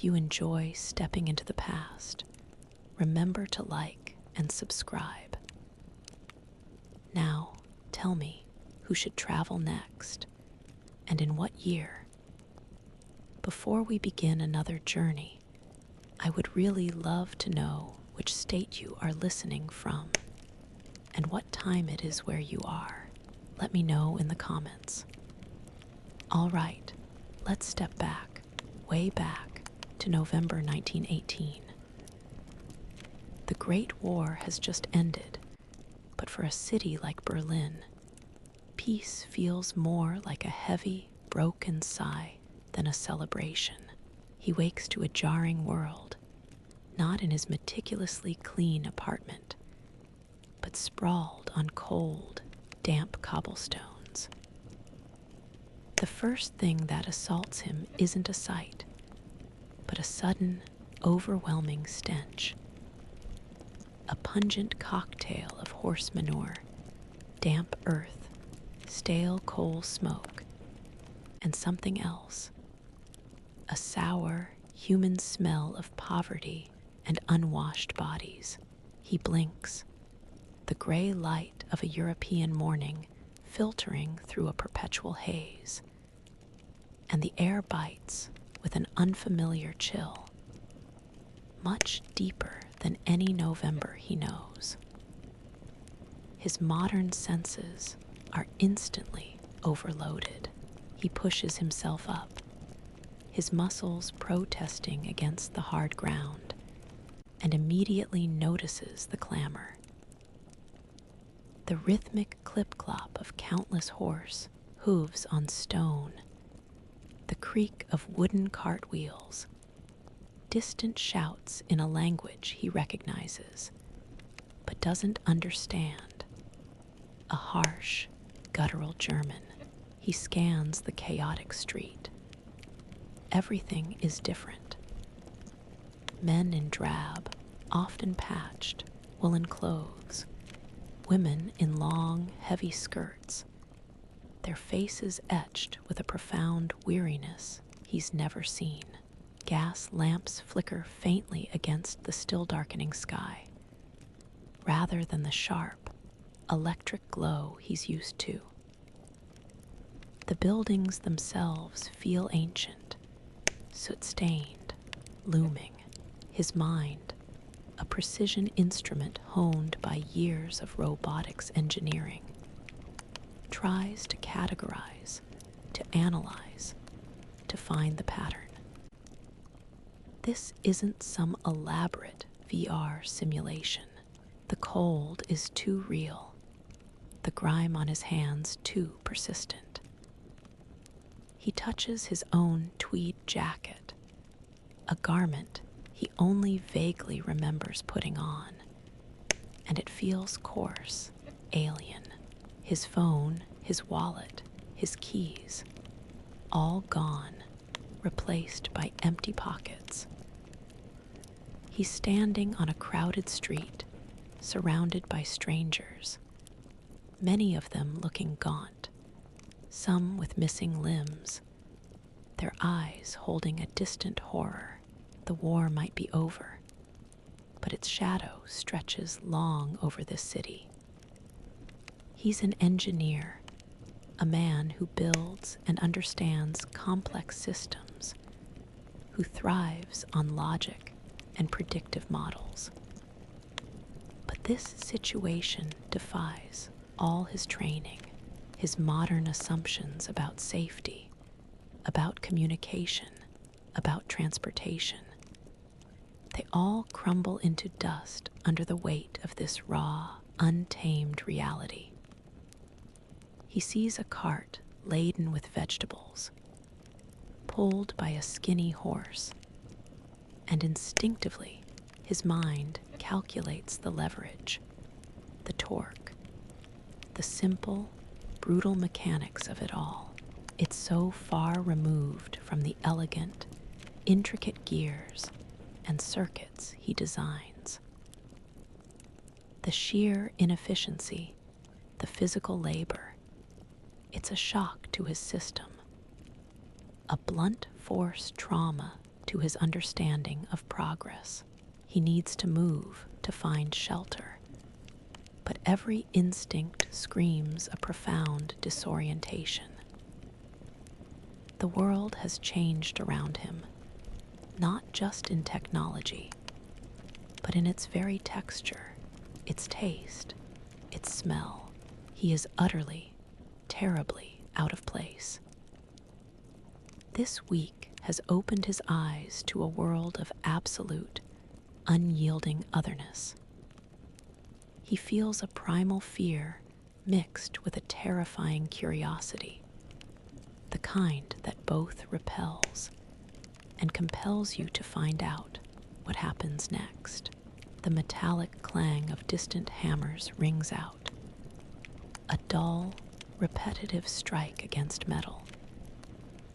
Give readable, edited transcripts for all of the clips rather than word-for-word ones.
If you enjoy stepping into the past, remember to like and subscribe. Now, tell me who should travel next and in what year. Before we begin another journey, I would really love to know which state you are listening from and what time it is where you are. Let me know in the comments. All right, let's step back, way back to November 1918. The Great War has just ended, but for a city like Berlin, peace feels more like a heavy, broken sigh than a celebration. He wakes to a jarring world, not in his meticulously clean apartment, but sprawled on cold, damp cobblestones. The first thing that assaults him isn't a sight, but a sudden, overwhelming stench. A pungent cocktail of horse manure, damp earth, stale coal smoke, and something else. A sour, human smell of poverty and unwashed bodies. He blinks, the gray light of a European morning filtering through a perpetual haze, and the air bites with an unfamiliar chill, much deeper than any November he knows. His modern senses are instantly overloaded. He pushes himself up, his muscles protesting against the hard ground, and immediately notices the clamor. The rhythmic clip-clop of countless horse hooves on stone, the creak of wooden cartwheels, distant shouts in a language he recognizes, but doesn't understand. A harsh, guttural German. He scans the chaotic street. Everything is different. Men in drab, often patched, woolen clothes. Women in long, heavy skirts, their faces etched with a profound weariness he's never seen. Gas lamps flicker faintly against the still darkening sky, rather than the sharp, electric glow he's used to. The buildings themselves feel ancient, soot-stained, looming. His mind, a precision instrument honed by years of robotics engineering, tries to categorize, to analyze, to find the pattern. This isn't some elaborate VR simulation. The cold is too real, the grime on his hands too persistent. He touches his own tweed jacket, a garment he only vaguely remembers putting on, and it feels coarse, alien. His phone, his wallet, his keys, all gone, replaced by empty pockets. He's standing on a crowded street, surrounded by strangers, many of them looking gaunt, some with missing limbs, their eyes holding a distant horror. The war might be over, but its shadow stretches long over this city. He's an engineer, a man who builds and understands complex systems, who thrives on logic and predictive models. But this situation defies all his training, his modern assumptions about safety, about communication, about transportation. They all crumble into dust under the weight of this raw, untamed reality. He sees a cart laden with vegetables, pulled by a skinny horse, and instinctively his mind calculates the leverage, the torque, the simple, brutal mechanics of it all. It's so far removed from the elegant, intricate gears and circuits he designs. The sheer inefficiency, the physical labor, it's a shock to his system, a blunt force trauma to to his understanding of progress. He needs to move to find shelter, but every instinct screams a profound disorientation. The world has changed around him, not just in technology, but in its very texture, its taste, its smell. He is utterly, terribly out of place. This week has opened his eyes to a world of absolute, unyielding otherness. He feels a primal fear mixed with a terrifying curiosity, the kind that both repels and compels you to find out what happens next. The metallic clang of distant hammers rings out, a dull, repetitive strike against metal,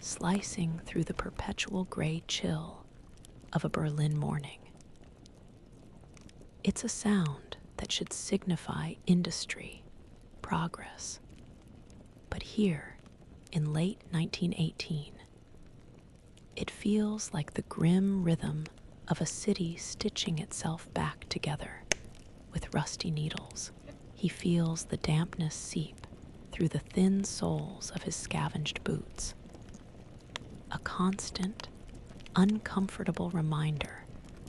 slicing through the perpetual gray chill of a Berlin morning. It's a sound that should signify industry, progress. But here, in late 1918, it feels like the grim rhythm of a city stitching itself back together with rusty needles. He feels the dampness seep through the thin soles of his scavenged boots, a constant, uncomfortable reminder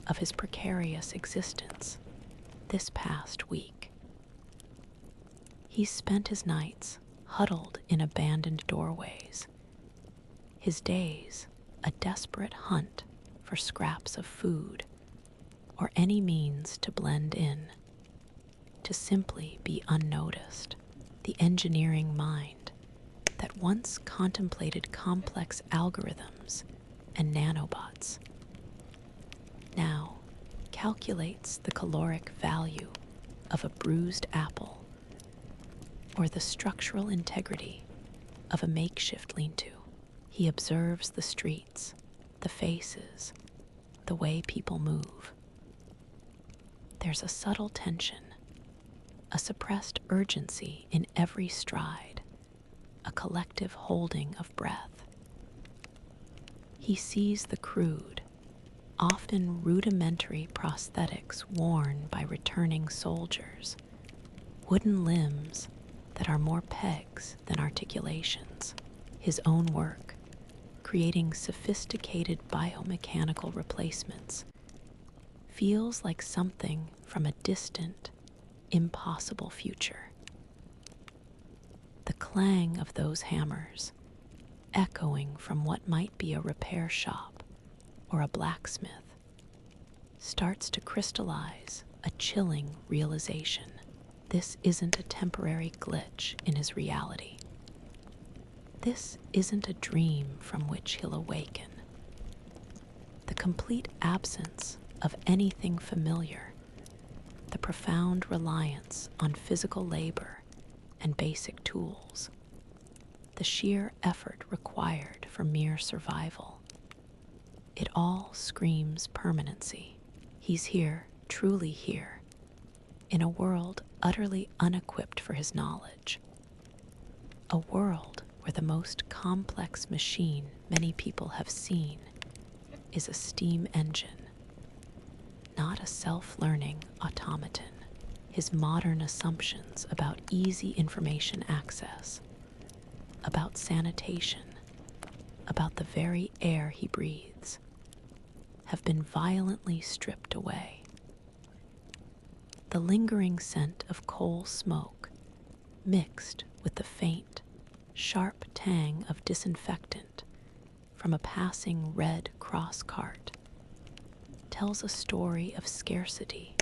of his precarious existence this past week. He's spent his nights huddled in abandoned doorways, his days a desperate hunt for scraps of food or any means to blend in, to simply be unnoticed. The engineering mind that once contemplated complex algorithms and nanobots now calculates the caloric value of a bruised apple or the structural integrity of a makeshift lean-to. He observes the streets, the faces, the way people move. There's a subtle tension, a suppressed urgency in every stride, a collective holding of breath. He sees the crude, often rudimentary prosthetics worn by returning soldiers, wooden limbs that are more pegs than articulations. His own work, creating sophisticated biomechanical replacements, feels like something from a distant, impossible future. The clang of those hammers, echoing from what might be a repair shop or a blacksmith, starts to crystallize a chilling realization. This isn't a temporary glitch in his reality. This isn't a dream from which he'll awaken. The complete absence of anything familiar, the profound reliance on physical labor and basic tools, the sheer effort required for mere survival. It all screams permanency. He's here, truly here, in a world utterly unequipped for his knowledge. A world where the most complex machine many people have seen is a steam engine, not a self-learning automaton. His modern assumptions about easy information access, about sanitation, about the very air he breathes, have been violently stripped away. The lingering scent of coal smoke, mixed with the faint, sharp tang of disinfectant from a passing Red Cross cart, tells a story of scarcity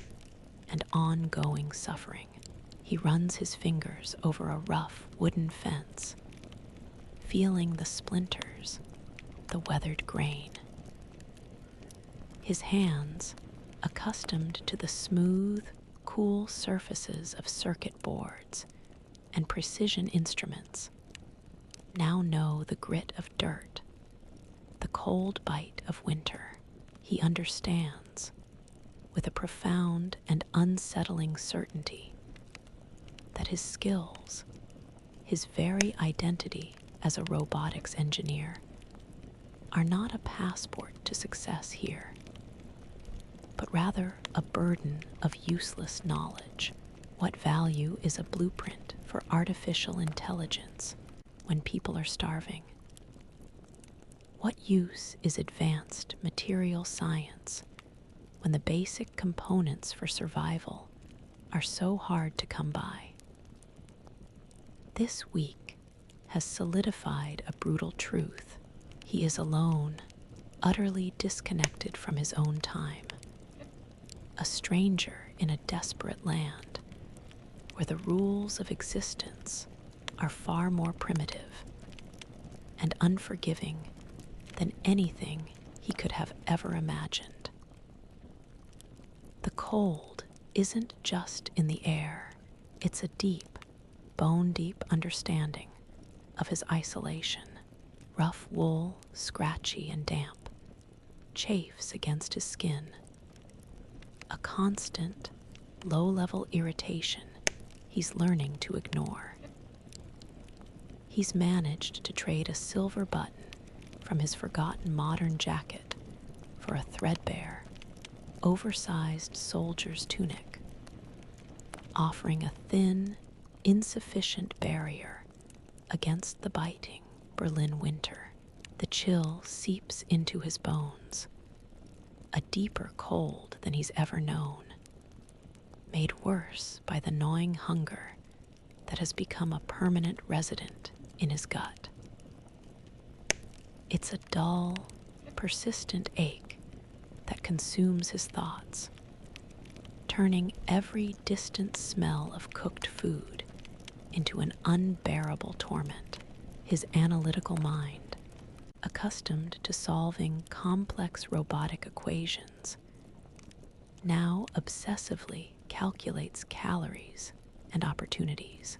and ongoing suffering. He runs his fingers over a rough wooden fence, feeling the splinters, the weathered grain. His hands, accustomed to the smooth, cool surfaces of circuit boards and precision instruments, now know the grit of dirt, the cold bite of winter. He understands, with a profound and unsettling certainty, that his skills, his very identity as a robotics engineer, are not a passport to success here, but rather a burden of useless knowledge. What value is a blueprint for artificial intelligence when people are starving? What use is advanced material science when the basic components for survival are so hard to come by? This week has solidified a brutal truth. He is alone, utterly disconnected from his own time, a stranger in a desperate land where the rules of existence are far more primitive and unforgiving than anything he could have ever imagined. The cold isn't just in the air, it's a deep, bone-deep understanding of his isolation. Rough wool, scratchy and damp, chafes against his skin. A constant, low-level irritation he's learning to ignore. He's managed to trade a silver button from his forgotten modern jacket for a threadbare, oversized soldier's tunic, offering a thin, insufficient barrier against the biting Berlin winter. The chill seeps into his bones, a deeper cold than he's ever known, made worse by the gnawing hunger that has become a permanent resident in his gut. It's a dull, persistent ache that consumes his thoughts, turning every distant smell of cooked food into an unbearable torment. His analytical mind, accustomed to solving complex robotic equations, now obsessively calculates calories and opportunities.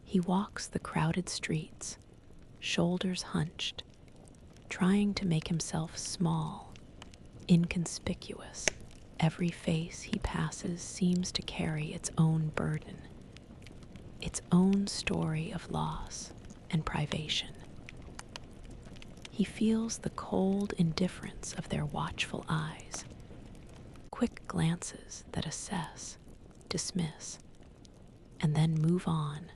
He walks the crowded streets, shoulders hunched, trying to make himself small, inconspicuous. Every face he passes seems to carry its own burden, its own story of loss and privation. He feels the cold indifference of their watchful eyes, quick glances that assess, dismiss, and then move on,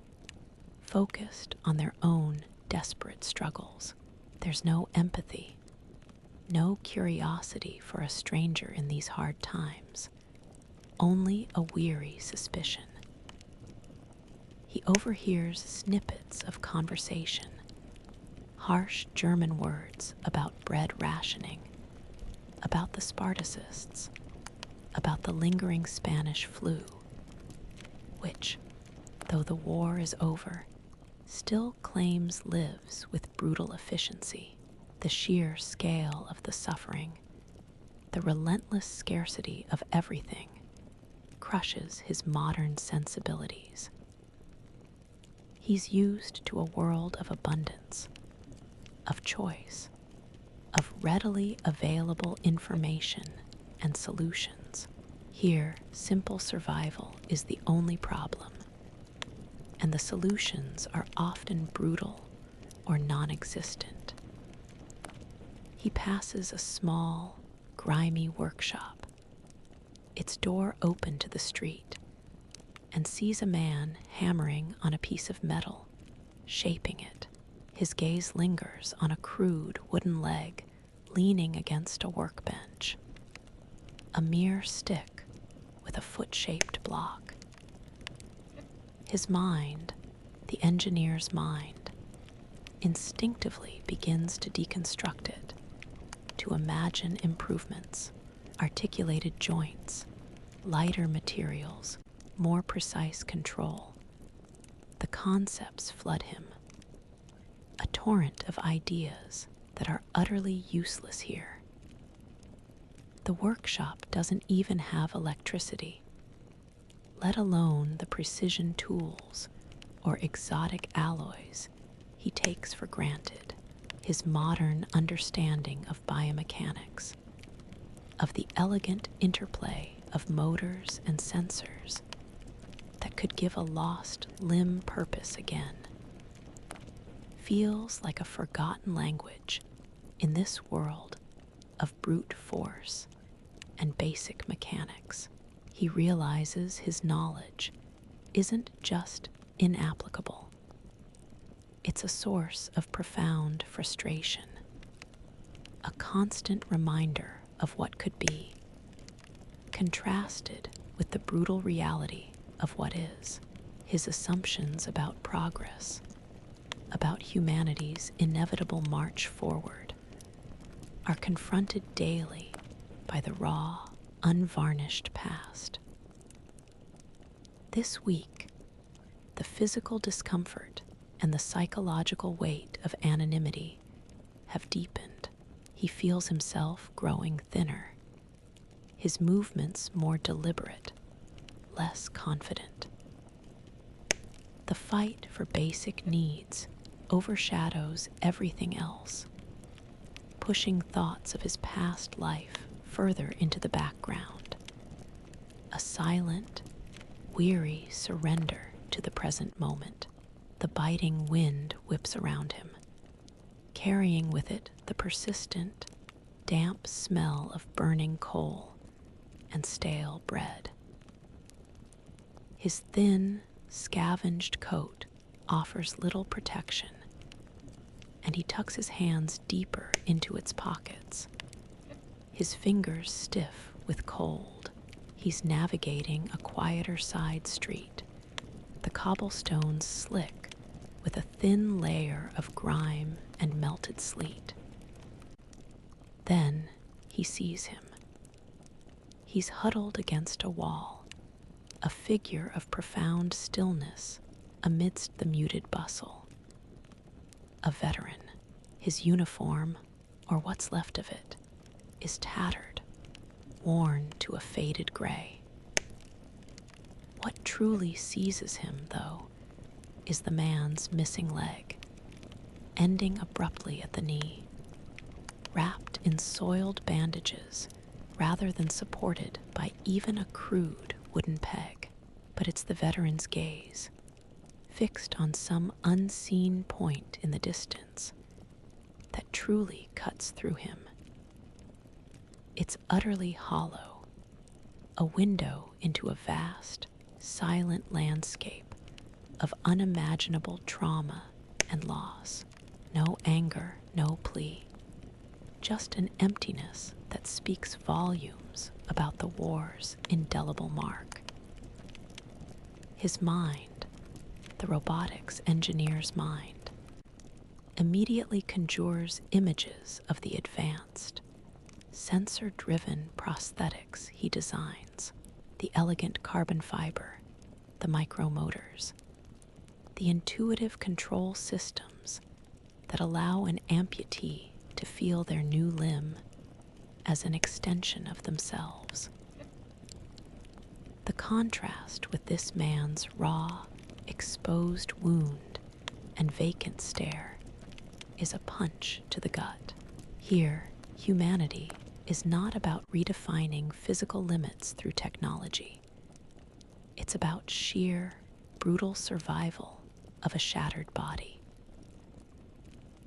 focused on their own desperate struggles. There's no empathy, no curiosity for a stranger in these hard times, only a weary suspicion. He overhears snippets of conversation, harsh German words about bread rationing, about the Spartacists, about the lingering Spanish flu, which, though the war is over, still claims lives with brutal efficiency. The sheer scale of the suffering, the relentless scarcity of everything, crushes his modern sensibilities. He's used to a world of abundance, of choice, of readily available information and solutions. Here, simple survival is the only problem, and the solutions are often brutal or non-existent. He passes a small, grimy workshop, its door open to the street, and sees a man hammering on a piece of metal, shaping it. His gaze lingers on a crude wooden leg leaning against a workbench, a mere stick with a foot-shaped block. His mind, the engineer's mind, instinctively begins to deconstruct it, to imagine improvements, articulated joints, lighter materials, more precise control. The concepts flood him, a torrent of ideas that are utterly useless here. The workshop doesn't even have electricity, let alone the precision tools or exotic alloys he takes for granted. His modern understanding of biomechanics, of the elegant interplay of motors and sensors that could give a lost limb purpose again, feels like a forgotten language in this world of brute force and basic mechanics. He realizes his knowledge isn't just inapplicable, it's a source of profound frustration, a constant reminder of what could be, contrasted with the brutal reality of what is. His assumptions about progress, about humanity's inevitable march forward, are confronted daily by the raw, unvarnished past. This week, the physical discomfort and the psychological weight of anonymity have deepened. He feels himself growing thinner, his movements more deliberate, less confident. The fight for basic needs overshadows everything else, pushing thoughts of his past life further into the background. A silent, weary surrender to the present moment. The biting wind whips around him, carrying with it the persistent, damp smell of burning coal and stale bread. His thin, scavenged coat offers little protection, and he tucks his hands deeper into its pockets, his fingers stiff with cold. He's navigating a quieter side street, the cobblestones slick with a thin layer of grime and melted sleet. Then he sees him. He's huddled against a wall, a figure of profound stillness amidst the muted bustle. A veteran. His uniform, or what's left of it, is tattered, worn to a faded gray. What truly seizes him, though, is the man's missing leg, ending abruptly at the knee, wrapped in soiled bandages rather than supported by even a crude wooden peg. But it's the veteran's gaze, fixed on some unseen point in the distance, that truly cuts through him. It's utterly hollow, a window into a vast, silent landscape of unimaginable trauma and loss. No anger, no plea, just an emptiness that speaks volumes about the war's indelible mark. His mind, the robotics engineer's mind, immediately conjures images of the advanced, sensor-driven prosthetics he designs, the elegant carbon fiber, the micromotors, the intuitive control systems that allow an amputee to feel their new limb as an extension of themselves. The contrast with this man's raw, exposed wound and vacant stare is a punch to the gut. Here, humanity is not about redefining physical limits through technology. It's about sheer, brutal survival of a shattered body.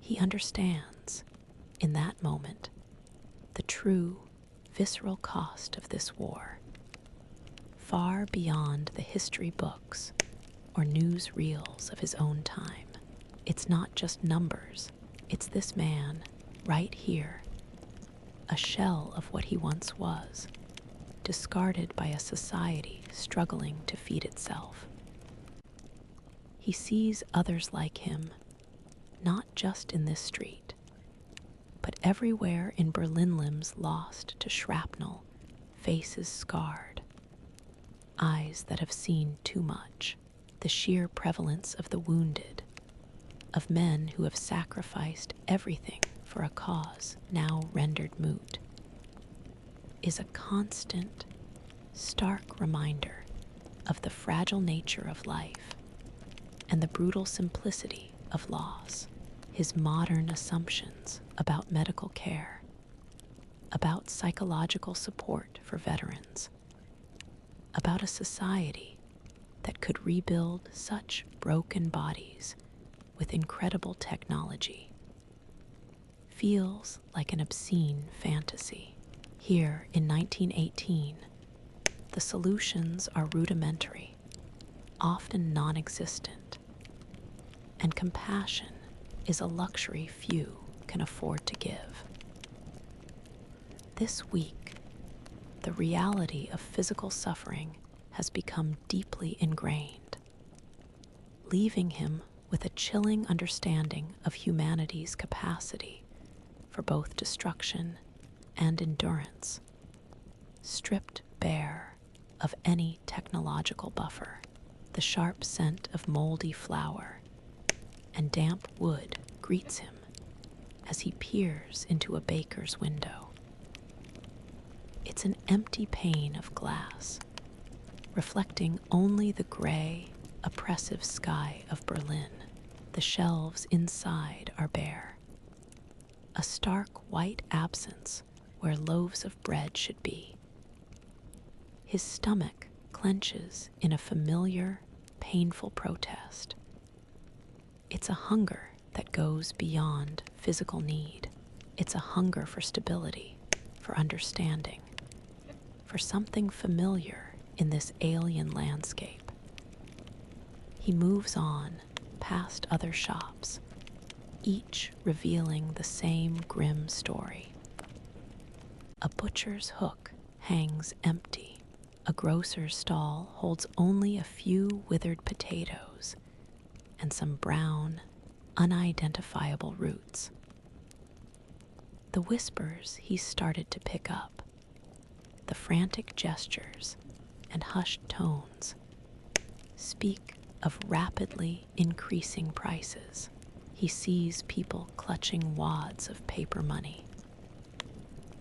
He understands, in that moment, the true, visceral cost of this war, far beyond the history books or news reels of his own time. It's not just numbers, it's this man, right here, a shell of what he once was, discarded by a society struggling to feed itself. He sees others like him, not just in this street, but everywhere in Berlin, limbs lost to shrapnel, faces scarred, eyes that have seen too much. The sheer prevalence of the wounded, of men who have sacrificed everything for a cause now rendered moot, is a constant, stark reminder of the fragile nature of life and the brutal simplicity of loss. His modern assumptions about medical care, about psychological support for veterans, about a society that could rebuild such broken bodies with incredible technology. Feels like an obscene fantasy. Here in 1918, the solutions are rudimentary, often non-existent, and compassion is a luxury few can afford to give. This week, the reality of physical suffering has become deeply ingrained, leaving him with a chilling understanding of humanity's capacity for both destruction and endurance, stripped bare of any technological buffer. The sharp scent of moldy flour and damp wood greets him as he peers into a baker's window. It's an empty pane of glass, reflecting only the gray, oppressive sky of Berlin. The shelves inside are bare, a stark white absence where loaves of bread should be. His stomach clenches in a familiar, painful protest. It's a hunger that goes beyond physical need. It's a hunger for stability, for understanding, for something familiar in this alien landscape. He moves on past other shops, each revealing the same grim story. A butcher's hook hangs empty. A grocer's stall holds only a few withered potatoes and some brown, unidentifiable roots. The whispers he started to pick up, the frantic gestures and hushed tones, speak of rapidly increasing prices. He sees people clutching wads of paper money,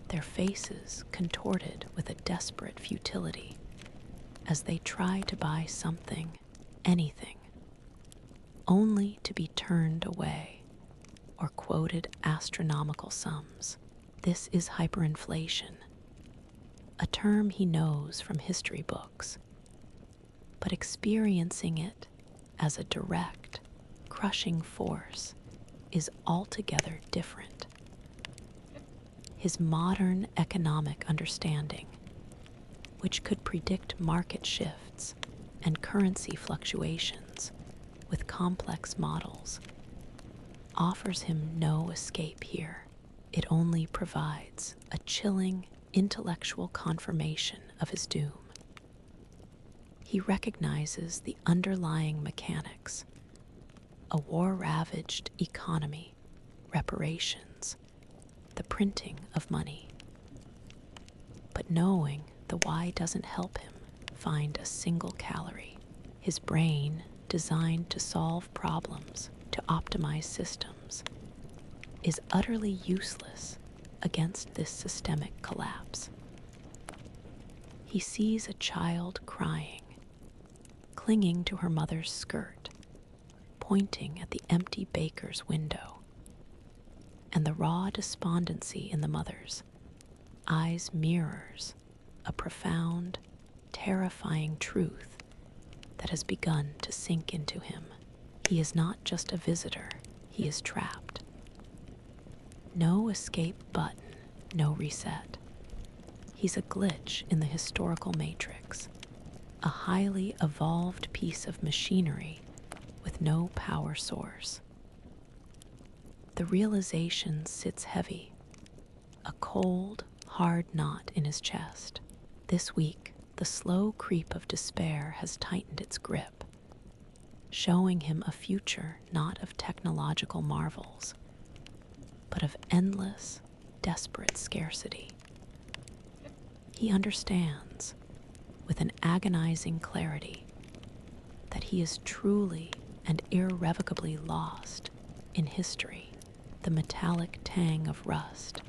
their faces contorted with a desperate futility as they try to buy something, anything, only to be turned away or quoted astronomical sums. This is hyperinflation, a term he knows from history books, but experiencing it as a direct, crushing force is altogether different. His modern economic understanding, which could predict market shifts and currency fluctuations with complex models, offers him no escape here. It only provides a chilling intellectual confirmation of his doom. He recognizes the underlying mechanics: a war-ravaged economy, reparations, the printing of money. But knowing the why doesn't help him find a single calorie. His brain, designed to solve problems, to optimize systems, is utterly useless against this systemic collapse. He sees a child crying, clinging to her mother's skirt, pointing at the empty baker's window, and the raw despondency in the mother's eyes mirrors a profound, terrifying truth that has begun to sink into him. He is not just a visitor, he is trapped. No escape button, no reset. He's a glitch in the historical matrix, a highly evolved piece of machinery with no power source. The realization sits heavy, a cold, hard knot in his chest. This week, the slow creep of despair has tightened its grip, showing him a future not of technological marvels, but of endless, desperate scarcity. He understands, with an agonizing clarity, that he is truly and irrevocably lost in history. The metallic tang of rust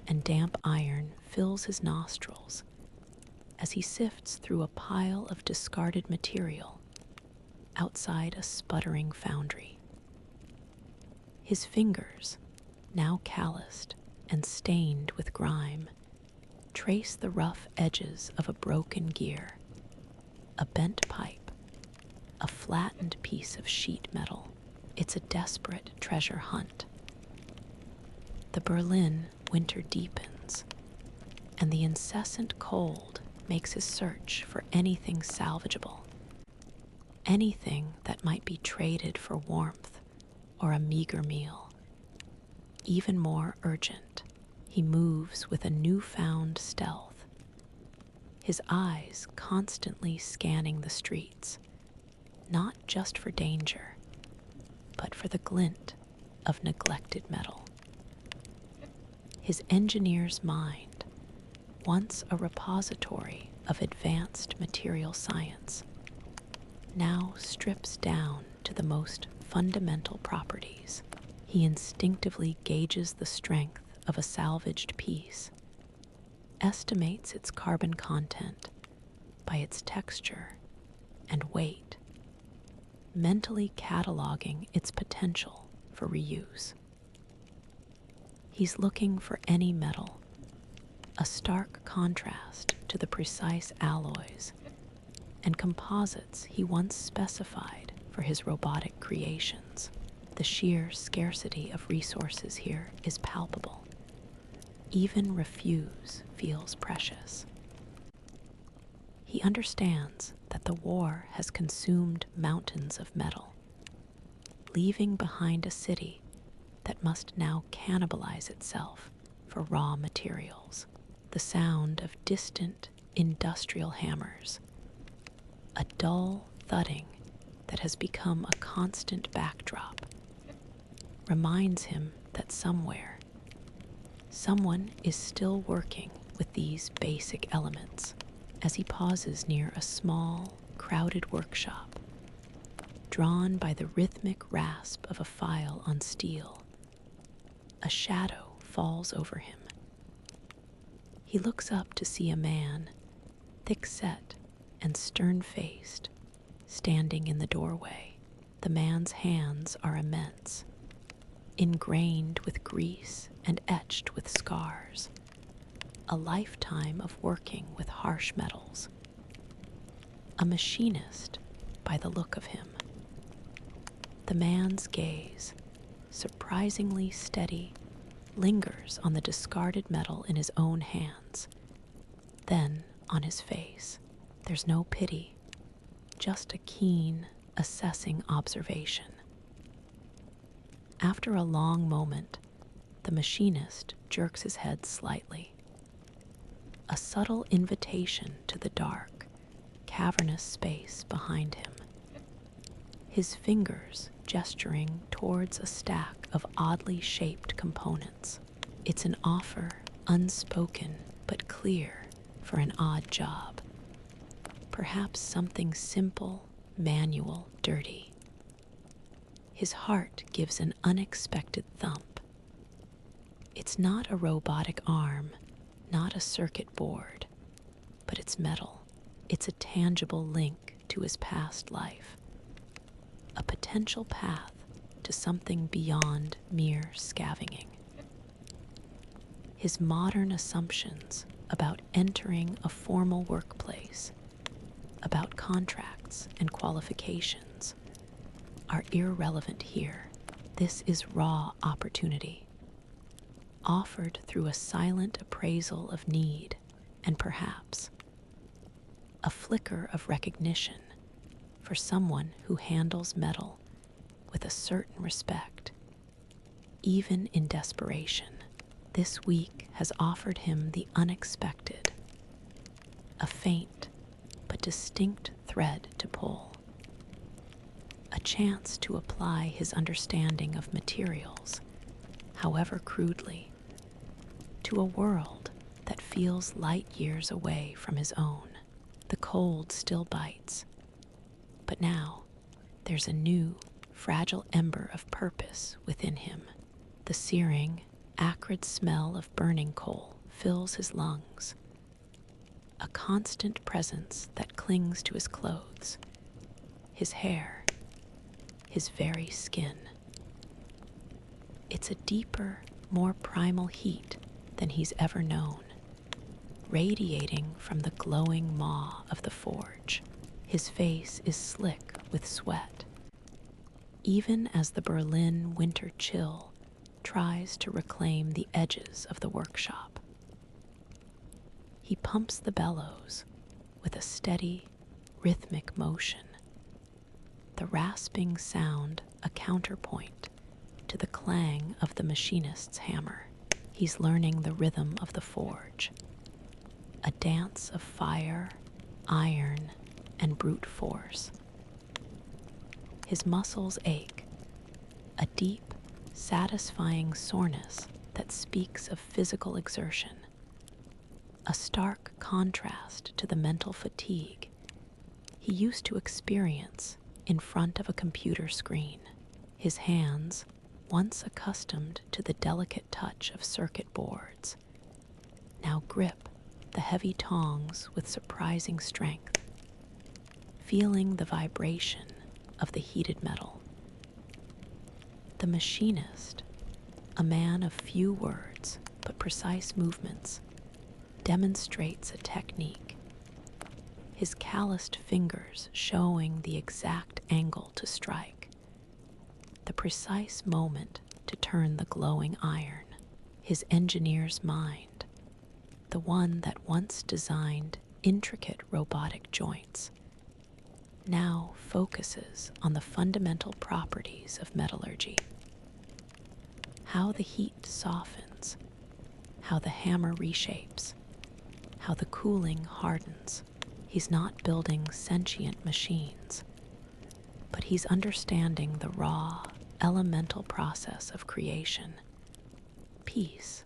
and damp iron fills his nostrils as he sifts through a pile of discarded material outside a sputtering foundry. His fingers, now calloused and stained with grime, trace the rough edges of a broken gear, a bent pipe, a flattened piece of sheet metal. It's a desperate treasure hunt. The Berlin winter deepens, and the incessant cold makes his search for anything salvageable, anything that might be traded for warmth or a meager meal. Even more urgent, he moves with a newfound stealth, his eyes constantly scanning the streets, not just for danger, but for the glint of neglected metal. His engineer's mind, once a repository of advanced material science, now strips down to the most fundamental properties. He instinctively gauges the strength of a salvaged piece, estimates its carbon content by its texture and weight, mentally cataloging its potential for reuse. He's looking for any metal, a stark contrast to the precise alloys and composites he once specified for his robotic creations. The sheer scarcity of resources here is palpable. Even refuse feels precious. He understands that the war has consumed mountains of metal, leaving behind a city that must now cannibalize itself for raw materials. The sound of distant industrial hammers, a dull thudding that has become a constant backdrop, reminds him that somewhere, someone is still working with these basic elements. As he pauses near a small, crowded workshop, drawn by the rhythmic rasp of a file on steel, a shadow falls over him. He looks up to see a man, thick-set and stern-faced, standing in the doorway. The man's hands are immense, ingrained with grease and etched with scars, a lifetime of working with harsh metals. A machinist, by the look of him. The man's gaze, surprisingly steady, lingers on the discarded metal in his own hands. Then, on his face, there's no pity, just a keen, assessing observation. After a long moment, the machinist jerks his head slightly, a subtle invitation to the dark, cavernous space behind him, his fingers gesturing towards a stack of oddly shaped components. It's an offer, unspoken but clear, for an odd job. Perhaps something simple, manual, dirty. His heart gives an unexpected thump. It's not a robotic arm, not a circuit board, but it's metal. It's a tangible link to his past life, a potential path to something beyond mere scavenging. His modern assumptions about entering a formal workplace, about contracts and qualifications, are irrelevant here. This is raw opportunity, offered through a silent appraisal of need and perhaps a flicker of recognition for someone who handles metal with a certain respect, even in desperation. This week has offered him the unexpected, a faint but distinct thread to pull, a chance to apply his understanding of materials, however crudely, to a world that feels light years away from his own. The cold still bites, but now there's a new, fragile ember of purpose within him. The searing, acrid smell of burning coal fills his lungs, a constant presence that clings to his clothes, his hair, his very skin. It's a deeper, more primal heat than he's ever known, radiating from the glowing maw of the forge. His face is slick with sweat, even as the Berlin winter chill tries to reclaim the edges of the workshop. He pumps the bellows with a steady, rhythmic motion, the rasping sound a counterpoint to the clang of the machinist's hammer. He's learning the rhythm of the forge, a dance of fire, iron, and brute force. His muscles ache, a deep, satisfying soreness that speaks of physical exertion, a stark contrast to the mental fatigue he used to experience in front of a computer screen. His hands, once accustomed to the delicate touch of circuit boards, now grip the heavy tongs with surprising strength, feeling the vibration of the heated metal. The machinist, a man of few words but precise movements, demonstrates a technique, his calloused fingers showing the exact angle to strike, the precise moment to turn the glowing iron. His engineer's mind, the one that once designed intricate robotic joints, now focuses on the fundamental properties of metallurgy. How the heat softens, how the hammer reshapes, how the cooling hardens. He's not building sentient machines, but he's understanding the raw, elemental process of creation, piece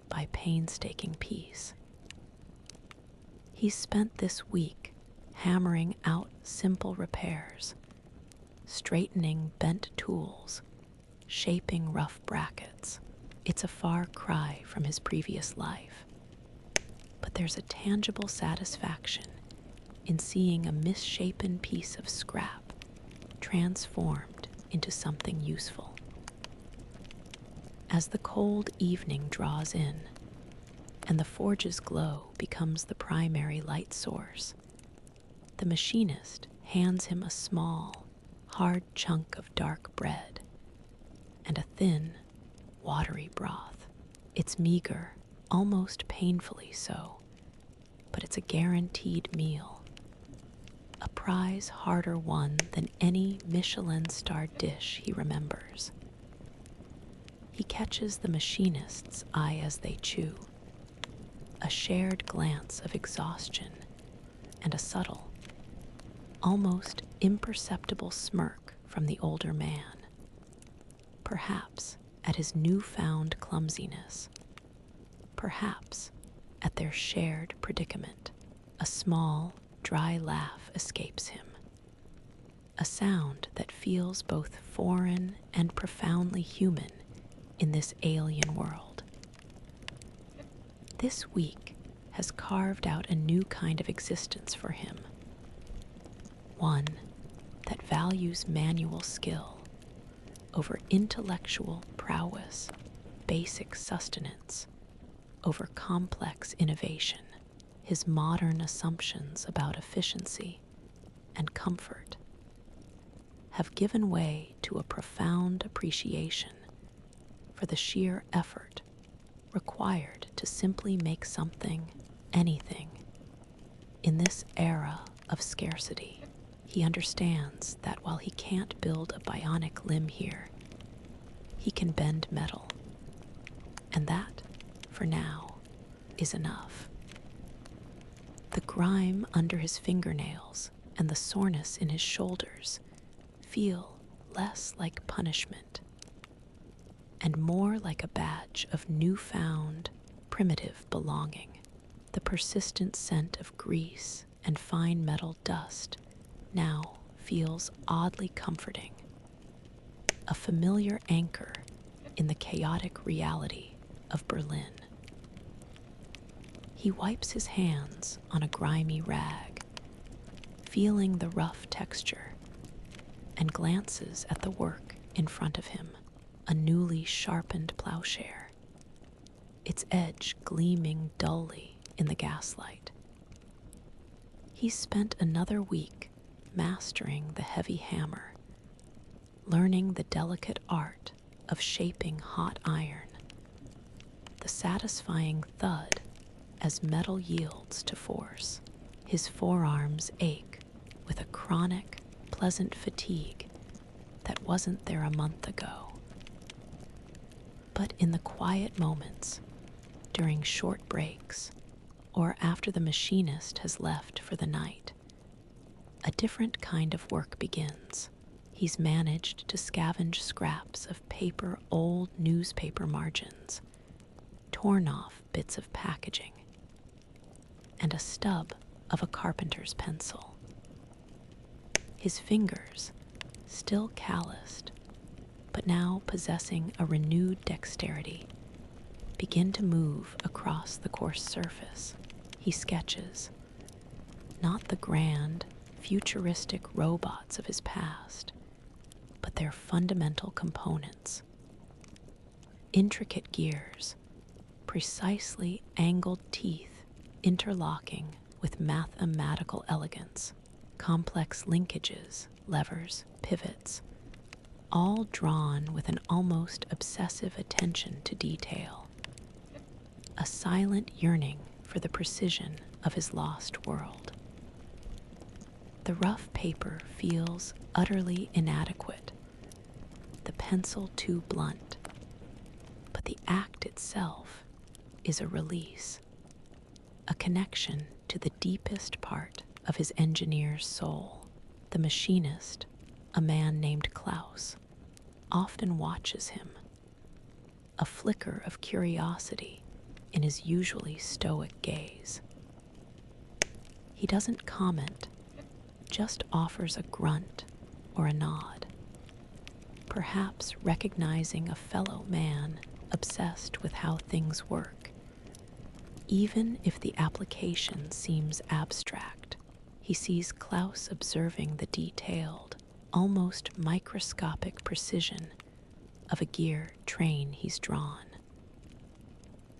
by painstaking piece. He's spent this week hammering out simple repairs, straightening bent tools, shaping rough brackets. It's a far cry from his previous life, but there's a tangible satisfaction in seeing a misshapen piece of scrap transformed into something useful. As the cold evening draws in and the forge's glow becomes the primary light source, the machinist hands him a small, hard chunk of dark bread and a thin, watery broth. It's meager, almost painfully so, but it's a guaranteed meal, a prize harder won than any Michelin-starred dish he remembers. He catches the machinist's eye as they chew, a shared glance of exhaustion and a subtle, almost imperceptible smirk from the older man, perhaps at his newfound clumsiness, perhaps at their shared predicament. A small, dry laugh escapes him, a sound that feels both foreign and profoundly human in this alien world. This week has carved out a new kind of existence for him, one that values manual skill over intellectual prowess, basic sustenance over complex innovation. His modern assumptions about efficiency and comfort have given way to a profound appreciation for the sheer effort required to simply make something, anything. In this era of scarcity, he understands that while he can't build a bionic limb here, he can bend metal, and that, for now, is enough. The grime under his fingernails and the soreness in his shoulders feel less like punishment and more like a badge of newfound, primitive belonging. The persistent scent of grease and fine metal dust now feels oddly comforting, a familiar anchor in the chaotic reality of Berlin. He wipes his hands on a grimy rag, feeling the rough texture, and glances at the work in front of him, a newly sharpened plowshare, its edge gleaming dully in the gaslight. He's spent another week mastering the heavy hammer, learning the delicate art of shaping hot iron, the satisfying thud as metal yields to force. His forearms ache with a chronic, pleasant fatigue that wasn't there a month ago. But in the quiet moments, during short breaks, or after the machinist has left for the night, a different kind of work begins. He's managed to scavenge scraps of paper, old newspaper margins, torn off bits of packaging, and a stub of a carpenter's pencil. His fingers, still calloused, but now possessing a renewed dexterity, begin to move across the coarse surface. He sketches, not the grand, futuristic robots of his past, but their fundamental components. Intricate gears, precisely angled teeth interlocking with mathematical elegance, complex linkages, levers, pivots, all drawn with an almost obsessive attention to detail, a silent yearning for the precision of his lost world. The rough paper feels utterly inadequate, the pencil too blunt, but the act itself is a release, a connection to the deepest part of his engineer's soul. The machinist, a man named Klaus, often watches him, a flicker of curiosity in his usually stoic gaze. He doesn't comment, just offers a grunt or a nod, perhaps recognizing a fellow man obsessed with how things work. Even if the application seems abstract, he sees Klaus observing the detailed, almost microscopic precision of a gear train he's drawn.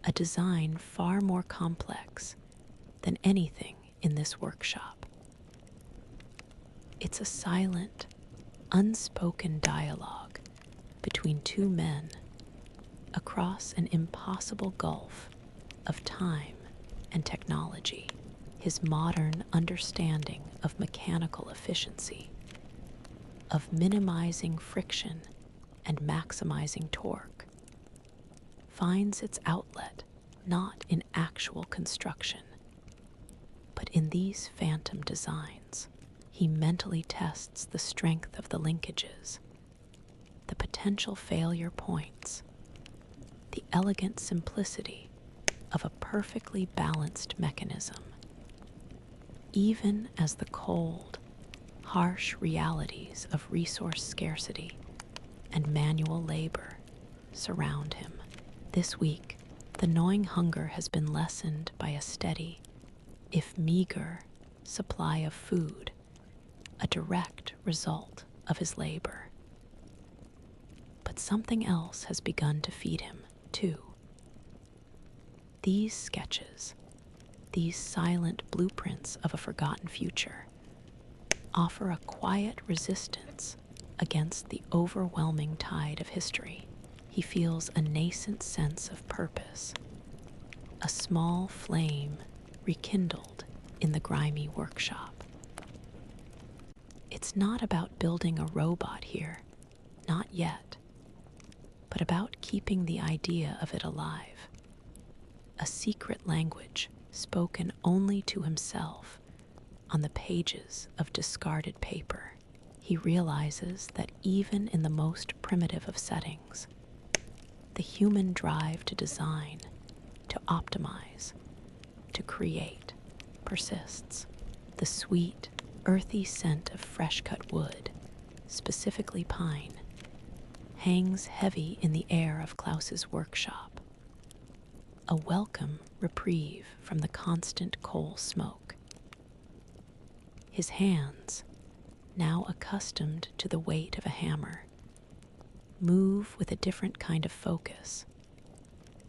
A design far more complex than anything in this workshop. It's a silent, unspoken dialogue between two men across an impossible gulf of time and technology. His modern understanding of mechanical efficiency, of minimizing friction and maximizing torque, finds its outlet not in actual construction, but in these phantom designs. He mentally tests the strength of the linkages, the potential failure points, the elegant simplicity of a perfectly balanced mechanism, even as the cold, harsh realities of resource scarcity and manual labor surround him. This week, the gnawing hunger has been lessened by a steady, if meager, supply of food, a direct result of his labor. But something else has begun to feed him, too. These sketches, these silent blueprints of a forgotten future, offer a quiet resistance against the overwhelming tide of history. He feels a nascent sense of purpose, a small flame rekindled in the grimy workshop. It's not about building a robot here, not yet, but about keeping the idea of it alive. A secret language spoken only to himself on the pages of discarded paper. He realizes that even in the most primitive of settings, the human drive to design, to optimize, to create persists. The sweet, earthy scent of fresh-cut wood, specifically pine, hangs heavy in the air of Klaus's workshop, a welcome reprieve from the constant coal smoke. His hands, now accustomed to the weight of a hammer, move with a different kind of focus,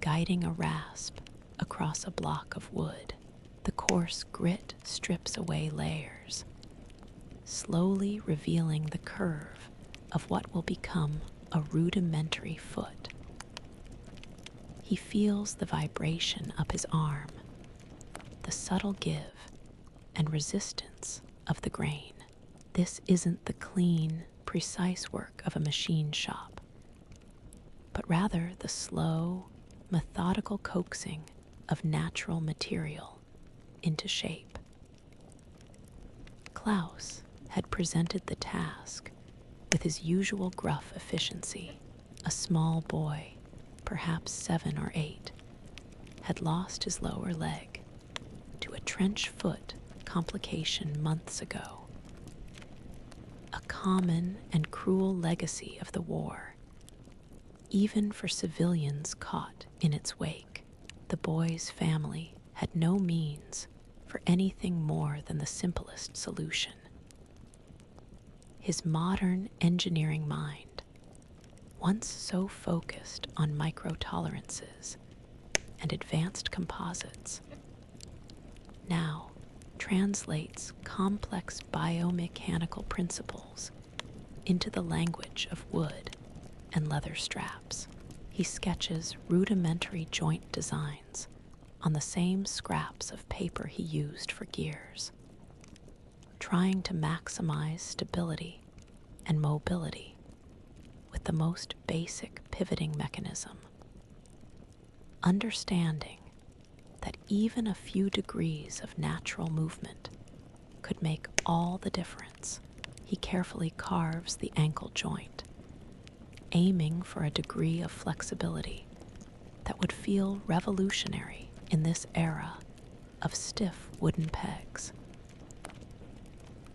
guiding a rasp across a block of wood. The coarse grit strips away layers, slowly revealing the curve of what will become a rudimentary foot. He feels the vibration up his arm, the subtle give and resistance of the grain. This isn't the clean, precise work of a machine shop, but rather the slow, methodical coaxing of natural material into shape. Klaus had presented the task with his usual gruff efficiency. A small boy, perhaps 7 or 8, had lost his lower leg to a trench foot complication months ago. A common and cruel legacy of the war, even for civilians caught in its wake. The boy's family had no means for anything more than the simplest solution. His modern engineering mind, once so focused on micro-tolerances and advanced composites, now translates complex biomechanical principles into the language of wood and leather straps. He sketches rudimentary joint designs on the same scraps of paper he used for gears, trying to maximize stability and mobility with the most basic pivoting mechanism, understanding that even a few degrees of natural movement could make all the difference. He carefully carves the ankle joint, aiming for a degree of flexibility that would feel revolutionary in this era of stiff wooden pegs.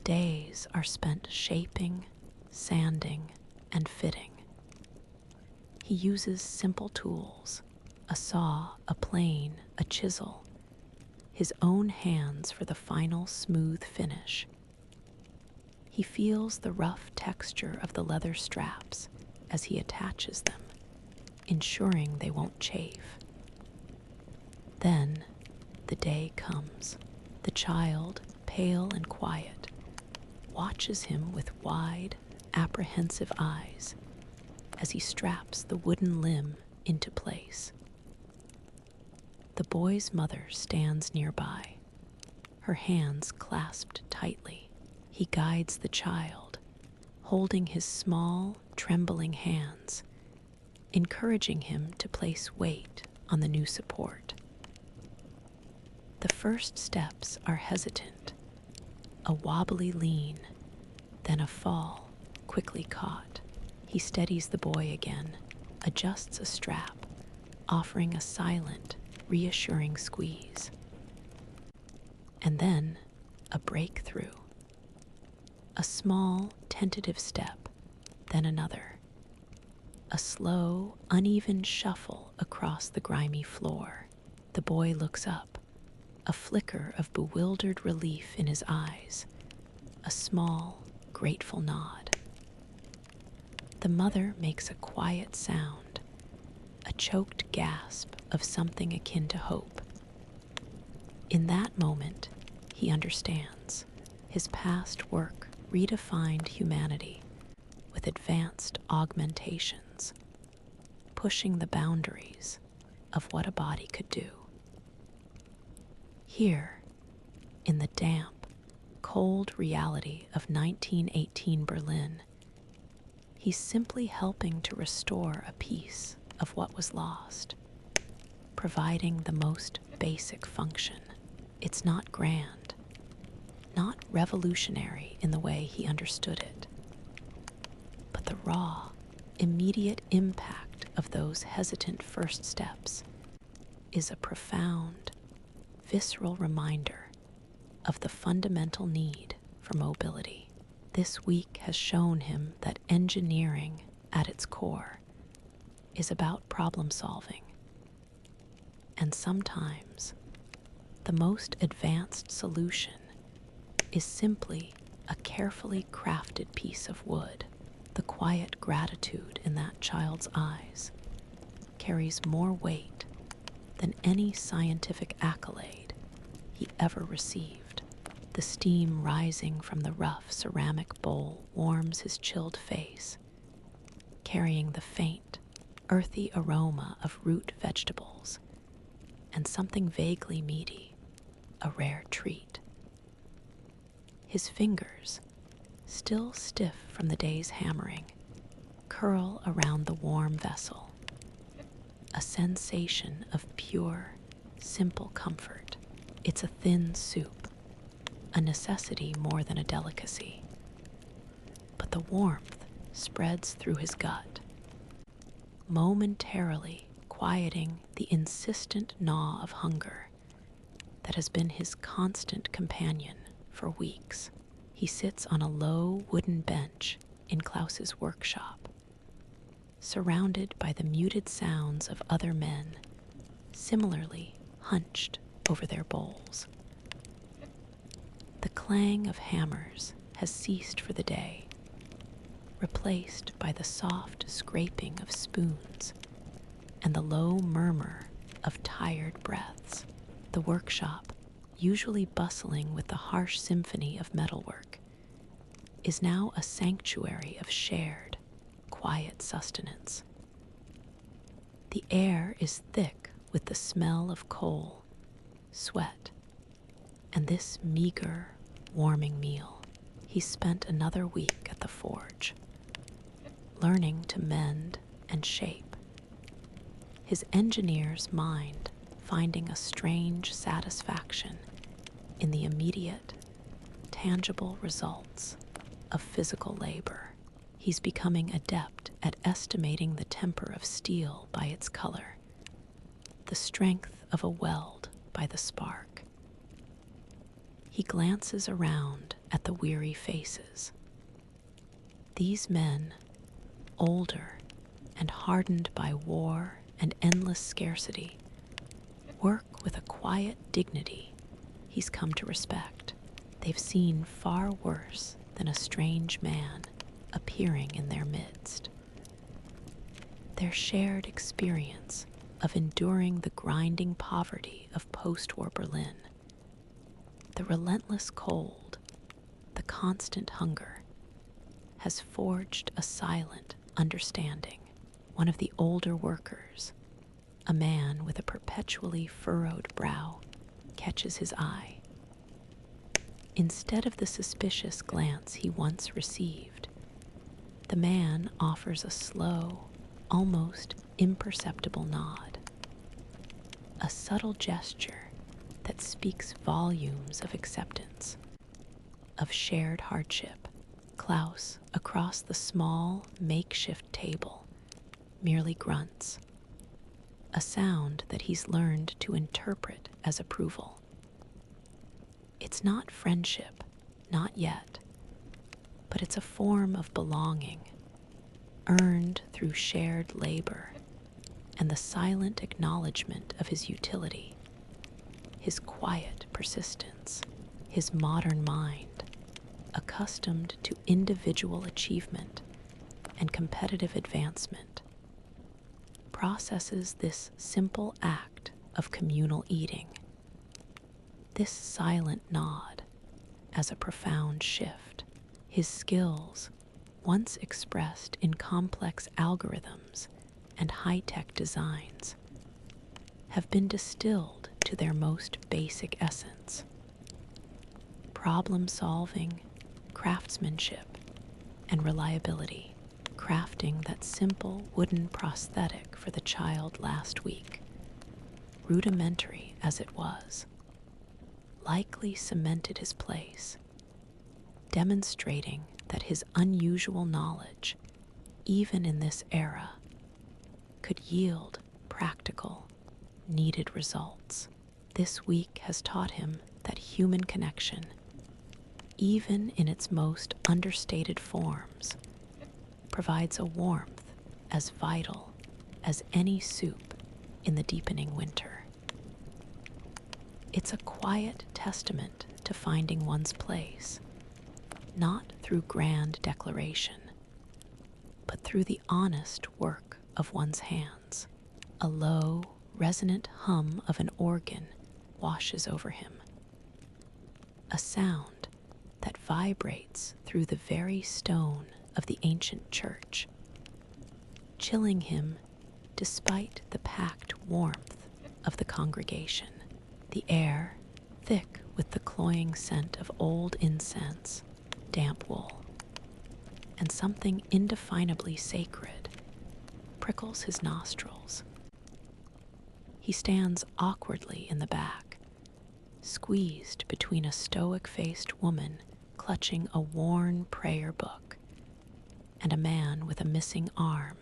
Days are spent shaping, sanding, and fitting. He uses simple tools, a saw, a plane, a chisel, his own hands for the final smooth finish. He feels the rough texture of the leather straps as he attaches them, ensuring they won't chafe. Then the day comes. The child, pale and quiet, watches him with wide, apprehensive eyes as he straps the wooden limb into place. The boy's mother stands nearby, her hands clasped tightly. He guides the child, holding his small, trembling hands, encouraging him to place weight on the new support. The first steps are hesitant, a wobbly lean, then a fall, quickly caught. He steadies the boy again, adjusts a strap, offering a silent, reassuring squeeze. And then a breakthrough. A small, tentative step, then another. A slow, uneven shuffle across the grimy floor. The boy looks up, a flicker of bewildered relief in his eyes, a small, grateful nod. The mother makes a quiet sound, a choked gasp of something akin to hope. In that moment, he understands. His past work redefined humanity with advanced augmentations, pushing the boundaries of what a body could do. Here, in the damp, cold reality of 1918 Berlin, he's simply helping to restore a piece of what was lost, providing the most basic function. It's not grand, not revolutionary in the way he understood it, but the raw, immediate impact of those hesitant first steps is a profound, visceral reminder of the fundamental need for mobility. This week has shown him that engineering, at its core, is about problem solving. And sometimes, the most advanced solution is simply a carefully crafted piece of wood. The quiet gratitude in that child's eyes carries more weight than any scientific accolade he ever received. The steam rising from the rough ceramic bowl warms his chilled face, carrying the faint, earthy aroma of root vegetables and something vaguely meaty, a rare treat. His fingers, still stiff from the day's hammering, curl around the warm vessel, a sensation of pure, simple comfort. It's a thin soup, a necessity more than a delicacy. But the warmth spreads through his gut, momentarily quieting the insistent gnaw of hunger that has been his constant companion for weeks. He sits on a low wooden bench in Klaus's workshop, surrounded by the muted sounds of other men, similarly hunched over their bowls. The clang of hammers has ceased for the day, replaced by the soft scraping of spoons and the low murmur of tired breaths. The workshop, usually bustling with the harsh symphony of metalwork, is now a sanctuary of shared, quiet sustenance. The air is thick with the smell of coal, sweat, and this meager, warming meal. He spent another week at the forge, learning to mend and shape, his engineer's mind finding a strange satisfaction in the immediate, tangible results of physical labor. He's becoming adept at estimating the temper of steel by its color, the strength of a weld by the spark. He glances around at the weary faces. These men, older and hardened by war and endless scarcity, work with a quiet dignity he's come to respect. They've seen far worse than a strange man appearing in their midst. Their shared experience of enduring the grinding poverty of post-war Berlin, the relentless cold, the constant hunger, has forged a silent understanding. One of the older workers, a man with a perpetually furrowed brow, catches his eye. Instead of the suspicious glance he once received, the man offers a slow, almost imperceptible nod, a subtle gesture that speaks volumes of acceptance, of shared hardship. Klaus, across the small, makeshift table, merely grunts, a sound that he's learned to interpret as approval. It's not friendship, not yet, but it's a form of belonging, earned through shared labor and the silent acknowledgement of his utility, his quiet persistence. His modern mind, accustomed to individual achievement and competitive advancement, processes this simple act of communal eating, this silent nod, as a profound shift. His skills, once expressed in complex algorithms and high-tech designs, have been distilled to their most basic essence: problem-solving, craftsmanship, and reliability. Crafting that simple wooden prosthetic for the child last week, rudimentary as it was, likely cemented his place, demonstrating that his unusual knowledge, even in this era, could yield practical, needed results. This week has taught him that human connection, even in its most understated forms, provides a warmth as vital as any soup in the deepening winter. It's a quiet testament to finding one's place, not through grand declaration, but through the honest work of one's hands. A low, resonant hum of an organ washes over him, a sound that vibrates through the very stone of the ancient church, chilling him despite the packed warmth of the congregation. The air, thick with the cloying scent of old incense, damp wool, and something indefinably sacred, prickles his nostrils. He stands awkwardly in the back, squeezed between a stoic-faced woman clutching a worn prayer book and a man with a missing arm,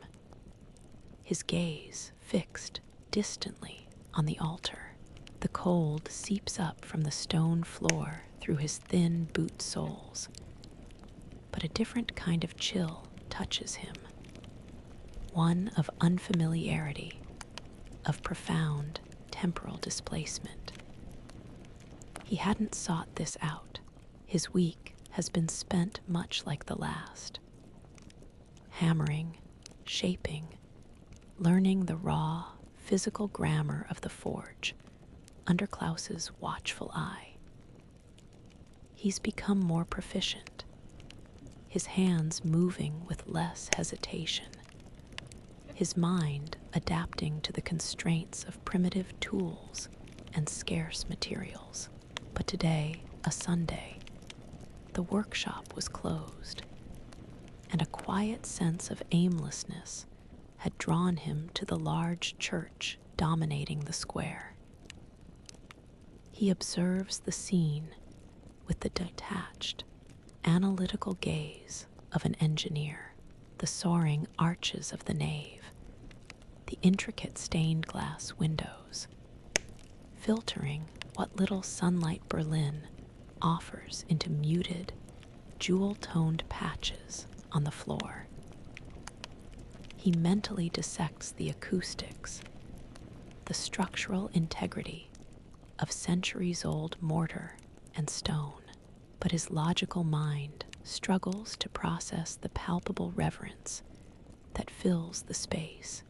his gaze fixed distantly on the altar. The cold seeps up from the stone floor through his thin boot soles, but a different kind of chill touches him, one of unfamiliarity, of profound temporal displacement. He hadn't sought this out. His week has been spent much like the last, hammering, shaping, learning the raw, physical grammar of the forge under Klaus's watchful eye. He's become more proficient, his hands moving with less hesitation, his mind adapting to the constraints of primitive tools and scarce materials. But today, a Sunday, the workshop was closed, and a quiet sense of aimlessness had drawn him to the large church dominating the square. He observes the scene with the detached, analytical gaze of an engineer, the soaring arches of the nave, the intricate stained glass windows, filtering what little sunlight Berlin offers into muted, jewel-toned patches on the floor. He mentally dissects the acoustics, the structural integrity of centuries-old mortar and stone, but his logical mind struggles to process the palpable reverence that fills the space.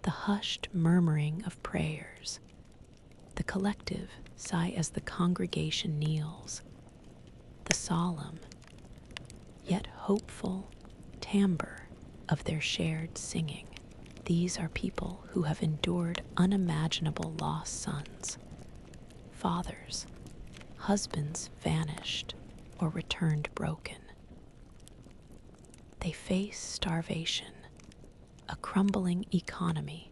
The hushed murmuring of prayers, the collective sigh as the congregation kneels, the solemn, yet hopeful timbre of their shared singing. These are people who have endured unimaginable lost sons, fathers, husbands vanished or returned broken. They face starvation, a crumbling economy,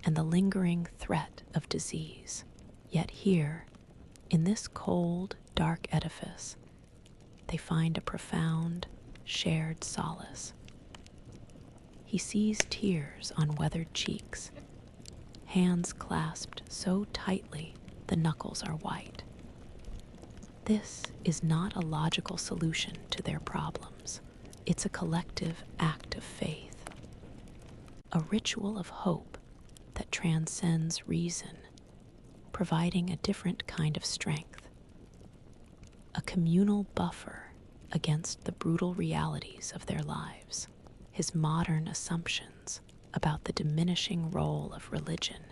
and the lingering threat of disease. Yet here, in this cold, dark edifice, they find a profound, shared solace. He sees tears on weathered cheeks, hands clasped so tightly the knuckles are white. This is not a logical solution to their problems. It's a collective act of faith, a ritual of hope that transcends reason, providing a different kind of strength, a communal buffer against the brutal realities of their lives. His modern assumptions about the diminishing role of religion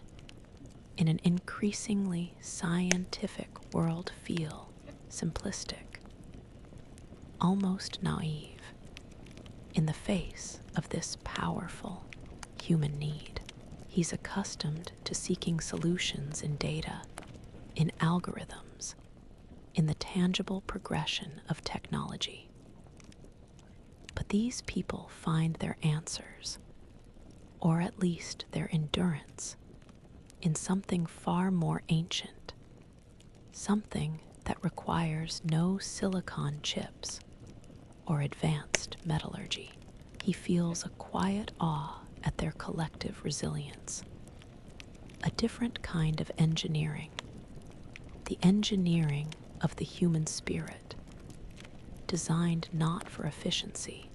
in an increasingly scientific world feel simplistic, almost naive, in the face of this powerful human need. He's accustomed to seeking solutions in data, in algorithms, in the tangible progression of technology. But these people find their answers, or at least their endurance, in something far more ancient, something that requires no silicon chips or advanced metallurgy. He feels a quiet awe at their collective resilience, a different kind of engineering, the engineering of the human spirit, designed not for efficiency,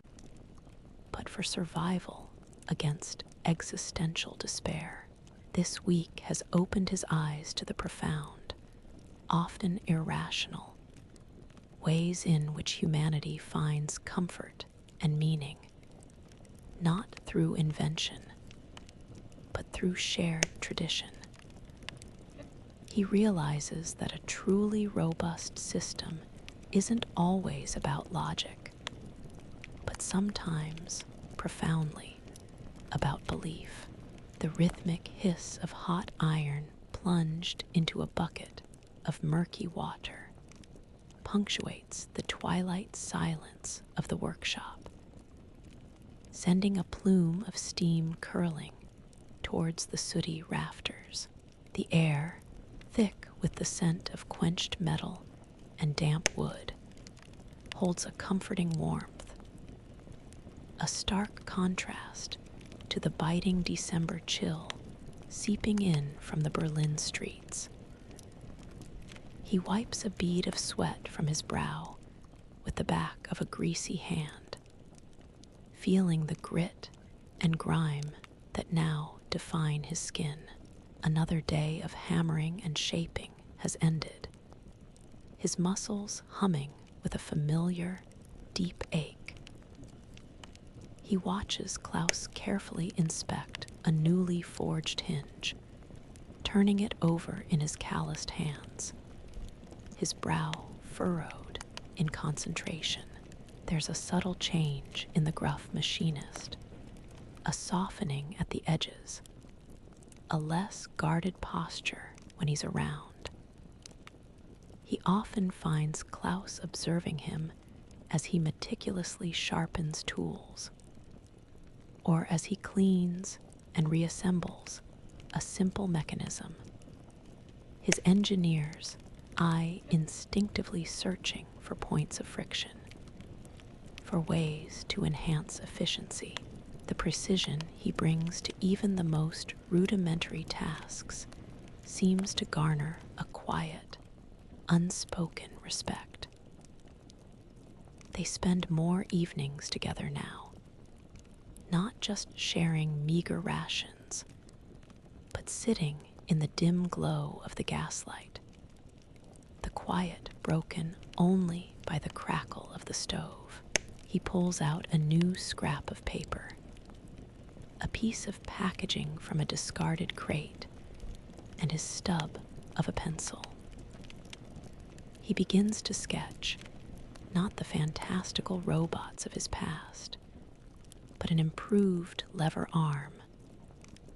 but for survival against existential despair. This week has opened his eyes to the profound, often irrational, ways in which humanity finds comfort and meaning, not through invention, but through shared tradition. He realizes that a truly robust system isn't always about logic, but sometimes, profoundly, about belief. The rhythmic hiss of hot iron plunged into a bucket of murky water punctuates the twilight silence of the workshop, sending a plume of steam curling towards the sooty rafters. The air, thick with the scent of quenched metal and damp wood, holds a comforting warmth, a stark contrast to the biting December chill seeping in from the Berlin streets. He wipes a bead of sweat from his brow with the back of a greasy hand, feeling the grit and grime that now define his skin. Another day of hammering and shaping has ended, his muscles humming with a familiar, deep ache. He watches Klaus carefully inspect a newly forged hinge, turning it over in his calloused hands, his brow furrowed in concentration. There's a subtle change in the gruff machinist, a softening at the edges, a less guarded posture when he's around. He often finds Klaus observing him as he meticulously sharpens tools, or as he cleans and reassembles a simple mechanism, his engineer's eye instinctively searching for points of friction, for ways to enhance efficiency. The precision he brings to even the most rudimentary tasks seems to garner a quiet, unspoken respect. They spend more evenings together now, not just sharing meager rations, but sitting in the dim glow of the gaslight, the quiet broken only by the crackle of the stove. He pulls out a new scrap of paper, a piece of packaging from a discarded crate, and his stub of a pencil. He begins to sketch, not the fantastical robots of his past, but an improved lever arm,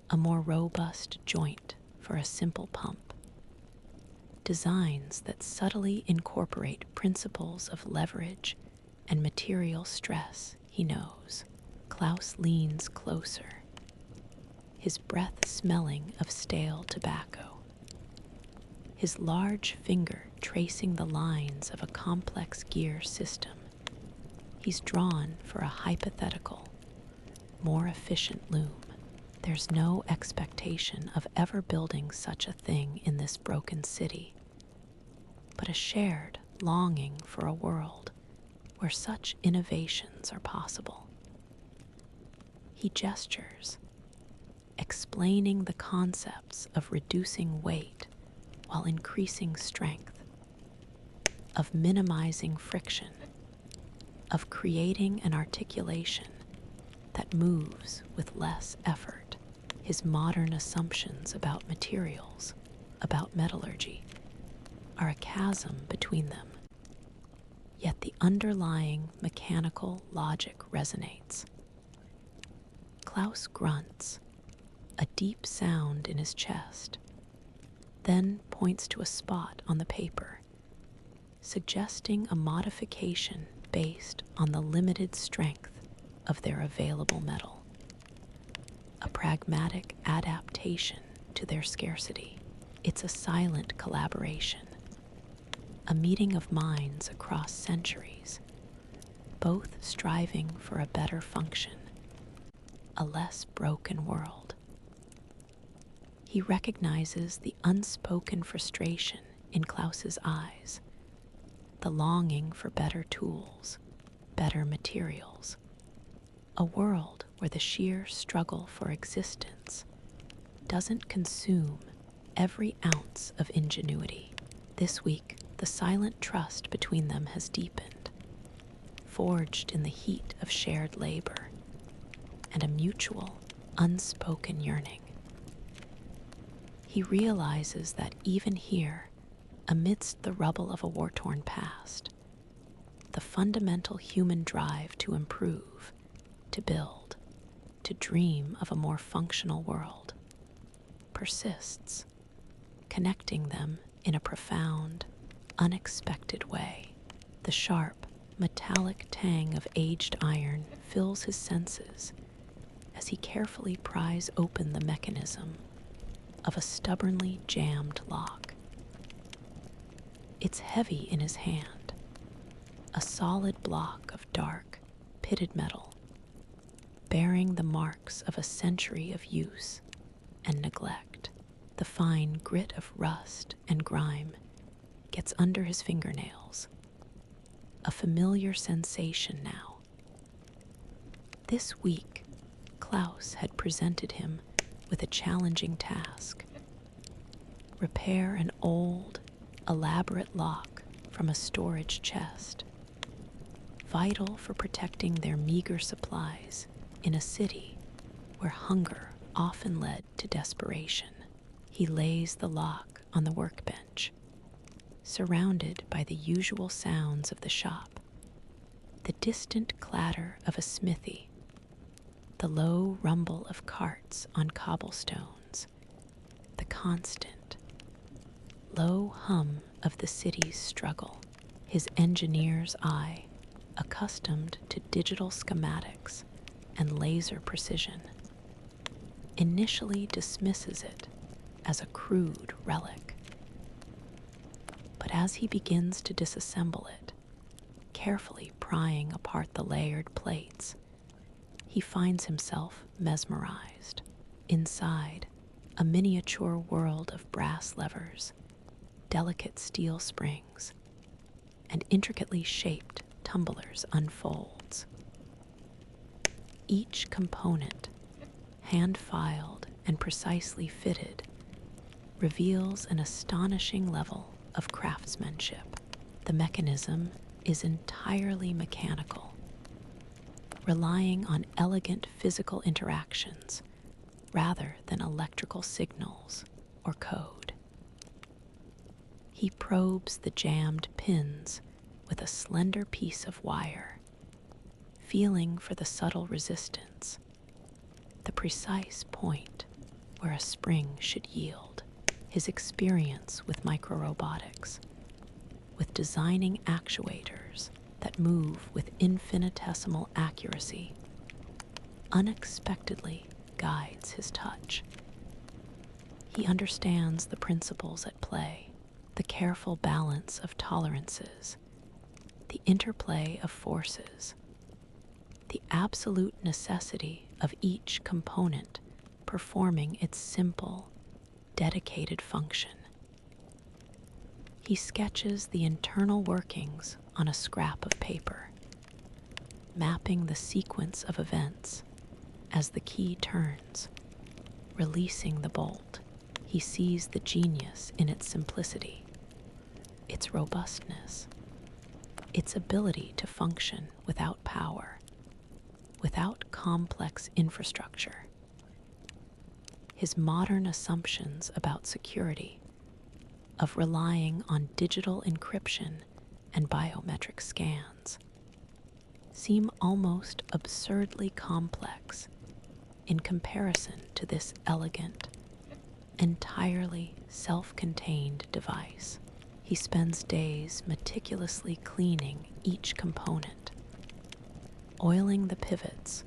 a more robust joint for a simple pump, designs that subtly incorporate principles of leverage and material stress he knows. Klaus leans closer, his breath smelling of stale tobacco, his large finger tracing the lines of a complex gear system. He's drawn for a hypothetical, more efficient loom. There's no expectation of ever building such a thing in this broken city, but a shared longing for a world where such innovations are possible. He gestures, explaining the concepts of reducing weight while increasing strength, of minimizing friction, of creating an articulation that moves with less effort. His modern assumptions about materials, about metallurgy, are a chasm between them. Yet the underlying mechanical logic resonates. Klaus grunts, a deep sound in his chest, then points to a spot on the paper, suggesting a modification based on the limited strength of their available metal, a pragmatic adaptation to their scarcity. It's a silent collaboration, a meeting of minds across centuries, both striving for a better function, a less broken world. He recognizes the unspoken frustration in Klaus's eyes, the longing for better tools, better materials, a world where the sheer struggle for existence doesn't consume every ounce of ingenuity. This week, the silent trust between them has deepened, forged in the heat of shared labor and a mutual, unspoken yearning. He realizes that even here, amidst the rubble of a war-torn past, the fundamental human drive to improve, to build, to dream of a more functional world persists, connecting them in a profound, unexpected way. The sharp, metallic tang of aged iron fills his senses as he carefully pries open the mechanism of a stubbornly jammed lock. It's heavy in his hand, a solid block of dark, pitted metal, bearing the marks of a century of use and neglect. The fine grit of rust and grime gets under his fingernails, a familiar sensation now. This week, Klaus had presented him with a challenging task: repair an old, elaborate lock from a storage chest, vital for protecting their meager supplies in a city where hunger often led to desperation. He lays the lock on the workbench, surrounded by the usual sounds of the shop: the distant clatter of a smithy, the low rumble of carts on cobblestones, the constant, low hum of the city's struggle. His engineer's eye, accustomed to digital schematics and laser precision, initially dismisses it as a crude relic. But as he begins to disassemble it, carefully prying apart the layered plates, he finds himself mesmerized. Inside, a miniature world of brass levers, delicate steel springs, and intricately shaped tumblers unfolds. Each component, hand-filed and precisely fitted, reveals an astonishing level of craftsmanship. The mechanism is entirely mechanical, relying on elegant physical interactions rather than electrical signals or code. He probes the jammed pins with a slender piece of wire, feeling for the subtle resistance, the precise point where a spring should yield. His experience with microrobotics, with designing actuators that move with infinitesimal accuracy, unexpectedly guides his touch. He understands the principles at play: the careful balance of tolerances, the interplay of forces, the absolute necessity of each component performing its simple, dedicated function. He sketches the internal workings on a scrap of paper, mapping the sequence of events as the key turns, releasing the bolt. He sees the genius in its simplicity, its robustness, its ability to function without power, without complex infrastructure. His modern assumptions about security, of relying on digital encryption and biometric scans, seem almost absurdly complex in comparison to this elegant, entirely self-contained device. He spends days meticulously cleaning each component, oiling the pivots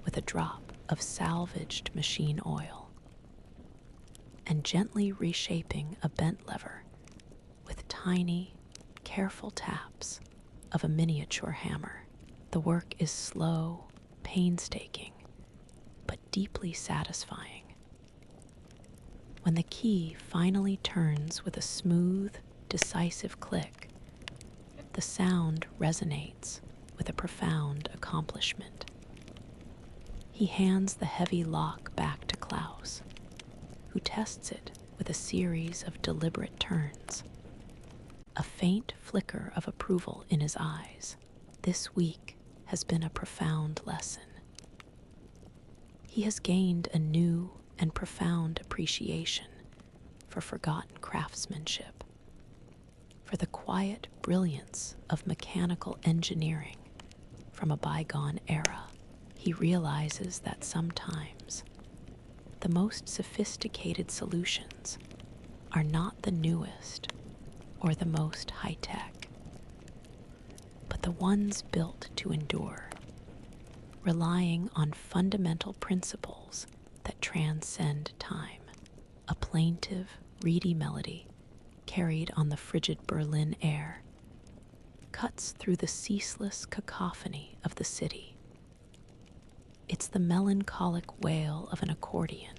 with a drop of salvaged machine oil, and gently reshaping a bent lever with tiny, careful taps of a miniature hammer. The work is slow, painstaking, but deeply satisfying. When the key finally turns with a smooth, decisive click, the sound resonates with a profound accomplishment. He hands the heavy lock back to Klaus, who tests it with a series of deliberate turns, a faint flicker of approval in his eyes. This week has been a profound lesson. He has gained a new and profound appreciation for forgotten craftsmanship, for the quiet brilliance of mechanical engineering from a bygone era. He realizes that sometimes the most sophisticated solutions are not the newest or the most high-tech, but the ones built to endure, relying on fundamental principles that transcend time. A plaintive, reedy melody carried on the frigid Berlin air cuts through the ceaseless cacophony of the city. It's the melancholic wail of an accordion,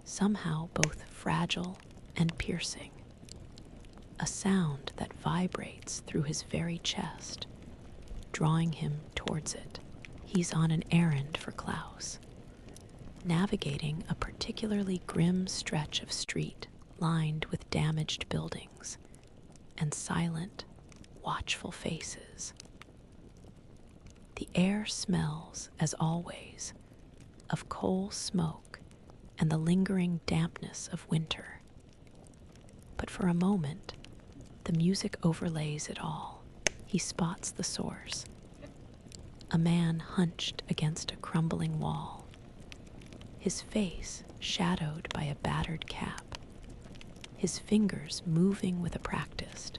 somehow both fragile and piercing, a sound that vibrates through his very chest, drawing him towards it. He's on an errand for Klaus, navigating a particularly grim stretch of street lined with damaged buildings and silent, watchful faces. The air smells, as always, of coal smoke and the lingering dampness of winter. But for a moment, the music overlays it all. He spots the source. A man hunched against a crumbling wall, his face shadowed by a battered cap, his fingers moving with a practiced,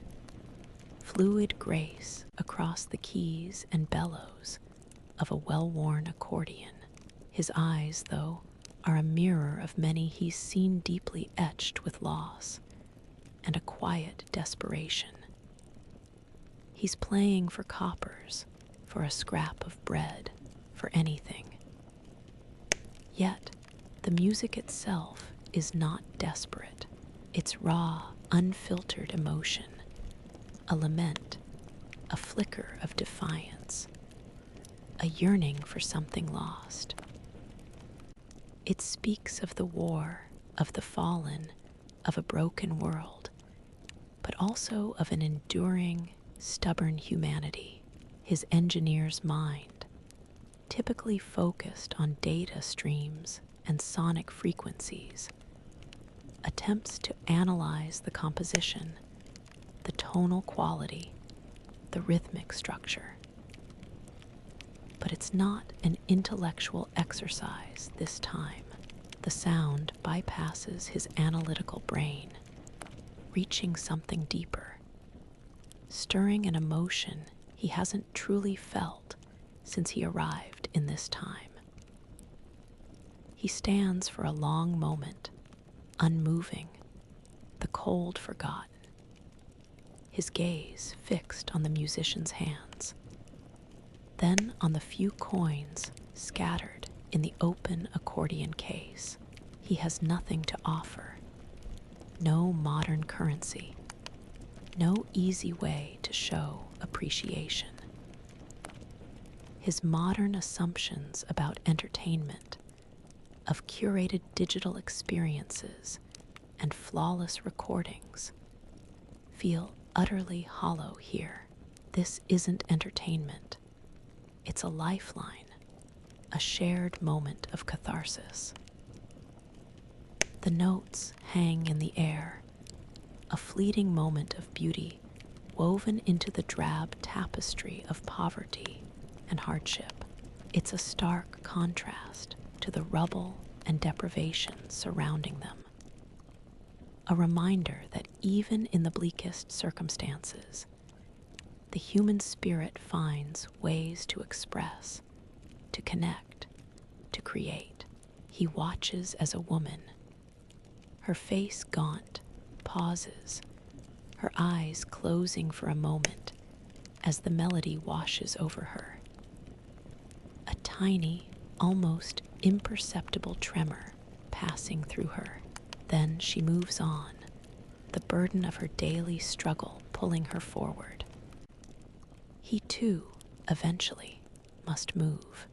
fluid grace across the keys and bellows of a well-worn accordion. His eyes, though, are a mirror of many he's seen deeply etched with loss and a quiet desperation. He's playing for coppers, for a scrap of bread, for anything. Yet, the music itself is not desperate. It's raw, unfiltered emotion, a lament, a flicker of defiance, a yearning for something lost. It speaks of the war, of the fallen, of a broken world, but also of an enduring, stubborn humanity. His engineer's mind, typically focused on data streams and sonic frequencies, attempts to analyze the composition, the tonal quality, the rhythmic structure. But it's not an intellectual exercise this time. The sound bypasses his analytical brain, reaching something deeper, stirring an emotion he hasn't truly felt since he arrived in this time. He stands for a long moment, unmoving, the cold forgotten, his gaze fixed on the musician's hands, then on the few coins scattered in the open accordion case. He has nothing to offer, no modern currency, no easy way to show appreciation. His modern assumptions about entertainment, of curated digital experiences and flawless recordings, feel utterly hollow here. This isn't entertainment. It's a lifeline, a shared moment of catharsis. The notes hang in the air, a fleeting moment of beauty woven into the drab tapestry of poverty and hardship. It's a stark contrast to the rubble and deprivation surrounding them. A reminder that even in the bleakest circumstances, the human spirit finds ways to express, to connect, to create. He watches as a woman, her face gaunt, pauses, her eyes closing for a moment as the melody washes over her. A tiny, almost imperceptible tremor passing through her. Then she moves on, the burden of her daily struggle pulling her forward. He too, eventually, must move.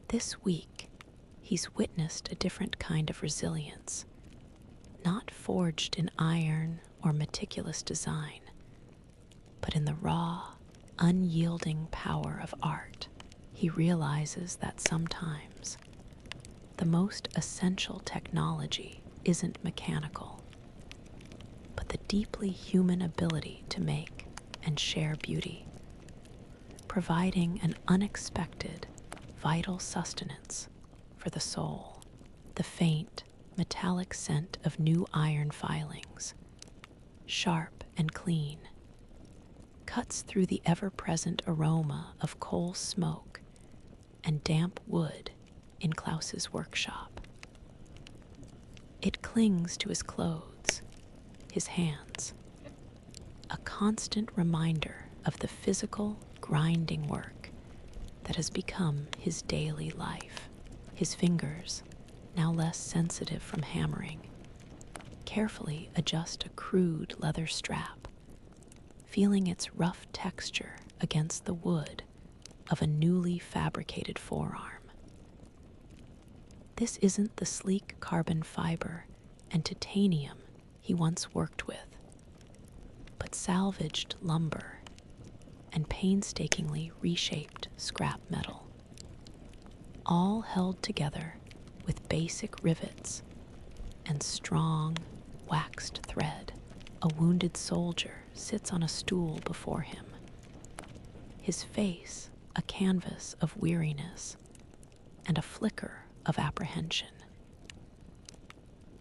This week, he's witnessed a different kind of resilience, not forged in iron or meticulous design, but in the raw, unyielding power of art. He realizes that sometimes the most essential technology isn't mechanical, but the deeply human ability to make and share beauty, providing an unexpected, vital sustenance for the soul. The faint, metallic scent of new iron filings, sharp and clean, cuts through the ever-present aroma of coal smoke and damp wood in Klaus's workshop. It clings to his clothes, his hands, a constant reminder of the physical, grinding work that has become his daily life. His fingers, now less sensitive from hammering, carefully adjust a crude leather strap, feeling its rough texture against the wood of a newly fabricated forearm. This isn't the sleek carbon fiber and titanium he once worked with, but salvaged lumber and painstakingly reshaped scrap metal, all held together with basic rivets and strong, waxed thread. A wounded soldier sits on a stool before him, his face a canvas of weariness and a flicker of apprehension.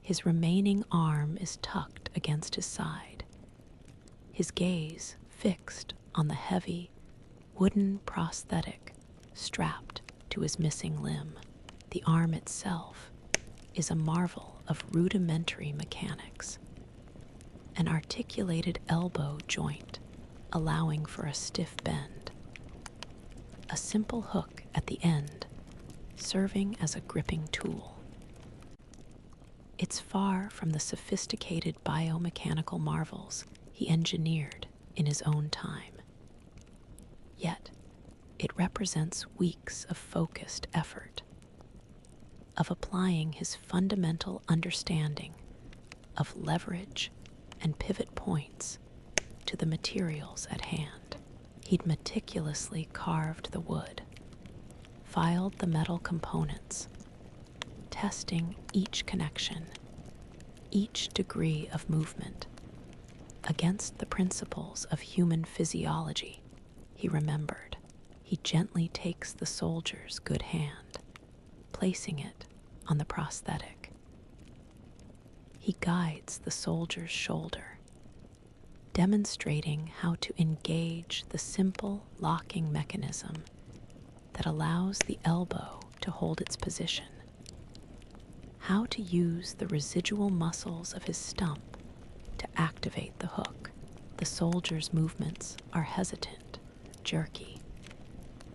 His remaining arm is tucked against his side, his gaze fixed on the heavy, wooden prosthetic strapped to his missing limb. The arm itself is a marvel of rudimentary mechanics, an articulated elbow joint allowing for a stiff bend, a simple hook at the end serving as a gripping tool. It's far from the sophisticated biomechanical marvels he engineered in his own time. Yet, it represents weeks of focused effort, of applying his fundamental understanding of leverage and pivot points to the materials at hand. He'd meticulously carved the wood, filed the metal components, testing each connection, each degree of movement, against the principles of human physiology. He remembered. He gently takes the soldier's good hand, placing it on the prosthetic. He guides the soldier's shoulder, demonstrating how to engage the simple locking mechanism that allows the elbow to hold its position, how to use the residual muscles of his stump to activate the hook. The soldier's movements are hesitant, jerky,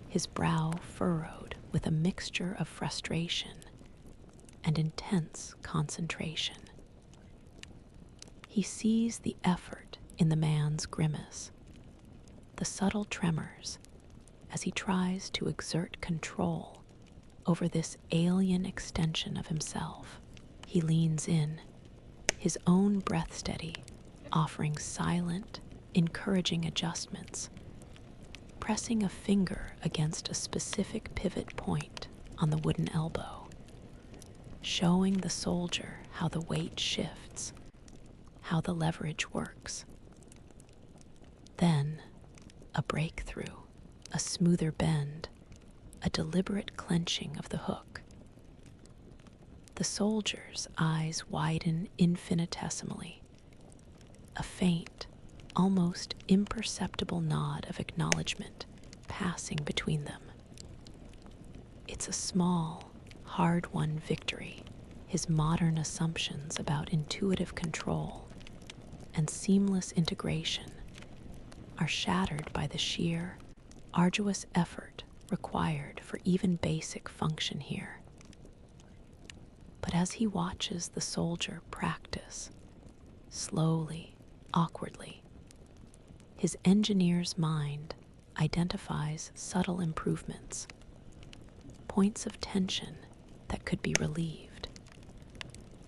his brow furrowed with a mixture of frustration and intense concentration. He sees the effort in the man's grimace, the subtle tremors as he tries to exert control over this alien extension of himself. He leans in, his own breath steady, offering silent, encouraging adjustments, pressing a finger against a specific pivot point on the wooden elbow, showing the soldier how the weight shifts, how the leverage works. Then, a breakthrough, a smoother bend, a deliberate clenching of the hook. The soldier's eyes widen infinitesimally, a faint, almost imperceptible nod of acknowledgement passing between them. It's a small, hard-won victory. His modern assumptions about intuitive control and seamless integration are shattered by the sheer, arduous effort required for even basic function here. But as he watches the soldier practice, slowly, awkwardly, his engineer's mind identifies subtle improvements, points of tension that could be relieved,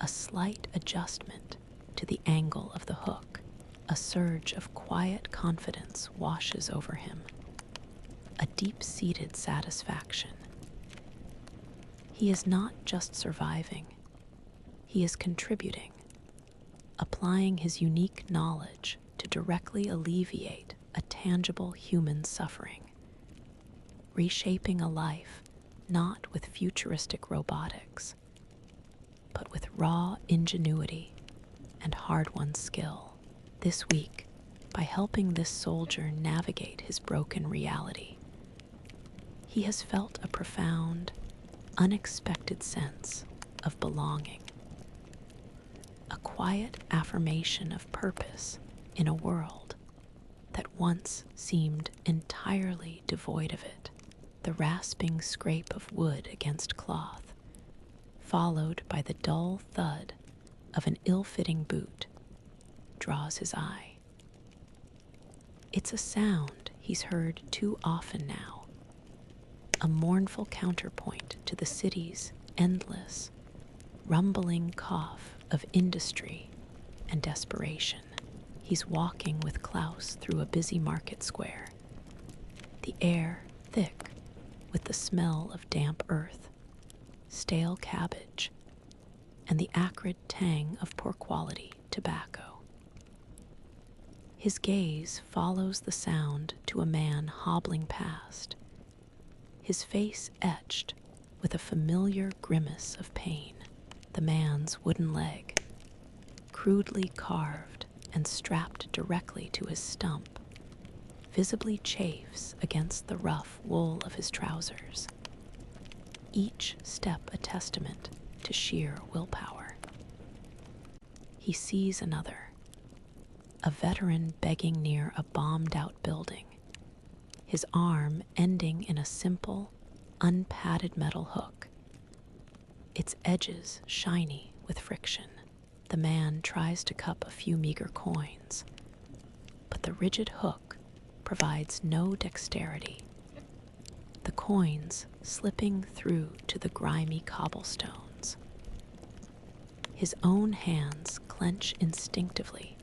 a slight adjustment to the angle of the hook. A surge of quiet confidence washes over him, a deep-seated satisfaction. He is not just surviving, He is contributing, applying his unique knowledge to directly alleviate a tangible human suffering, reshaping a life not with futuristic robotics, but with raw ingenuity and hard-won skill. This week, by helping this soldier navigate his broken reality, he has felt a profound, unexpected sense of belonging, a quiet affirmation of purpose in a world that once seemed entirely devoid of it. The rasping scrape of wood against cloth, followed by the dull thud of an ill-fitting boot, draws his eye. It's a sound he's heard too often now, a mournful counterpoint to the city's endless, rumbling cough of industry and desperation. He's walking with Klaus through a busy market square, the air thick with the smell of damp earth, stale cabbage, and the acrid tang of poor-quality tobacco. His gaze follows the sound to a man hobbling past, his face etched with a familiar grimace of pain. The man's wooden leg, crudely carved and strapped directly to his stump, visibly chafes against the rough wool of his trousers, each step a testament to sheer willpower. He sees another, a veteran begging near a bombed-out building, his arm ending in a simple, unpadded metal hook, its edges shiny with friction. The man tries to cup a few meager coins, but the rigid hook provides no dexterity, the coins slipping through to the grimy cobblestones. His own hands clench instinctively,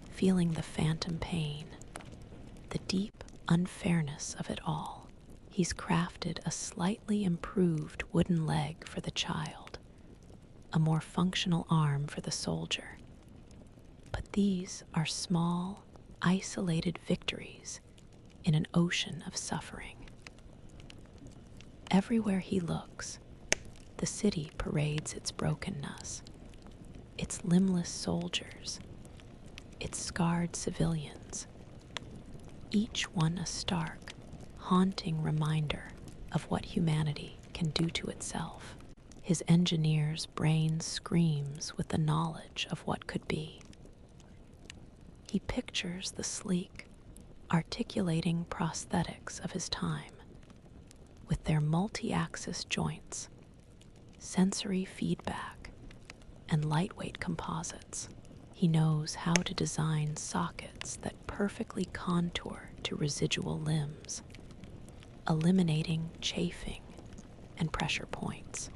feeling the phantom pain, the deep unfairness of it all. He's crafted a slightly improved wooden leg for the child, a more functional arm for the soldier. But these are small, isolated victories in an ocean of suffering. Everywhere he looks, the city parades its brokenness, its limbless soldiers, its scarred civilians, each one a stark, haunting reminder of what humanity can do to itself. His engineer's brain screams with the knowledge of what could be. He pictures the sleek, articulating prosthetics of his time, with their multi-axis joints, sensory feedback, and lightweight composites. He knows how to design sockets that perfectly contour to residual limbs, eliminating chafing and pressure points.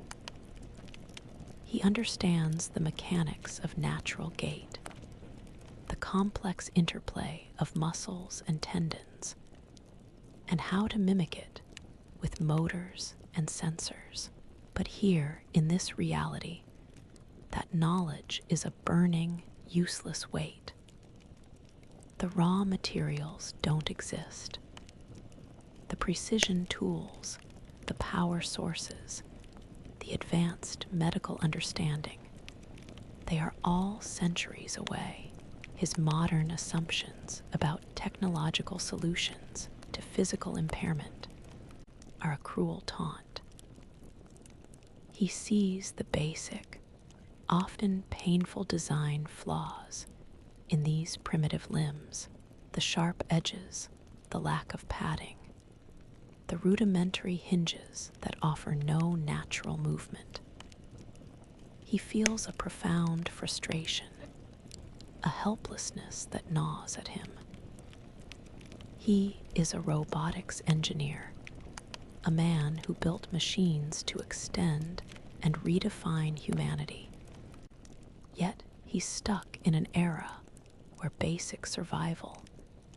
He understands the mechanics of natural gait, the complex interplay of muscles and tendons, and how to mimic it with motors and sensors. But here, in this reality, that knowledge is a burning, useless weight. The raw materials don't exist. The precision tools, the power sources, the advanced medical understanding, they are all centuries away. His modern assumptions about technological solutions to physical impairment are a cruel taunt. He sees the basic, often painful design flaws in these primitive limbs, the sharp edges, the lack of padding, the rudimentary hinges that offer no natural movement. He feels a profound frustration, a helplessness that gnaws at him. He is a robotics engineer, a man who built machines to extend and redefine humanity. Yet he's stuck in an era where basic survival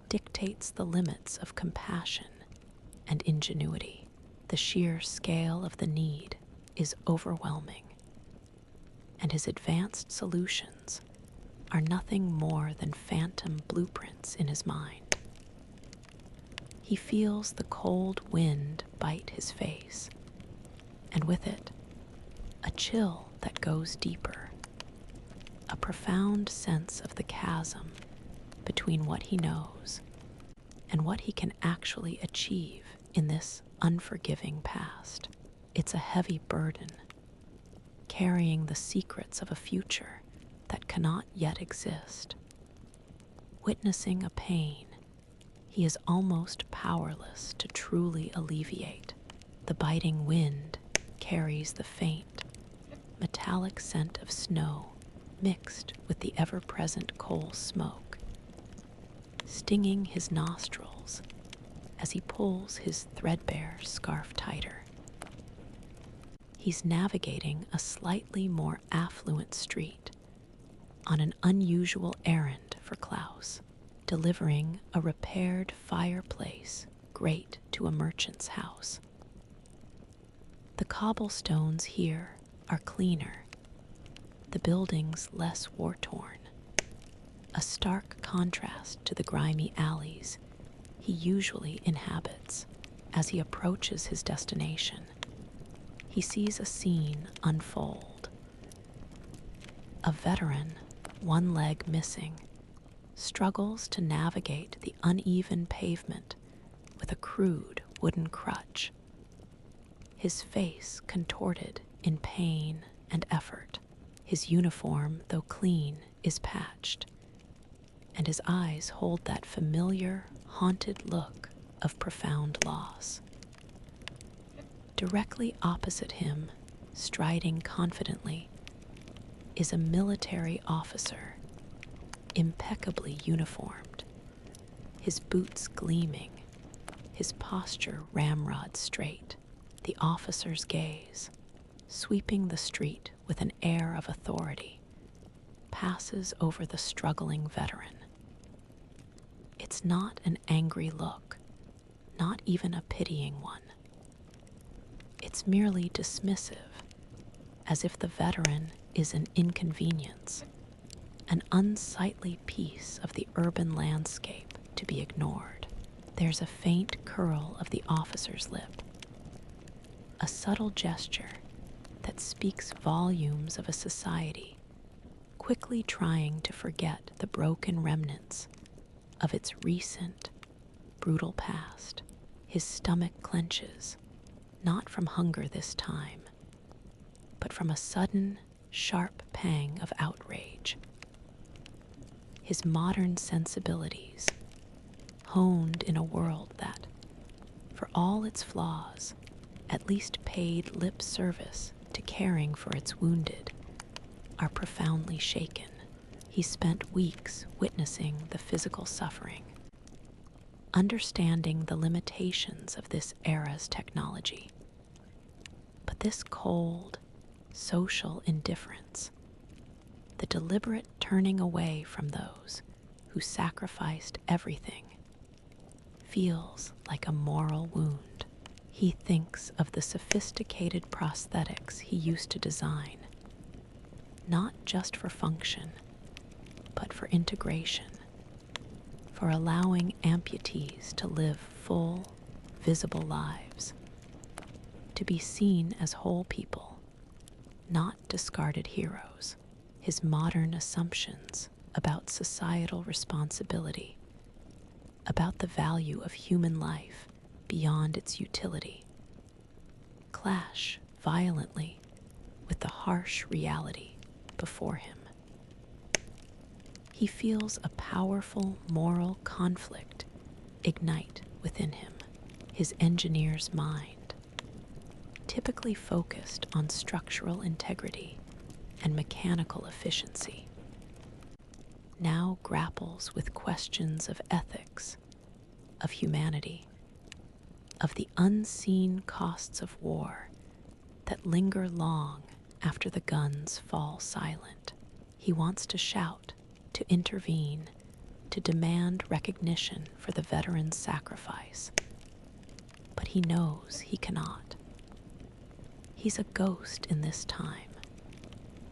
dictates the limits of compassion and ingenuity. The sheer scale of the need is overwhelming. and his advanced solutions are nothing more than phantom blueprints in his mind. He feels the cold wind bite his face, and with it, a chill that goes deeper, a profound sense of the chasm between what he knows and what he can actually achieve in this unforgiving past. It's a heavy burden, carrying the secrets of a future that cannot yet exist. Witnessing a pain he is almost powerless to truly alleviate. The biting wind carries the faint, metallic scent of snow mixed with the ever-present coal smoke, stinging his nostrils as he pulls his threadbare scarf tighter. He's navigating a slightly more affluent street on an unusual errand for Klaus, delivering a repaired fireplace grate to a merchant's house. The cobblestones here are cleaner, the buildings less war-torn, a stark contrast to the grimy alleys he usually inhabits. As he approaches his destination, he sees a scene unfold. A veteran, one leg missing, struggles to navigate the uneven pavement with a crude wooden crutch, his face contorted in pain and effort. His uniform, though clean, is patched, and his eyes hold that familiar, haunted look of profound loss. Directly opposite him, striding confidently, is a military officer, impeccably uniformed, his boots gleaming, his posture ramrod straight. The officer's gaze, sweeping the street with an air of authority, passes over the struggling veteran. It's not an angry look, not even a pitying one. It's merely dismissive, as if the veteran is an inconvenience, an unsightly piece of the urban landscape to be ignored. There's a faint curl of the officer's lip, a subtle gesture that speaks volumes of a society quickly trying to forget the broken remnants of its recent, brutal past. His stomach clenches, not from hunger this time, but from a sudden, sharp pang of outrage. His modern sensibilities, honed in a world that, for all its flaws, at least paid lip service to caring for its wounded, are profoundly shaken. He spent weeks witnessing the physical suffering, understanding the limitations of this era's technology. But this cold, social indifference, the deliberate turning away from those who sacrificed everything, feels like a moral wound. He thinks of the sophisticated prosthetics he used to design, not just for function, but for integration, for allowing amputees to live full, visible lives, to be seen as whole people, not discarded heroes. His modern assumptions about societal responsibility, about the value of human life beyond its utility, clash violently with the harsh reality before him. He feels a powerful moral conflict ignite within him. His engineer's mind, typically focused on structural integrity and mechanical efficiency, now grapples with questions of ethics, of humanity, of the unseen costs of war that linger long after the guns fall silent. He wants to shout, to intervene, to demand recognition for the veteran's sacrifice, but he knows he cannot. He's a ghost in this time,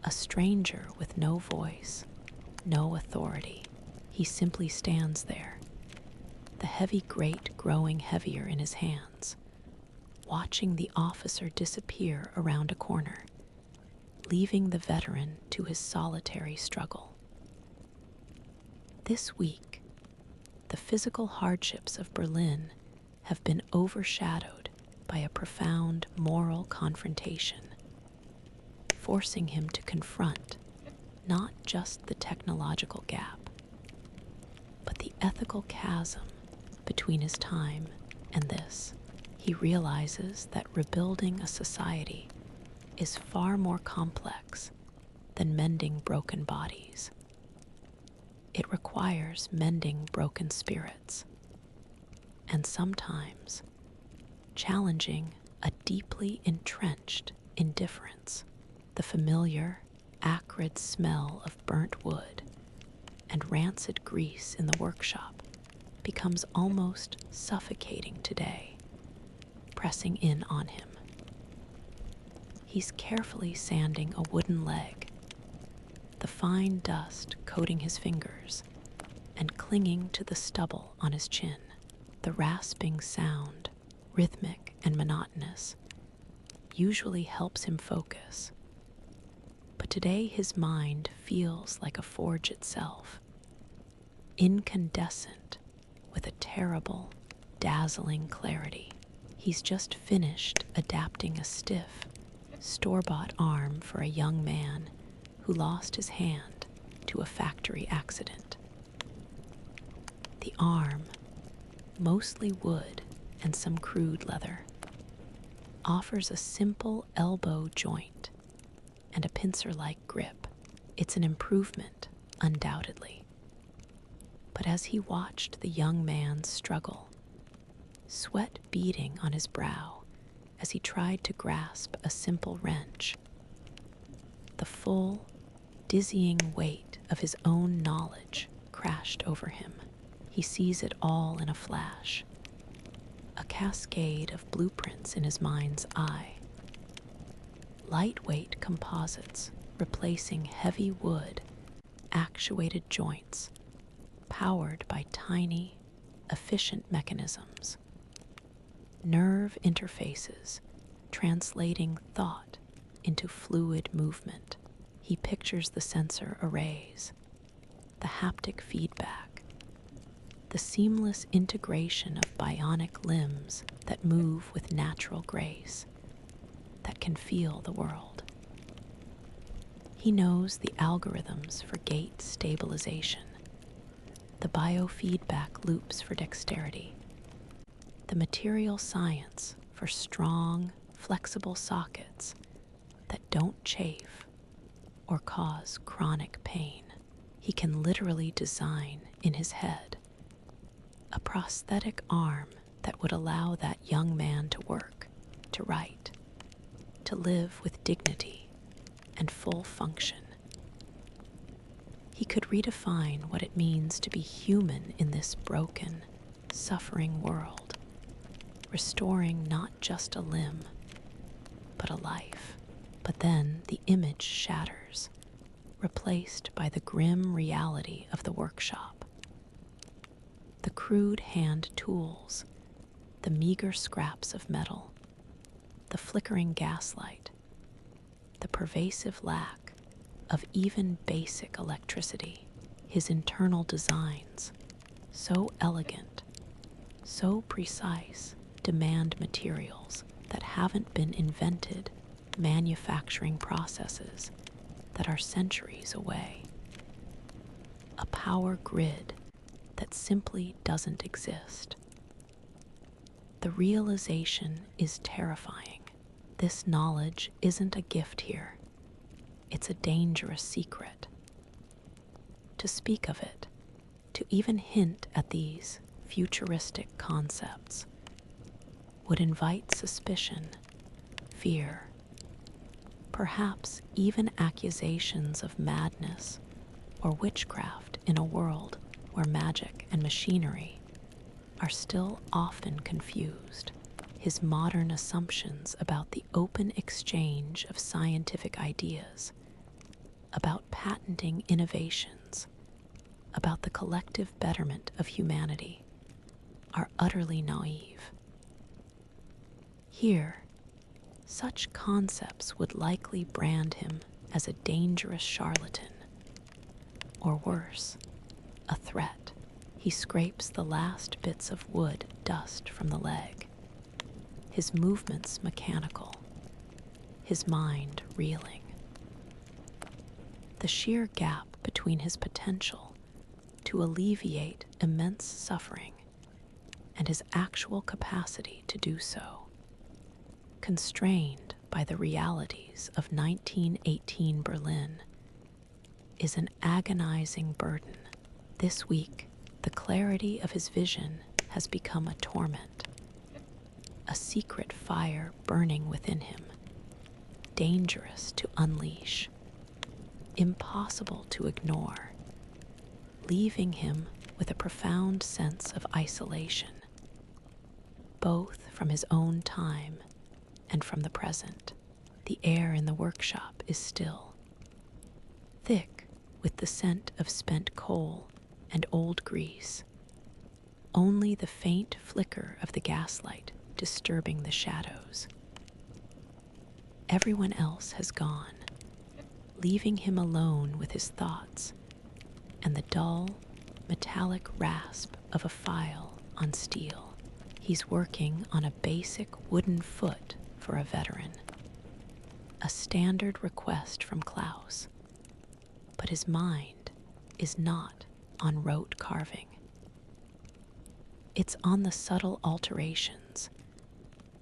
A stranger with no voice, no authority. He simply stands there, the heavy grate growing heavier in his hands, watching the officer disappear around a corner, leaving the veteran to his solitary struggle. This week, the physical hardships of Berlin have been overshadowed by a profound moral confrontation, forcing him to confront not just the technological gap, but the ethical chasm between his time and this. He realizes that rebuilding a society is far more complex than mending broken bodies. It requires mending broken spirits, and sometimes challenging a deeply entrenched indifference. The familiar, acrid smell of burnt wood and rancid grease in the workshop becomes almost suffocating today, pressing in on him. He's carefully sanding a wooden leg, the fine dust coating his fingers and clinging to the stubble on his chin. The rasping sound, rhythmic and monotonous, usually helps him focus. But today his mind feels like a forge itself, incandescent with a terrible, dazzling clarity. He's just finished adapting a stiff, store-bought arm for a young man who lost his hand to a factory accident. The arm, mostly wood and some crude leather, offers a simple elbow joint and a pincer-like grip. It's an improvement, undoubtedly. But as he watched the young man struggle, sweat beading on his brow as he tried to grasp a simple wrench, the full, dizzying weight of his own knowledge crashed over him. He sees it all in a flash, a cascade of blueprints in his mind's eye. Lightweight composites replacing heavy wood, actuated joints, powered by tiny, efficient mechanisms. Nerve interfaces translating thought into fluid movement. He pictures the sensor arrays, the haptic feedback, the seamless integration of bionic limbs that move with natural grace, that can feel the world. He knows the algorithms for gait stabilization, the biofeedback loops for dexterity, the material science for strong, flexible sockets that don't chafe or cause chronic pain. He can literally design in his head a prosthetic arm that would allow that young man to work, to write, to live with dignity and full function. He could redefine what it means to be human in this broken, suffering world, restoring not just a limb, but a life. But then the image shatters, replaced by the grim reality of the workshop. The crude hand tools, the meager scraps of metal, the flickering gaslight, the pervasive lack of even basic electricity. His internal designs, so elegant, so precise, demand materials that haven't been invented, manufacturing processes that are centuries away, a power grid that simply doesn't exist. The realization is terrifying. This knowledge isn't a gift here. It's a dangerous secret. To speak of it, to even hint at these futuristic concepts, would invite suspicion, fear, perhaps even accusations of madness or witchcraft in a world where magic and machinery are still often confused. His modern assumptions about the open exchange of scientific ideas about patenting innovations, about the collective betterment of humanity, are utterly naive. Here, such concepts would likely brand him as a dangerous charlatan, or worse, a threat. He scrapes the last bits of wood dust from the leg, his movements mechanical, his mind reeling. The sheer gap between his potential to alleviate immense suffering and his actual capacity to do so, constrained by the realities of 1918 Berlin, is an agonizing burden. This week, the clarity of his vision has become a torment, a secret fire burning within him, dangerous to unleash, impossible to ignore, leaving him with a profound sense of isolation, both from his own time and from the present. The air in the workshop is still, thick with the scent of spent coal and old grease, only the faint flicker of the gaslight disturbing the shadows. Everyone else has gone, leaving him alone with his thoughts and the dull, metallic rasp of a file on steel. He's working on a basic wooden foot for a veteran, a standard request from Klaus, but his mind is not on rote carving. It's on the subtle alterations,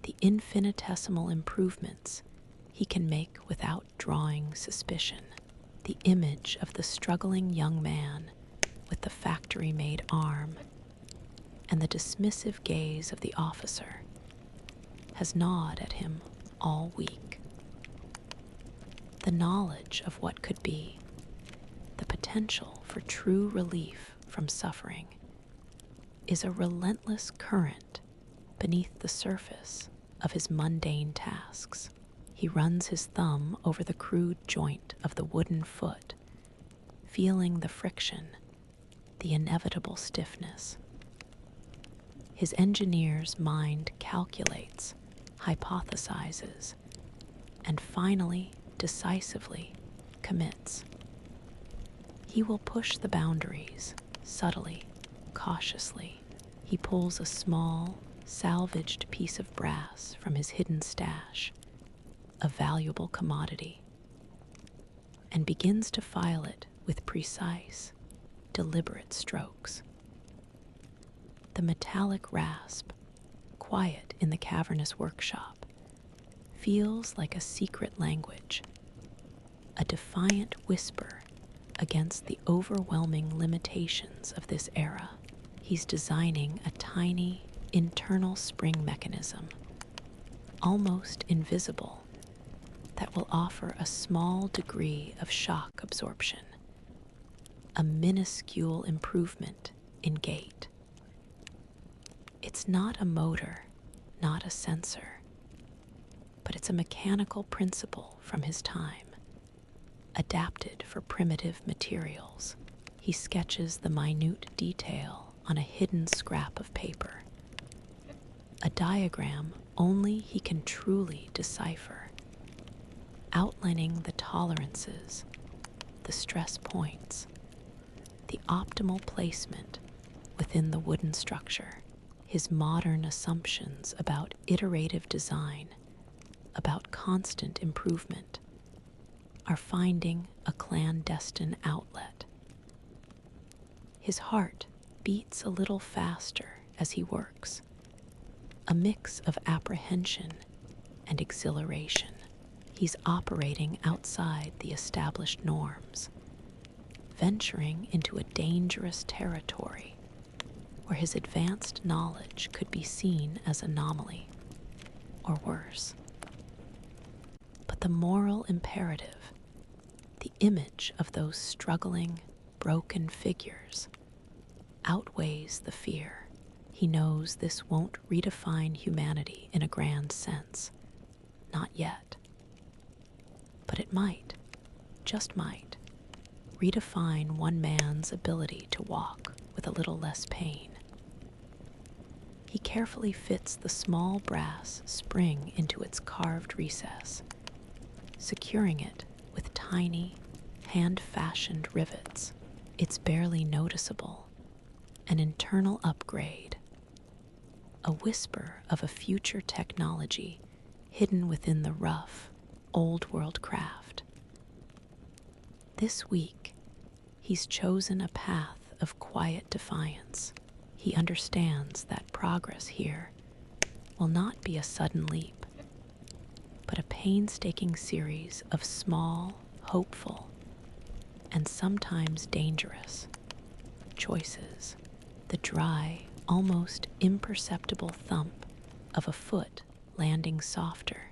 the infinitesimal improvements he can make without drawing suspicion. The image of the struggling young man with the factory-made arm and the dismissive gaze of the officer has gnawed at him all week. The knowledge of what could be, the potential for true relief from suffering, is a relentless current beneath the surface of his mundane tasks. He runs his thumb over the crude joint of the wooden foot, feeling the friction, the inevitable stiffness. His engineer's mind calculates, hypothesizes, and finally, decisively, commits. He will push the boundaries, subtly, cautiously. He pulls a small, salvaged piece of brass from his hidden stash, a valuable commodity, and begins to file it with precise, deliberate strokes. The metallic rasp, quiet in the cavernous workshop, feels like a secret language, a defiant whisper against the overwhelming limitations of this era. He's designing a tiny, internal spring mechanism, almost invisible, that will offer a small degree of shock absorption, a minuscule improvement in gait. It's not a motor, not a sensor, but it's a mechanical principle from his time, adapted for primitive materials. He sketches the minute detail on a hidden scrap of paper, a diagram only he can truly decipher, outlining the tolerances, the stress points, the optimal placement within the wooden structure. His modern assumptions about iterative design, about constant improvement, are finding a clandestine outlet. His heart beats a little faster as he works, a mix of apprehension and exhilaration. He's operating outside the established norms, venturing into a dangerous territory where his advanced knowledge could be seen as anomaly, or worse. But the moral imperative, the image of those struggling, broken figures, outweighs the fear. He knows this won't redefine humanity in a grand sense, not yet. But it might, just might. redefine one man's ability to walk with a little less pain. He carefully fits the small brass spring into its carved recess, securing it with tiny, hand-fashioned rivets. It's barely noticeable, an internal upgrade, a whisper of a future technology hidden within the rough, old-world craft. This week, he's chosen a path of quiet defiance. He understands that progress here will not be a sudden leap, but a painstaking series of small, hopeful, and sometimes dangerous choices. The dry, almost imperceptible thump of a foot landing softer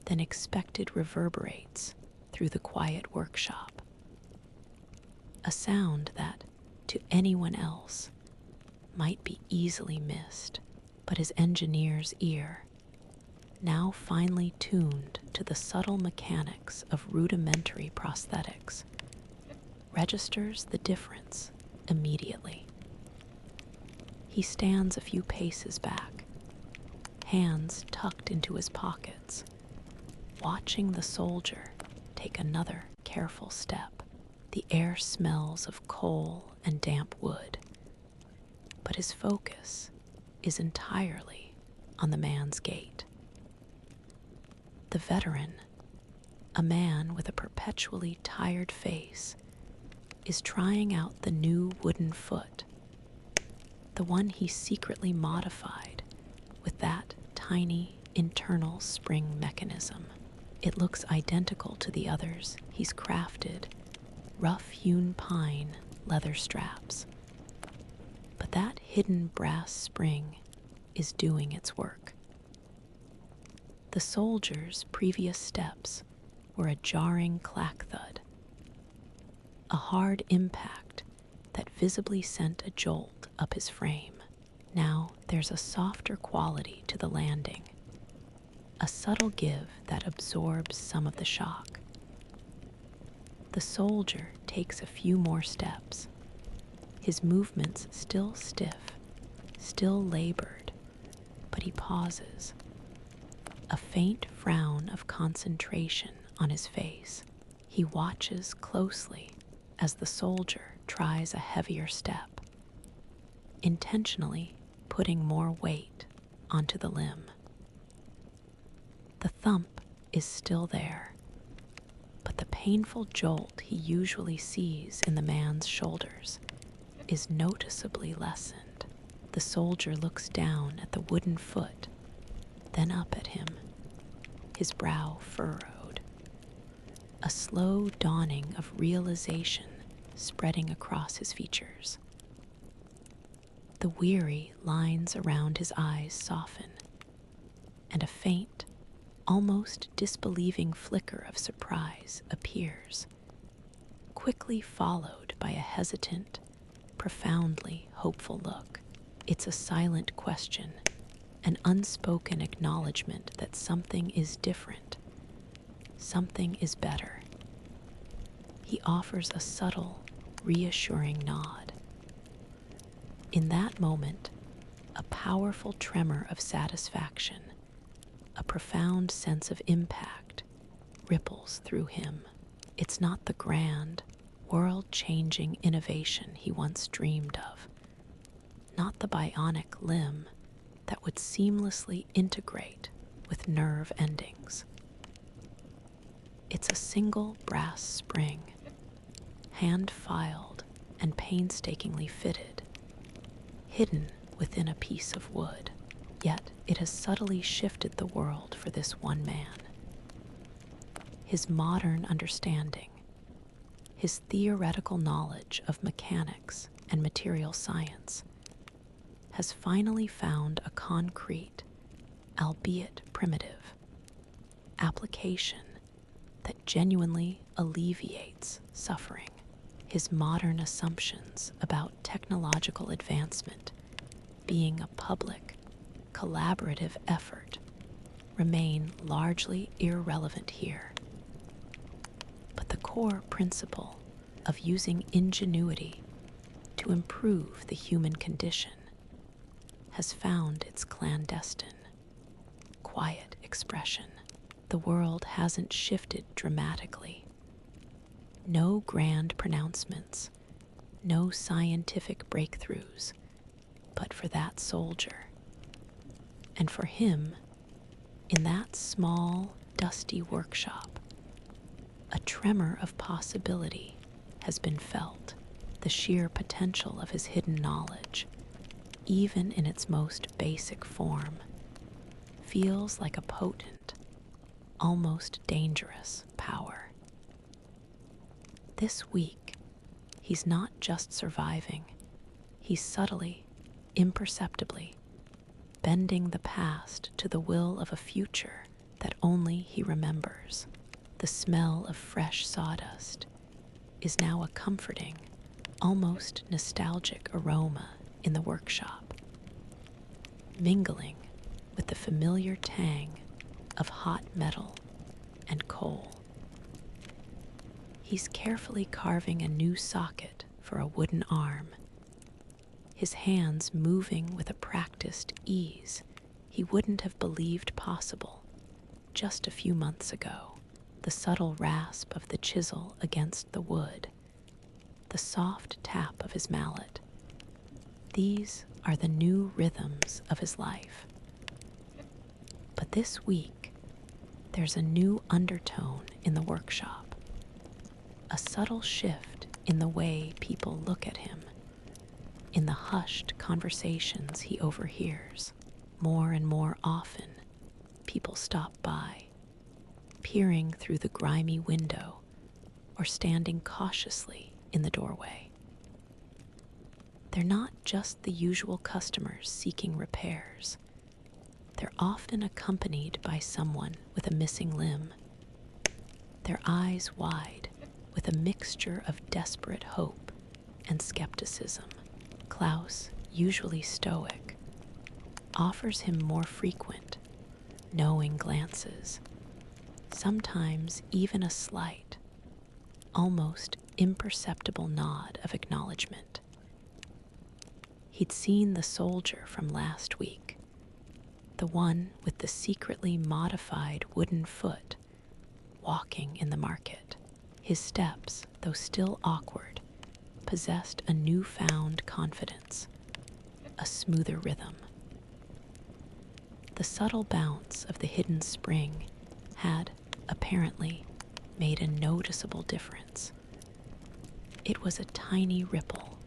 than expected reverberates through the quiet workshop. A sound that, to anyone else, might be easily missed, but his engineer's ear, now finely tuned to the subtle mechanics of rudimentary prosthetics, registers the difference immediately. He stands a few paces back, hands tucked into his pockets, watching the soldier take another careful step. The air smells of coal and damp wood, but his focus is entirely on the man's gait. The veteran, a man with a perpetually tired face, is trying out the new wooden foot, the one he secretly modified with that tiny internal spring mechanism. It looks identical to the others he's crafted, rough-hewn pine leather straps. But that hidden brass spring is doing its work. The soldier's previous steps were a jarring clack thud, a hard impact that visibly sent a jolt up his frame. Now there's a softer quality to the landing, a subtle give that absorbs some of the shock. The soldier takes a few more steps, his movements still stiff, still labored, but he pauses, a faint frown of concentration on his face. He watches closely as the soldier tries a heavier step, intentionally putting more weight onto the limb. The thump is still there, but the painful jolt he usually sees in the man's shoulders is noticeably lessened. The soldier looks down at the wooden foot, then up at him, his brow furrowed, a slow dawning of realization spreading across his features. The weary lines around his eyes soften, and a faint, almost disbelieving flicker of surprise appears, quickly followed by a hesitant, profoundly hopeful look. It's a silent question, an unspoken acknowledgement that something is different, something is better. He offers a subtle, reassuring nod. In that moment, a powerful tremor of satisfaction, a profound sense of impact, ripples through him. It's not the grand, world-changing innovation he once dreamed of, not the bionic limb that would seamlessly integrate with nerve endings. It's a single brass spring, hand-filed and painstakingly fitted, hidden within a piece of wood. Yet it has subtly shifted the world for this one man. His modern understanding, his theoretical knowledge of mechanics and material science, has finally found a concrete, albeit primitive, application that genuinely alleviates suffering. His modern assumptions about technological advancement being a public, collaborative effort remain largely irrelevant here. But the core principle, of using ingenuity to improve the human condition has found its clandestine, quiet expression. The world hasn't shifted dramatically. No grand pronouncements, no scientific breakthroughs, but for that soldier. And for him, in that small, dusty workshop, a tremor of possibility has been felt, the sheer potential of his hidden knowledge, even in its most basic form, feels like a potent, almost dangerous power. This week, he's not just surviving, he's subtly, imperceptibly, bending the past to the will of a future that only he remembers. The smell of fresh sawdust is now a comforting, almost nostalgic aroma in the workshop, mingling with the familiar tang of hot metal and coal. He's carefully carving a new socket for a wooden arm, his hands moving with a practiced ease he wouldn't have believed possible just a few months ago. The subtle rasp of the chisel against the wood, the soft tap of his mallet. These are the new rhythms of his life. But this week, there's a new undertone in the workshop, a subtle shift in the way people look at him, in the hushed conversations he overhears. More and more often, people stop by, peering through the grimy window or standing cautiously in the doorway. They're not just the usual customers seeking repairs. They're often accompanied by someone with a missing limb, their eyes wide with a mixture of desperate hope and skepticism. Klaus, usually stoic, offers him more frequent, knowing glances, sometimes even a slight, almost imperceptible nod of acknowledgement. He'd seen the soldier from last week, the one with the secretly modified wooden foot, walking in the market. His steps, though still awkward, possessed a newfound confidence, a smoother rhythm. The subtle bounce of the hidden spring had, apparently, made a noticeable difference. It was a tiny ripple,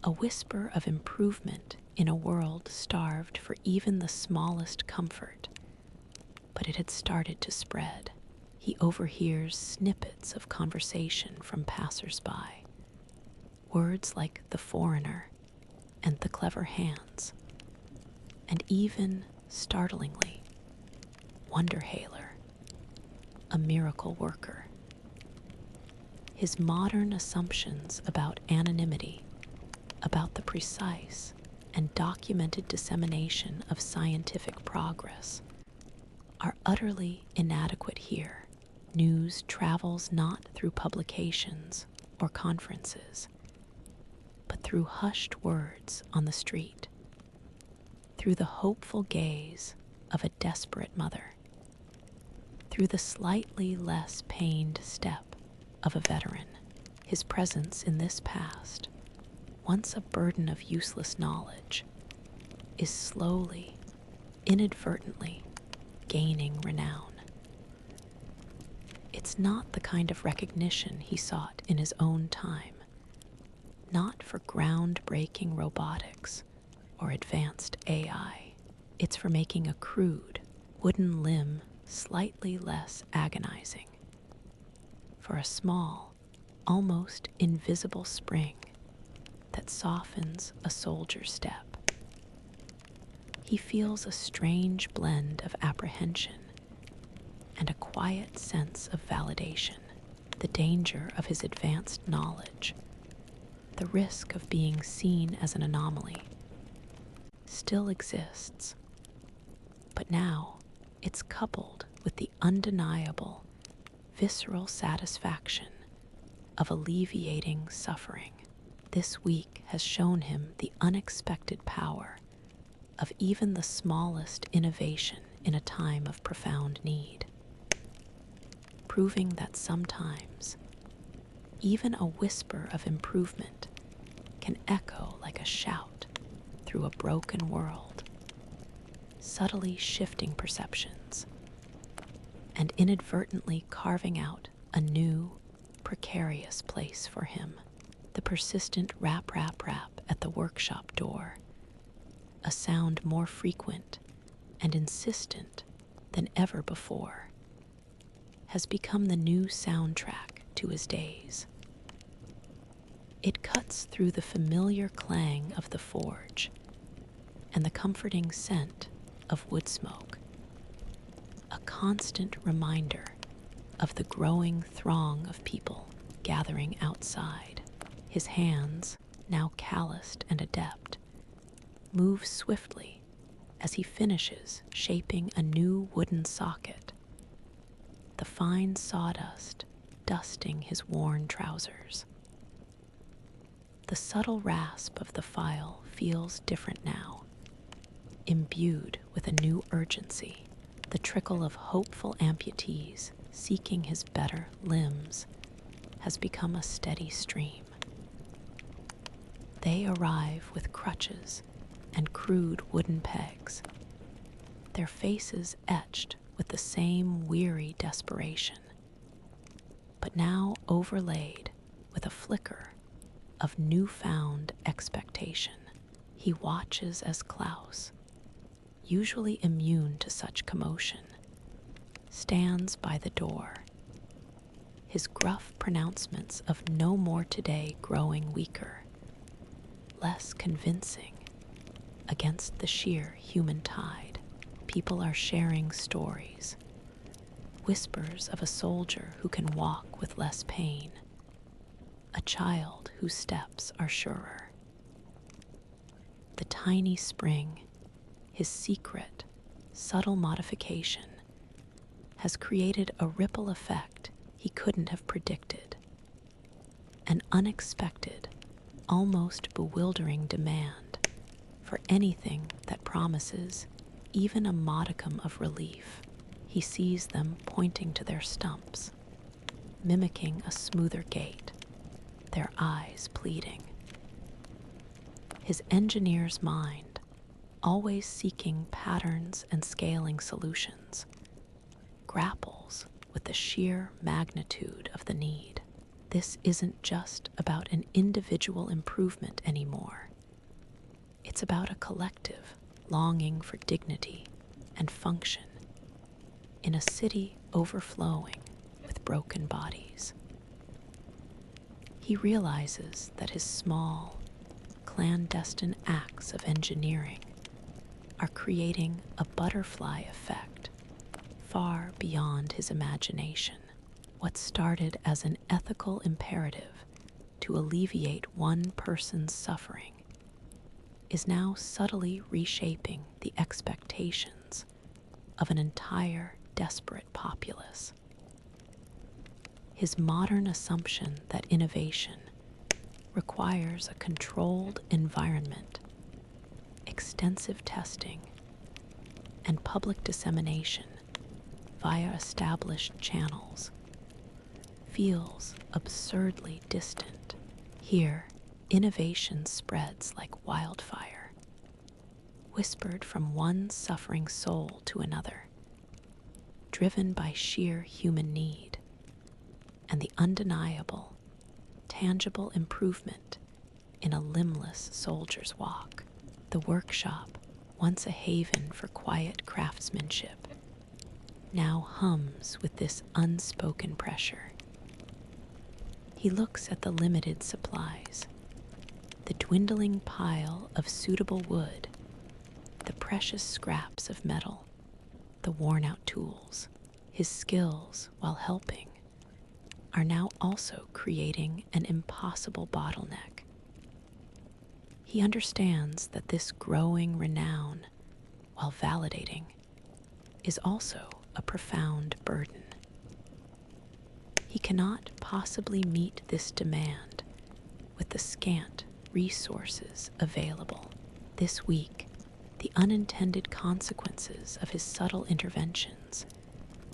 a whisper of improvement in a world starved for even the smallest comfort. But it had started to spread. He overhears snippets of conversation from passers-by, words like the foreigner and the clever hands, and even, startlingly, Wonderhaler, a miracle worker. His modern assumptions about anonymity, about the precise and documented dissemination of scientific progress, are utterly inadequate here. News travels not through publications or conferences, but through hushed words on the street, through the hopeful gaze of a desperate mother, through the slightly less pained step of a veteran. His presence in this past, once a burden of useless knowledge, is slowly, inadvertently gaining renown. It's not the kind of recognition he sought in his own time, not for groundbreaking robotics or advanced AI. It's for making a crude, wooden limb slightly less agonizing, for a small, almost invisible spring that softens a soldier's step. He feels a strange blend of apprehension and a quiet sense of validation. The danger of his advanced knowledge, the risk of being seen as an anomaly, still exists, but now it's coupled with the undeniable, visceral satisfaction of alleviating suffering. This week has shown him the unexpected power of even the smallest innovation in a time of profound need, proving that sometimes even a whisper of improvement can echo like a shout through a broken world, subtly shifting perceptions and inadvertently carving out a new, precarious place for him. The persistent rap, rap, rap at the workshop door, a sound more frequent and insistent than ever before, has become the new soundtrack to his days. It cuts through the familiar clang of the forge and the comforting scent of wood smoke, a constant reminder of the growing throng of people gathering outside. His hands, now calloused and adept, move swiftly as he finishes shaping a new wooden socket, the fine sawdust dusting his worn trousers. The subtle rasp of the file feels different now, imbued with a new urgency. The trickle of hopeful amputees seeking his better limbs has become a steady stream. They arrive with crutches and crude wooden pegs, their faces etched with the same weary desperation, but now overlaid with a flicker of newfound expectation. He watches as Klaus, usually immune to such commotion, stands by the door, his gruff pronouncements of "no more today" growing weaker, less convincing against the sheer human tide. People are sharing stories, whispers of a soldier who can walk with less pain, a child whose steps are surer. The tiny spring, his secret, subtle modification, has created a ripple effect he couldn't have predicted, an unexpected, almost bewildering demand for anything that promises even a modicum of relief. He sees them pointing to their stumps, mimicking a smoother gait, their eyes pleading. His engineer's mind, always seeking patterns and scaling solutions, grapples with the sheer magnitude of the need. This isn't just about an individual improvement anymore. It's about a collective longing for dignity and function in a city overflowing with broken bodies. He realizes that his small, clandestine acts of engineering are creating a butterfly effect far beyond his imagination. What started as an ethical imperative to alleviate one person's suffering is now subtly reshaping the expectations of an entire desperate populace. His modern assumption that innovation requires a controlled environment, extensive testing, and public dissemination via established channels feels absurdly distant. Here, innovation spreads like wildfire, whispered from one suffering soul to another, driven by sheer human need and the undeniable, tangible improvement in a limbless soldier's walk. The workshop, once a haven for quiet craftsmanship, now hums with this unspoken pressure. He looks at the limited supplies, the dwindling pile of suitable wood, the precious scraps of metal, the worn-out tools. His skills, while helping, are now also creating an impossible bottleneck. He understands that this growing renown, while validating, is also a profound burden. He cannot possibly meet this demand with the scant resources available. This week, the unintended consequences of his subtle interventions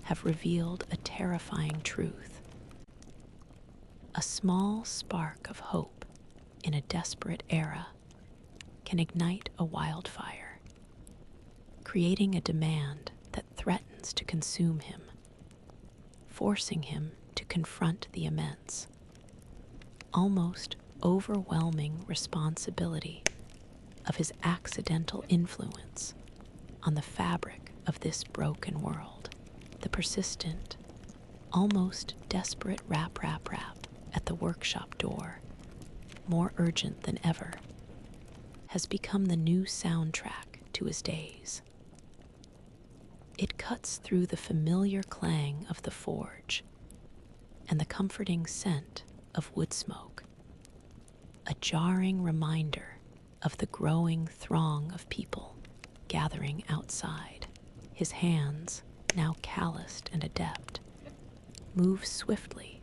have revealed a terrifying truth. A small spark of hope in a desperate era can ignite a wildfire, creating a demand that threatens to consume him, forcing him to confront the immense, almost overwhelming responsibility of his accidental influence on the fabric of this broken world. The persistent, almost desperate rap at the workshop door, more urgent than ever, has become the new soundtrack to his days. It cuts through the familiar clang of the forge and the comforting scent of wood smoke, a jarring reminder of the growing throng of people gathering outside. His hands, now calloused and adept, move swiftly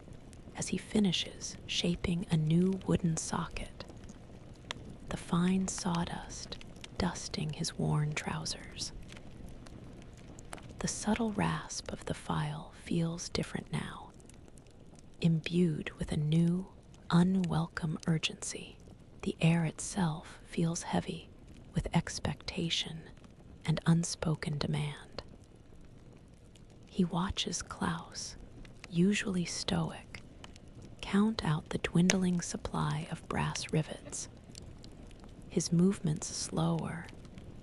as he finishes shaping a new wooden socket, the fine sawdust dusting his worn trousers. The subtle rasp of the file feels different now, imbued with a new, unwelcome urgency. The air itself feels heavy with expectation and unspoken demand. He watches Klaus, usually stoic, count out the dwindling supply of brass rivets, his movements slower,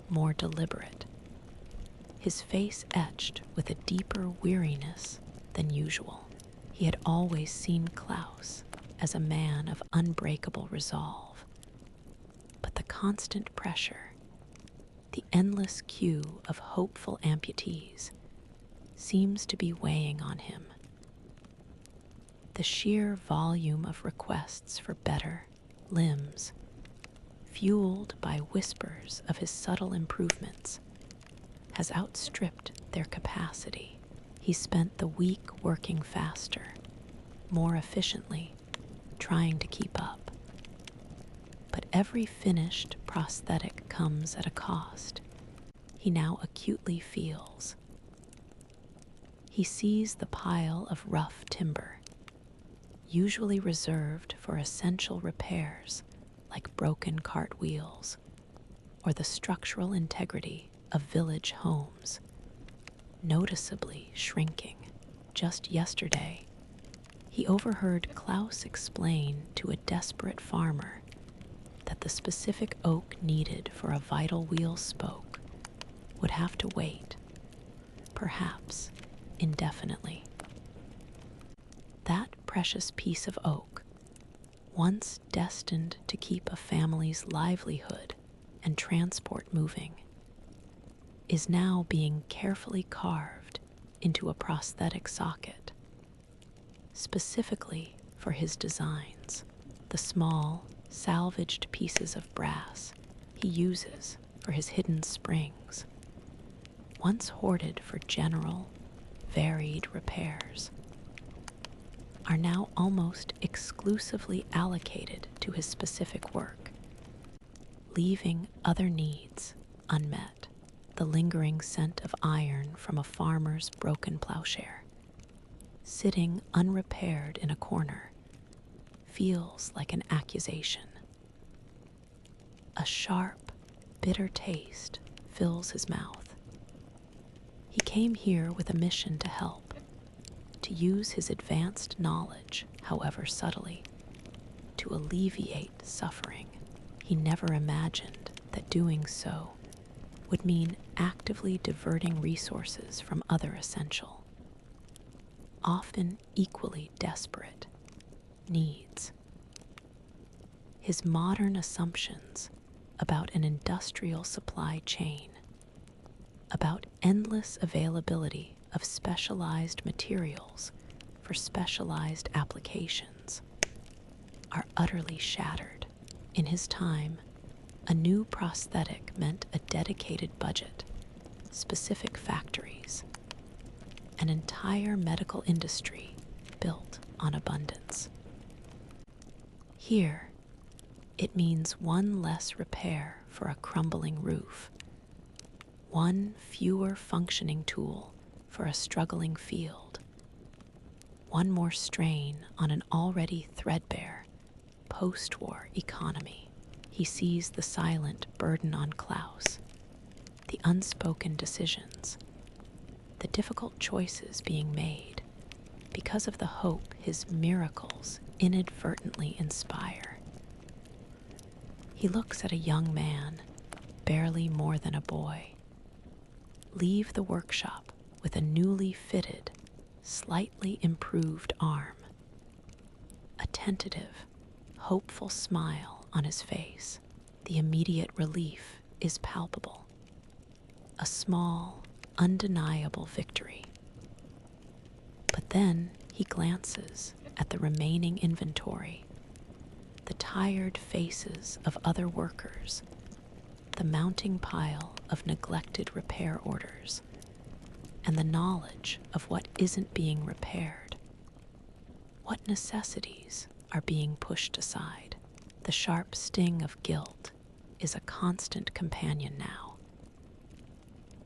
more deliberate, his face etched with a deeper weariness than usual. He had always seen Klaus as a man of unbreakable resolve, but the constant pressure, the endless queue of hopeful amputees, seems to be weighing on him. The sheer volume of requests for better limbs, fueled by whispers of his subtle improvements, has outstripped their capacity. He spent the week working faster, more efficiently, trying to keep up. But every finished prosthetic comes at a cost he now acutely feels. He sees the pile of rough timber, usually reserved for essential repairs like broken cart wheels or the structural integrity of village homes, noticeably shrinking. Just yesterday, he overheard Klaus explain to a desperate farmer that the specific oak needed for a vital wheel spoke would have to wait, perhaps indefinitely. That precious piece of oak, once destined to keep a family's livelihood and transport moving, is now being carefully carved into a prosthetic socket, specifically for his designs. The small, salvaged pieces of brass he uses for his hidden springs, once hoarded for general, varied repairs, are now almost exclusively allocated to his specific work, leaving other needs unmet. The lingering scent of iron from a farmer's broken plowshare, sitting unrepaired in a corner, feels like an accusation. A sharp, bitter taste fills his mouth. He came here with a mission to help, to use his advanced knowledge, however subtly, to alleviate suffering. He never imagined that doing so would mean actively diverting resources from other essential, often equally desperate, needs. His modern assumptions about an industrial supply chain, about endless availability of specialized materials for specialized applications, are utterly shattered. In his time, a new prosthetic meant a dedicated budget, specific factories, an entire medical industry built on abundance. Here, it means one less repair for a crumbling roof, one fewer functioning tool for a struggling field, one more strain on an already threadbare post-war economy. He sees the silent burden on Klaus, the unspoken decisions, the difficult choices being made because of the hope his miracles inadvertently inspire. He looks at a young man, barely more than a boy, leave the workshop with a newly fitted, slightly improved arm, a tentative, hopeful smile on his face. The immediate relief is palpable. A small, undeniable victory. But then he glances at the remaining inventory, the tired faces of other workers, the mounting pile of neglected repair orders, and the knowledge of what isn't being repaired. What necessities are being pushed aside? The sharp sting of guilt is a constant companion now.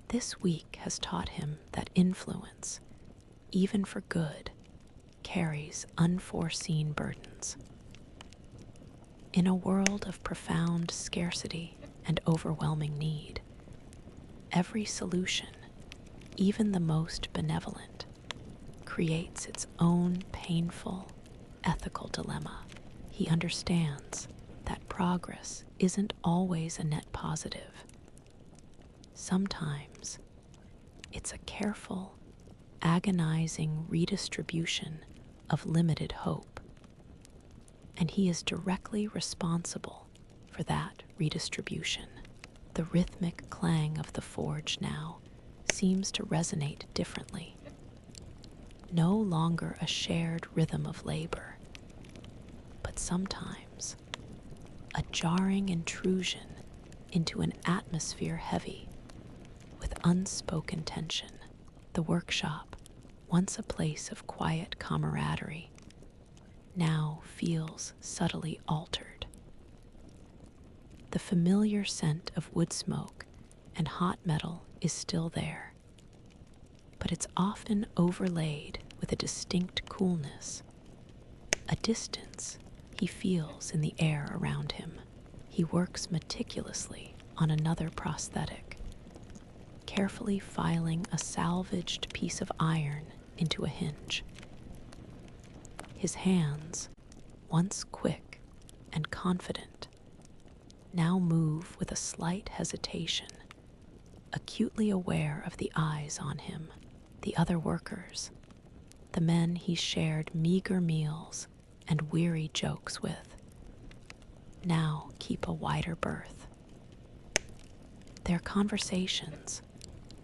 This week has taught him that influence, even for good, carries unforeseen burdens. In a world of profound scarcity and overwhelming need, every solution, even the most benevolent, creates its own painful, ethical dilemma. He understands that progress isn't always a net positive. Sometimes it's a careful, agonizing redistribution of limited hope, and he is directly responsible for that redistribution. The rhythmic clang of the forge now seems to resonate differently. No longer a shared rhythm of labor, but sometimes a jarring intrusion into an atmosphere heavy with unspoken tension. The workshop, once a place of quiet camaraderie, now feels subtly altered. The familiar scent of wood smoke and hot metal is still there, but it's often overlaid with a distinct coolness, a distance he feels in the air around him. He works meticulously on another prosthetic, carefully filing a salvaged piece of iron into a hinge. His hands, once quick and confident, now move with a slight hesitation, acutely aware of the eyes on him. The other workers, the men he shared meager meals and weary jokes with, now keep a wider berth. Their conversations,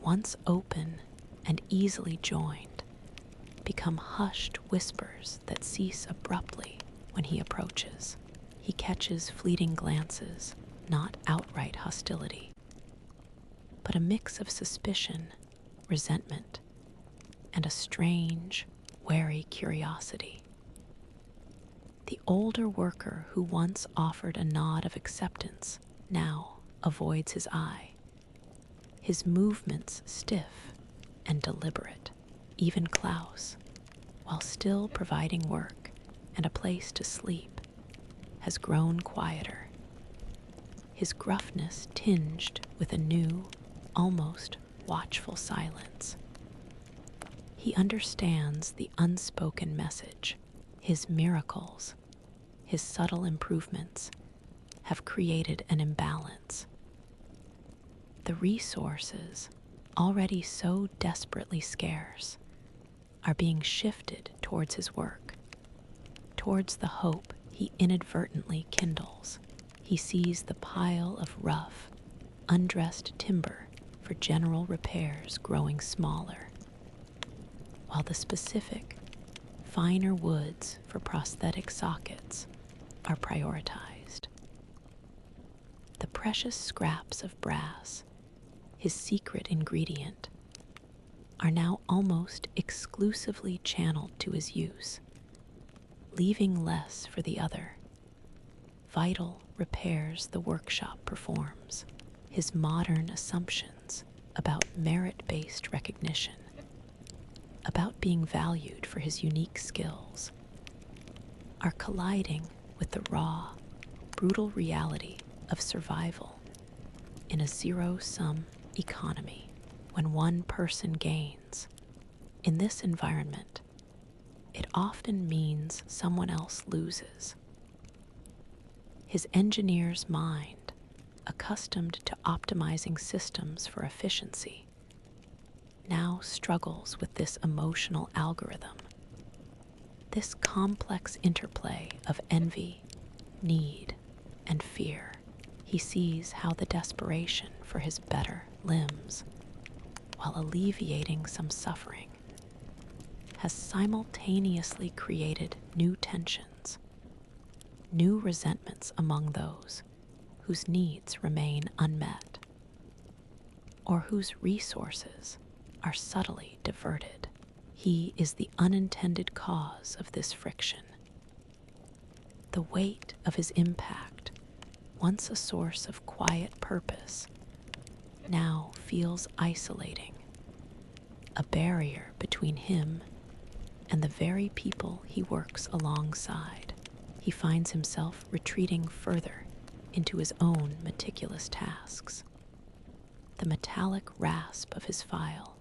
once open and easily joined, become hushed whispers that cease abruptly when he approaches. He catches fleeting glances, not outright hostility, but a mix of suspicion, resentment, and a strange, wary curiosity. The older worker who once offered a nod of acceptance now avoids his eye, his movements stiff and deliberate. Even Klaus, while still providing work and a place to sleep, has grown quieter, his gruffness tinged with a new, almost watchful silence. He understands the unspoken message. His miracles, his subtle improvements, have created an imbalance. The resources, already so desperately scarce, are being shifted towards his work, towards the hope he inadvertently kindles. He sees the pile of rough, undressed timber for general repairs growing smaller, while the specific, finer woods for prosthetic sockets are prioritized. The precious scraps of brass, his secret ingredient, are now almost exclusively channeled to his use, leaving less for the other. Vital repairs the workshop performs, his modern assumptions about merit-based recognition, about being valued for his unique skills, are colliding with the raw, brutal reality of survival in a zero-sum economy. When one person gains, in this environment, it often means someone else loses. His engineer's mind, accustomed to optimizing systems for efficiency, now struggles with this emotional algorithm, this complex interplay of envy, need, and fear. He sees how the desperation for his better limbs, while alleviating some suffering, has simultaneously created new tensions, new resentments among those whose needs remain unmet, or whose resources are subtly diverted. He is the unintended cause of this friction. The weight of his impact, once a source of quiet purpose, now feels isolating, a barrier between him and the very people he works alongside. He finds himself retreating further into his own meticulous tasks. The metallic rasp of his file,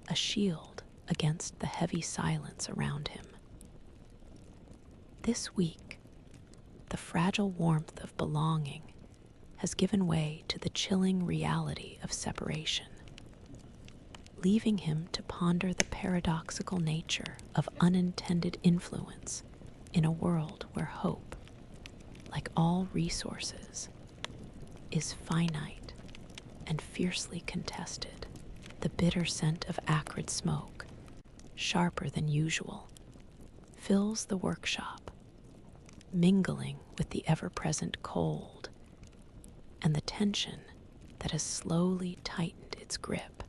a shield against the heavy silence around him. This week, the fragile warmth of belonging has given way to the chilling reality of separation, leaving him to ponder the paradoxical nature of unintended influence in a world where hope, like all resources, is finite and fiercely contested. The bitter scent of acrid smoke, sharper than usual, fills the workshop, mingling with the ever-present cold and the tension that has slowly tightened its grip.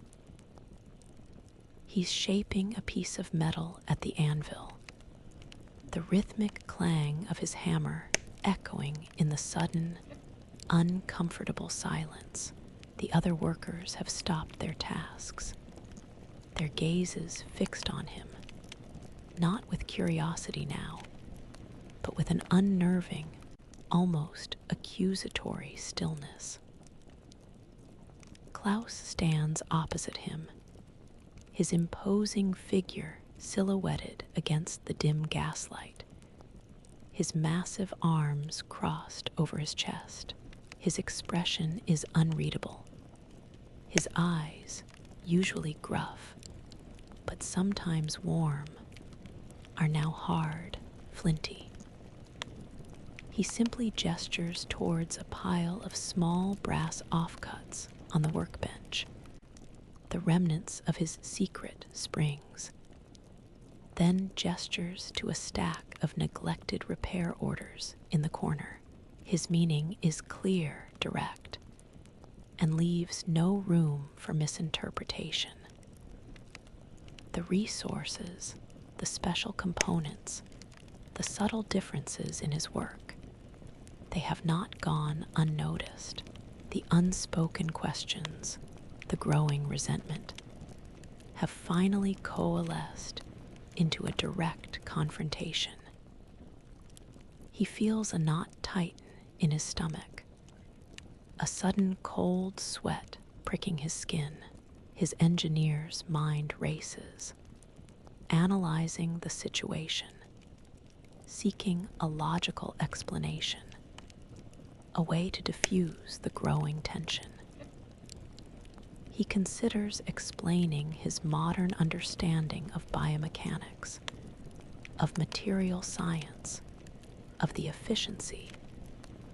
He's shaping a piece of metal at the anvil, the rhythmic clang of his hammer echoing in the sudden, uncomfortable silence. The other workers have stopped their tasks, their gazes fixed on him, not with curiosity now, but with an unnerving, almost accusatory stillness. Klaus stands opposite him, his imposing figure silhouetted against the dim gaslight, his massive arms crossed over his chest. His expression is unreadable. His eyes, usually gruff, but sometimes warm, are now hard, flinty. He simply gestures towards a pile of small brass offcuts on the workbench, the remnants of his secret springs, then gestures to a stack of neglected repair orders in the corner. His meaning is clear, direct, and leaves no room for misinterpretation. The resources, the special components, the subtle differences in his work, they have not gone unnoticed. The unspoken questions, the growing resentment, have finally coalesced into a direct confrontation. He feels a knot tighten in his stomach, a sudden cold sweat pricking his skin. His engineer's mind races, analyzing the situation, seeking a logical explanation, a way to diffuse the growing tension. He considers explaining his modern understanding of biomechanics, of material science, of the efficiency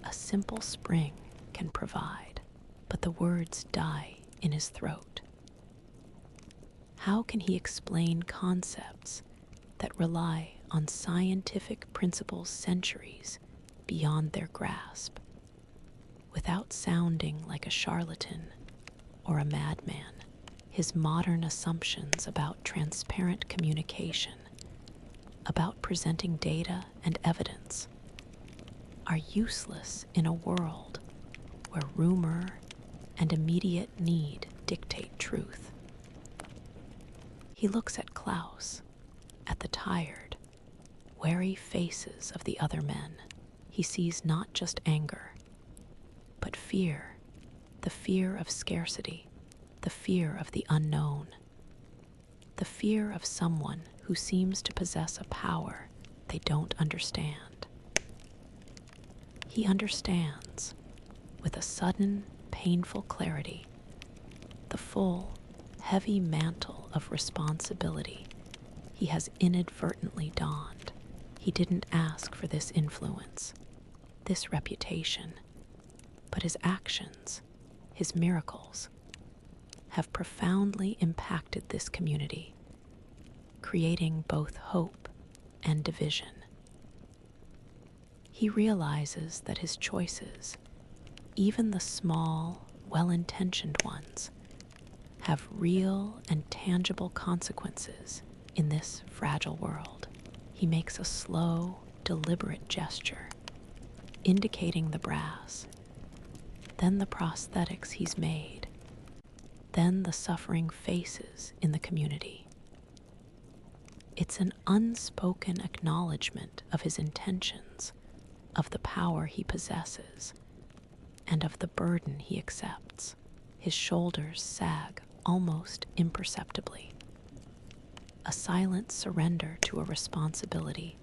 a simple spring can provide, but the words die in his throat. How can he explain concepts that rely on scientific principles centuries beyond their grasp, without sounding like a charlatan or a madman? his modern assumptions about transparent communication, about presenting data and evidence, are useless in a world where rumor and immediate need dictate truth. He looks at Klaus, at the tired, wary faces of the other men. He sees not just anger, but fear, the fear of scarcity, the fear of the unknown, the fear of someone who seems to possess a power they don't understand. He understands, with a sudden, painful clarity, the full, heavy mantle of responsibility he has inadvertently donned. He didn't ask for this influence, this reputation, but his actions, his miracles, have profoundly impacted this community, creating both hope and division. He realizes that his choices, even the small, well-intentioned ones, have real and tangible consequences in this fragile world. He makes a slow, deliberate gesture, indicating the brass, then the prosthetics he's made, then the suffering faces in the community. It's an unspoken acknowledgement of his intentions, of the power he possesses, and of the burden he accepts. His shoulders sag almost imperceptibly, a silent surrender to a responsibility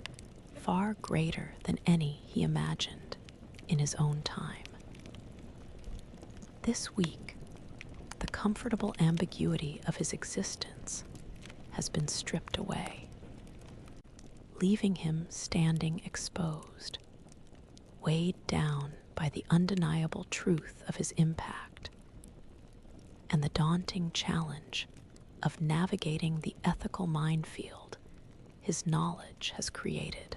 far greater than any he imagined in his own time. This week, the comfortable ambiguity of his existence has been stripped away, leaving him standing exposed, weighed down by the undeniable truth of his impact and the daunting challenge of navigating the ethical minefield his knowledge has created.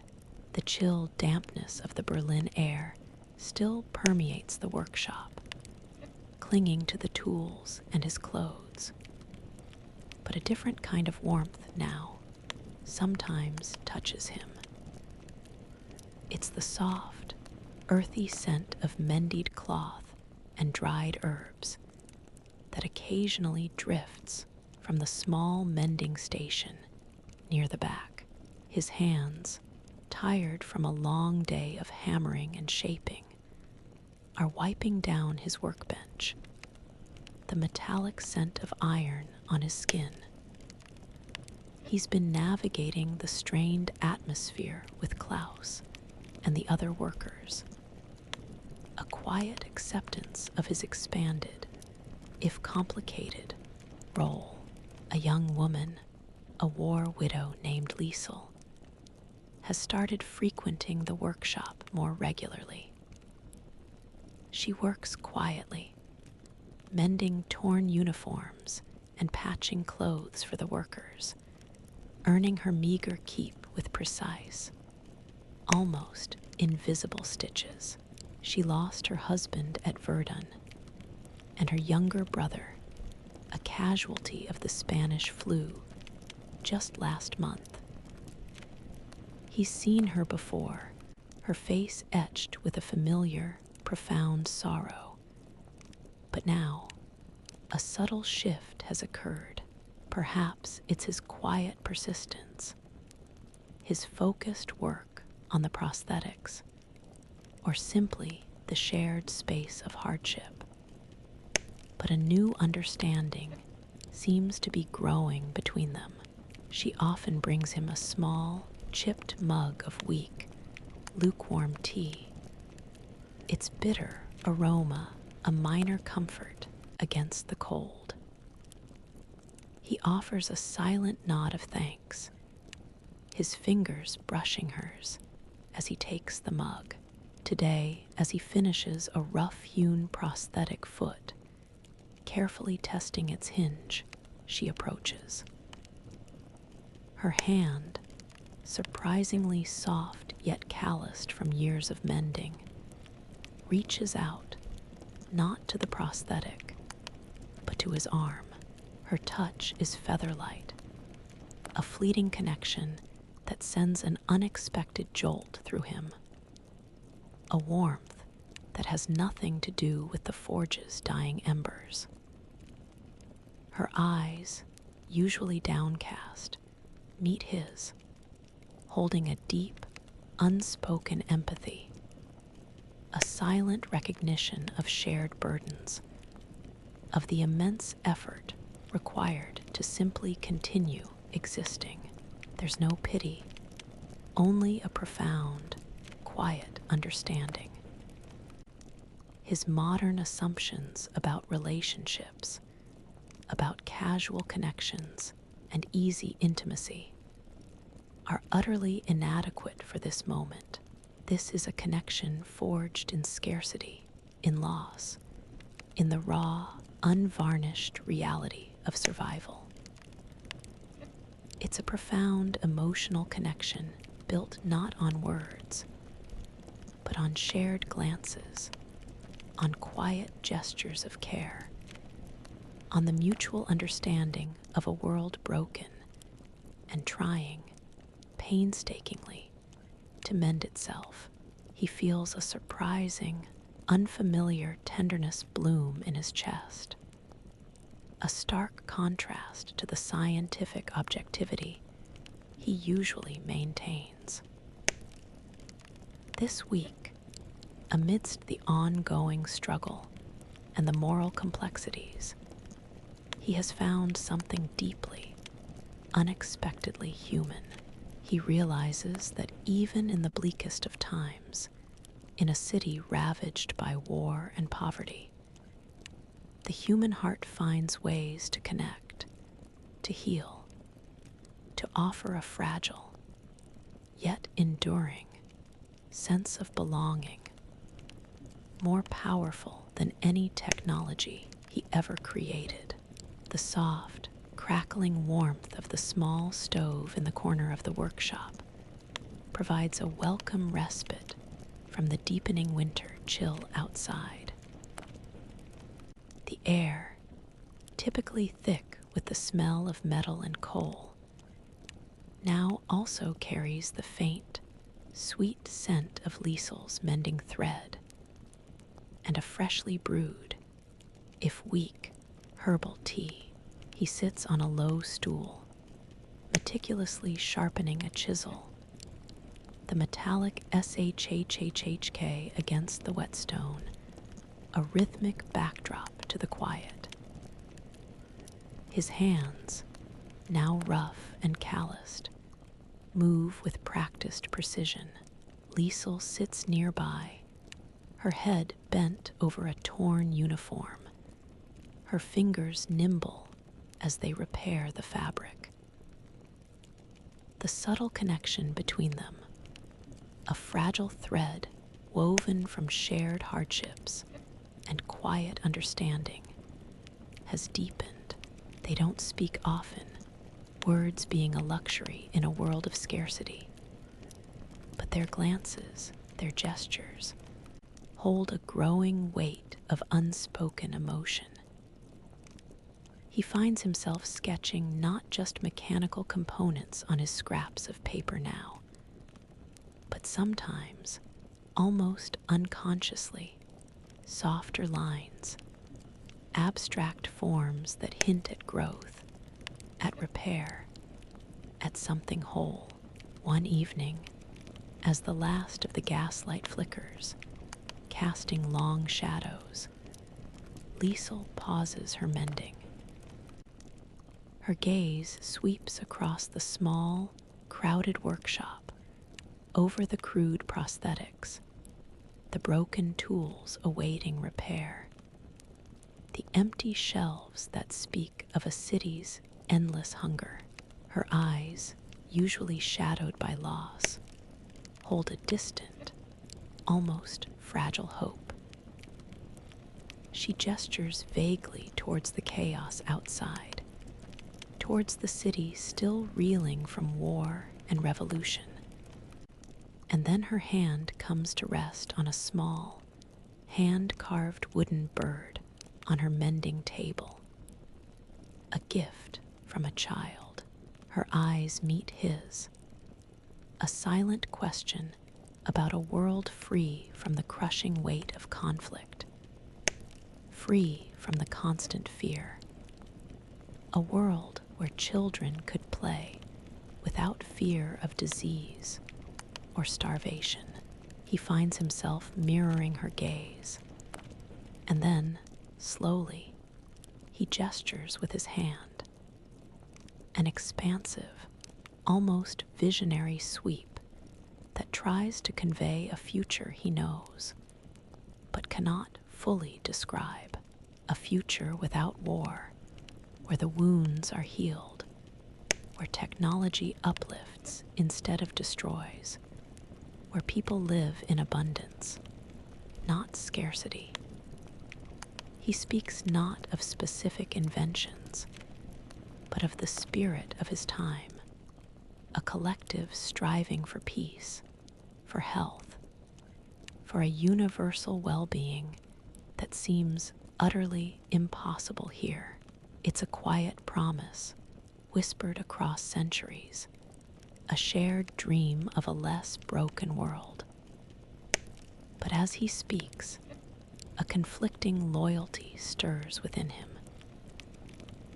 The chill dampness of the Berlin air still permeates the workshop, clinging to the tools and his clothes. But a different kind of warmth now sometimes touches him. It's the soft, earthy scent of mended cloth and dried herbs that occasionally drifts from the small mending station near the back. His hands, tired from a long day of hammering and shaping, are wiping down his workbench, the metallic scent of iron on his skin. He's been navigating the strained atmosphere with Klaus and the other workers, a quiet acceptance of his expanded, if complicated, role. A young woman, a war widow named Liesel, has started frequenting the workshop more regularly. She works quietly, mending torn uniforms and patching clothes for the workers, earning her meager keep with precise, almost invisible stitches. She lost her husband at Verdun, and her younger brother, a casualty of the Spanish flu, just last month. He's seen her before, her face etched with a familiar, profound sorrow. But now, a subtle shift has occurred. Perhaps it's his quiet persistence, his focused work on the prosthetics, or simply the shared space of hardship. But a new understanding seems to be growing between them. She often brings him a small, chipped mug of weak, lukewarm tea. Its bitter aroma, a minor comfort against the cold. He offers a silent nod of thanks, his fingers brushing hers as he takes the mug. Today, as he finishes a rough-hewn prosthetic foot, carefully testing its hinge, she approaches. Her hand, surprisingly soft yet calloused from years of mending, reaches out, not to the prosthetic, but to his arm. Her touch is featherlight, a fleeting connection that sends an unexpected jolt through him, a warmth that has nothing to do with the forge's dying embers. Her eyes, usually downcast, meet his, holding a deep, unspoken empathy, a silent recognition of shared burdens, of the immense effort required to simply continue existing. There's no pity, only a profound, quiet understanding. His modern assumptions about relationships, about casual connections and easy intimacy, are utterly inadequate for this moment. This is a connection forged in scarcity, in loss, in the raw, unvarnished reality of survival. It's a profound emotional connection built not on words, but on shared glances, on quiet gestures of care, on the mutual understanding of a world broken and trying, painstakingly, to mend itself. He feels a surprising, unfamiliar tenderness bloom in his chest, a stark contrast to the scientific objectivity he usually maintains. This week, amidst the ongoing struggle and the moral complexities, he has found something deeply, unexpectedly human. He realizes that even in the bleakest of times, in a city ravaged by war and poverty, the human heart finds ways to connect, to heal, to offer a fragile, yet enduring, sense of belonging, more powerful than any technology he ever created. The soft, crackling warmth of the small stove in the corner of the workshop provides a welcome respite from the deepening winter chill outside. The air, typically thick with the smell of metal and coal, now also carries the faint, sweet scent of Liesel's mending thread and a freshly brewed, if weak, herbal tea. He sits on a low stool, meticulously sharpening a chisel, the metallic SHHHHK against the whetstone, a rhythmic backdrop to the quiet. His hands, now rough and calloused, move with practiced precision. Liesel sits nearby, her head bent over a torn uniform, her fingers nimble as they repair the fabric. The subtle connection between them, a fragile thread woven from shared hardships and quiet understanding, has deepened. They don't speak often, words being a luxury in a world of scarcity. But their glances, their gestures, hold a growing weight of unspoken emotion. He finds himself sketching not just mechanical components on his scraps of paper now, but sometimes, almost unconsciously, softer lines, abstract forms that hint at growth, at repair, at something whole. One evening, as the last of the gaslight flickers, casting long shadows, Liesel pauses her mending. Her gaze sweeps across the small, crowded workshop, over the crude prosthetics, the broken tools awaiting repair, the empty shelves that speak of a city's endless hunger. Her eyes, usually shadowed by loss, hold a distant, almost fragile hope. She gestures vaguely towards the chaos outside, towards the city still reeling from war and revolution. And then her hand comes to rest on a small, hand-carved wooden bird on her mending table, a a gift from a child. Her eyes meet his, a silent question about a world free from the crushing weight of conflict, free from the constant fear, a world where children could play without fear of disease or starvation. He finds himself mirroring her gaze, and then, slowly, he gestures with his hand, an expansive, almost visionary sweep that tries to convey a future he knows, but cannot fully describe, a future without war, where the wounds are healed, where technology uplifts instead of destroys, where people live in abundance, not scarcity. He speaks not of specific inventions, but of the spirit of his time, a collective striving for peace, for health, for a universal well-being that seems utterly impossible here. It's a quiet promise, whispered across centuries, a shared dream of a less broken world. But as he speaks, a conflicting loyalty stirs within him.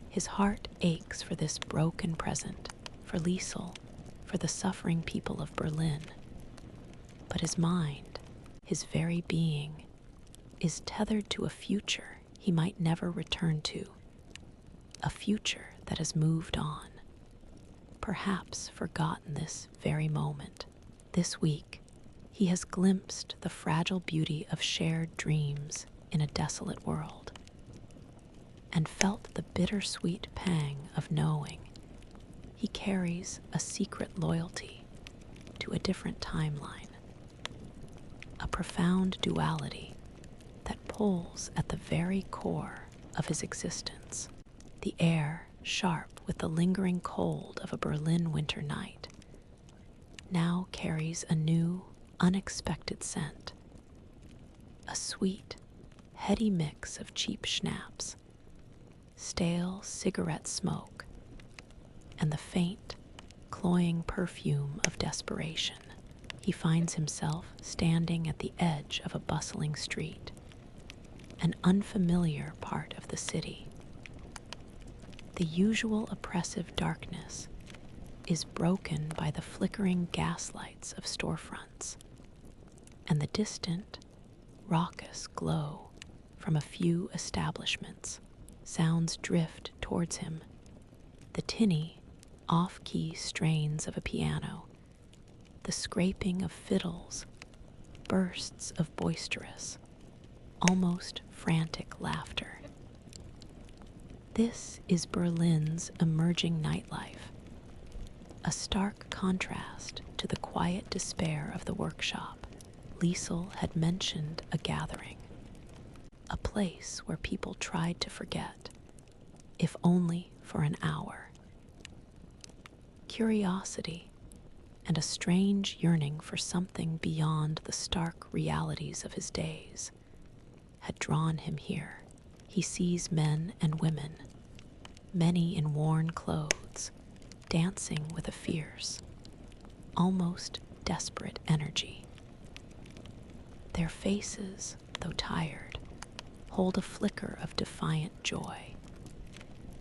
His heart aches for this broken present, for Liesel, for the suffering people of Berlin. But his mind, his very being, is tethered to a future he might never return to, a future that has moved on, perhaps forgotten this very moment. This week, he has glimpsed the fragile beauty of shared dreams in a desolate world, and felt the bittersweet pang of knowing he carries a secret loyalty to a different timeline, a profound duality that pulls at the very core of his existence. The air, sharp with the lingering cold of a Berlin winter night, now carries a new, unexpected scent, a sweet, heady mix of cheap schnapps, stale cigarette smoke, and the faint, cloying perfume of desperation. He finds himself standing at the edge of a bustling street, an unfamiliar part of the city. The usual oppressive darkness is broken by the flickering gaslights of storefronts, and the distant, raucous glow from a few establishments. Sounds drift towards him, the tinny, off-key strains of a piano, the scraping of fiddles, bursts of boisterous, almost frantic laughter. This is Berlin's emerging nightlife, a stark contrast to the quiet despair of the workshop. Liesel had mentioned a gathering, a place where people tried to forget, if only for an hour. Curiosity and a strange yearning for something beyond the stark realities of his days had drawn him here. He sees men and women, many in worn clothes, dancing with a fierce, almost desperate energy. Their faces, though tired, hold a flicker of defiant joy,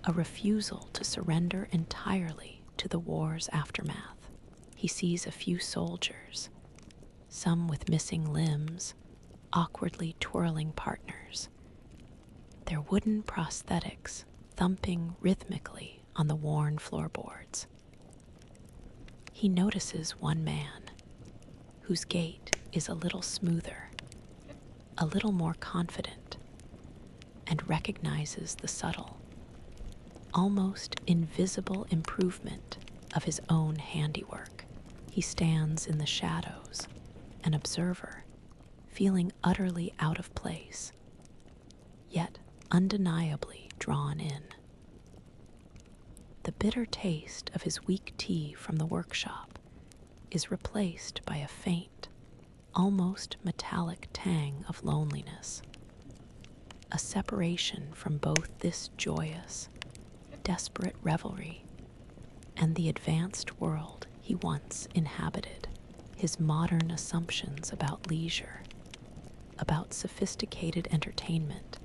a refusal to surrender entirely to the war's aftermath. He sees a few soldiers, some with missing limbs, awkwardly twirling partners, their wooden prosthetics thumping rhythmically on the worn floorboards. He notices one man, whose gait is a little smoother, a little more confident, and recognizes the subtle, almost invisible improvement of his own handiwork. He stands in the shadows, an observer, feeling utterly out of place, yet undeniably drawn in. The bitter taste of his weak tea from the workshop is replaced by a faint, almost metallic tang of loneliness, a separation from both this joyous, desperate revelry, and the advanced world he once inhabited, his modern assumptions about leisure, about sophisticated entertainment,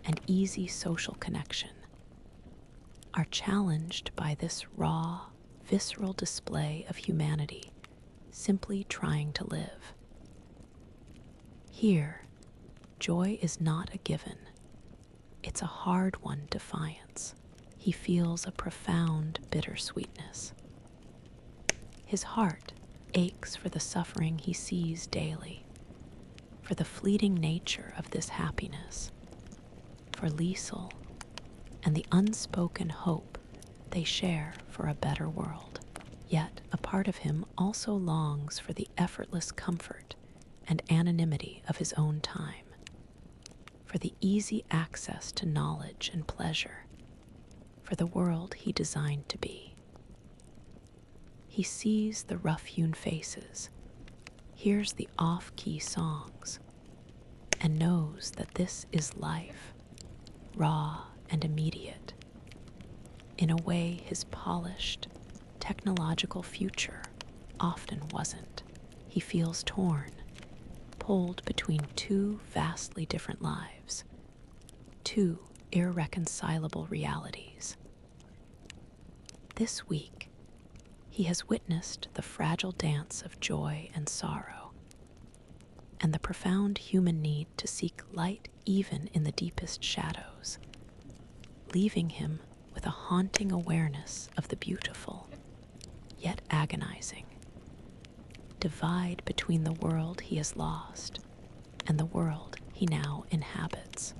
and easy social connection, are challenged by this raw, visceral display of humanity simply trying to live. Here, joy is not a given. It's a hard-won defiance. He feels a profound bittersweetness. His heart aches for the suffering he sees daily, for the fleeting nature of this happiness, for Liesel, and the unspoken hope they share for a better world. Yet a part of him also longs for the effortless comfort and anonymity of his own time, for the easy access to knowledge and pleasure, for the world he designed to be. He sees the rough-hewn faces, hears the off-key songs, and knows that this is life, raw and immediate, in a way his polished, technological future often wasn't. He feels torn, pulled between two vastly different lives, two irreconcilable realities. This week, he has witnessed the fragile dance of joy and sorrow, and the profound human need to seek light even in the deepest shadows, leaving him with a haunting awareness of the beautiful, yet agonizing divide between the world he has lost and the world he now inhabits.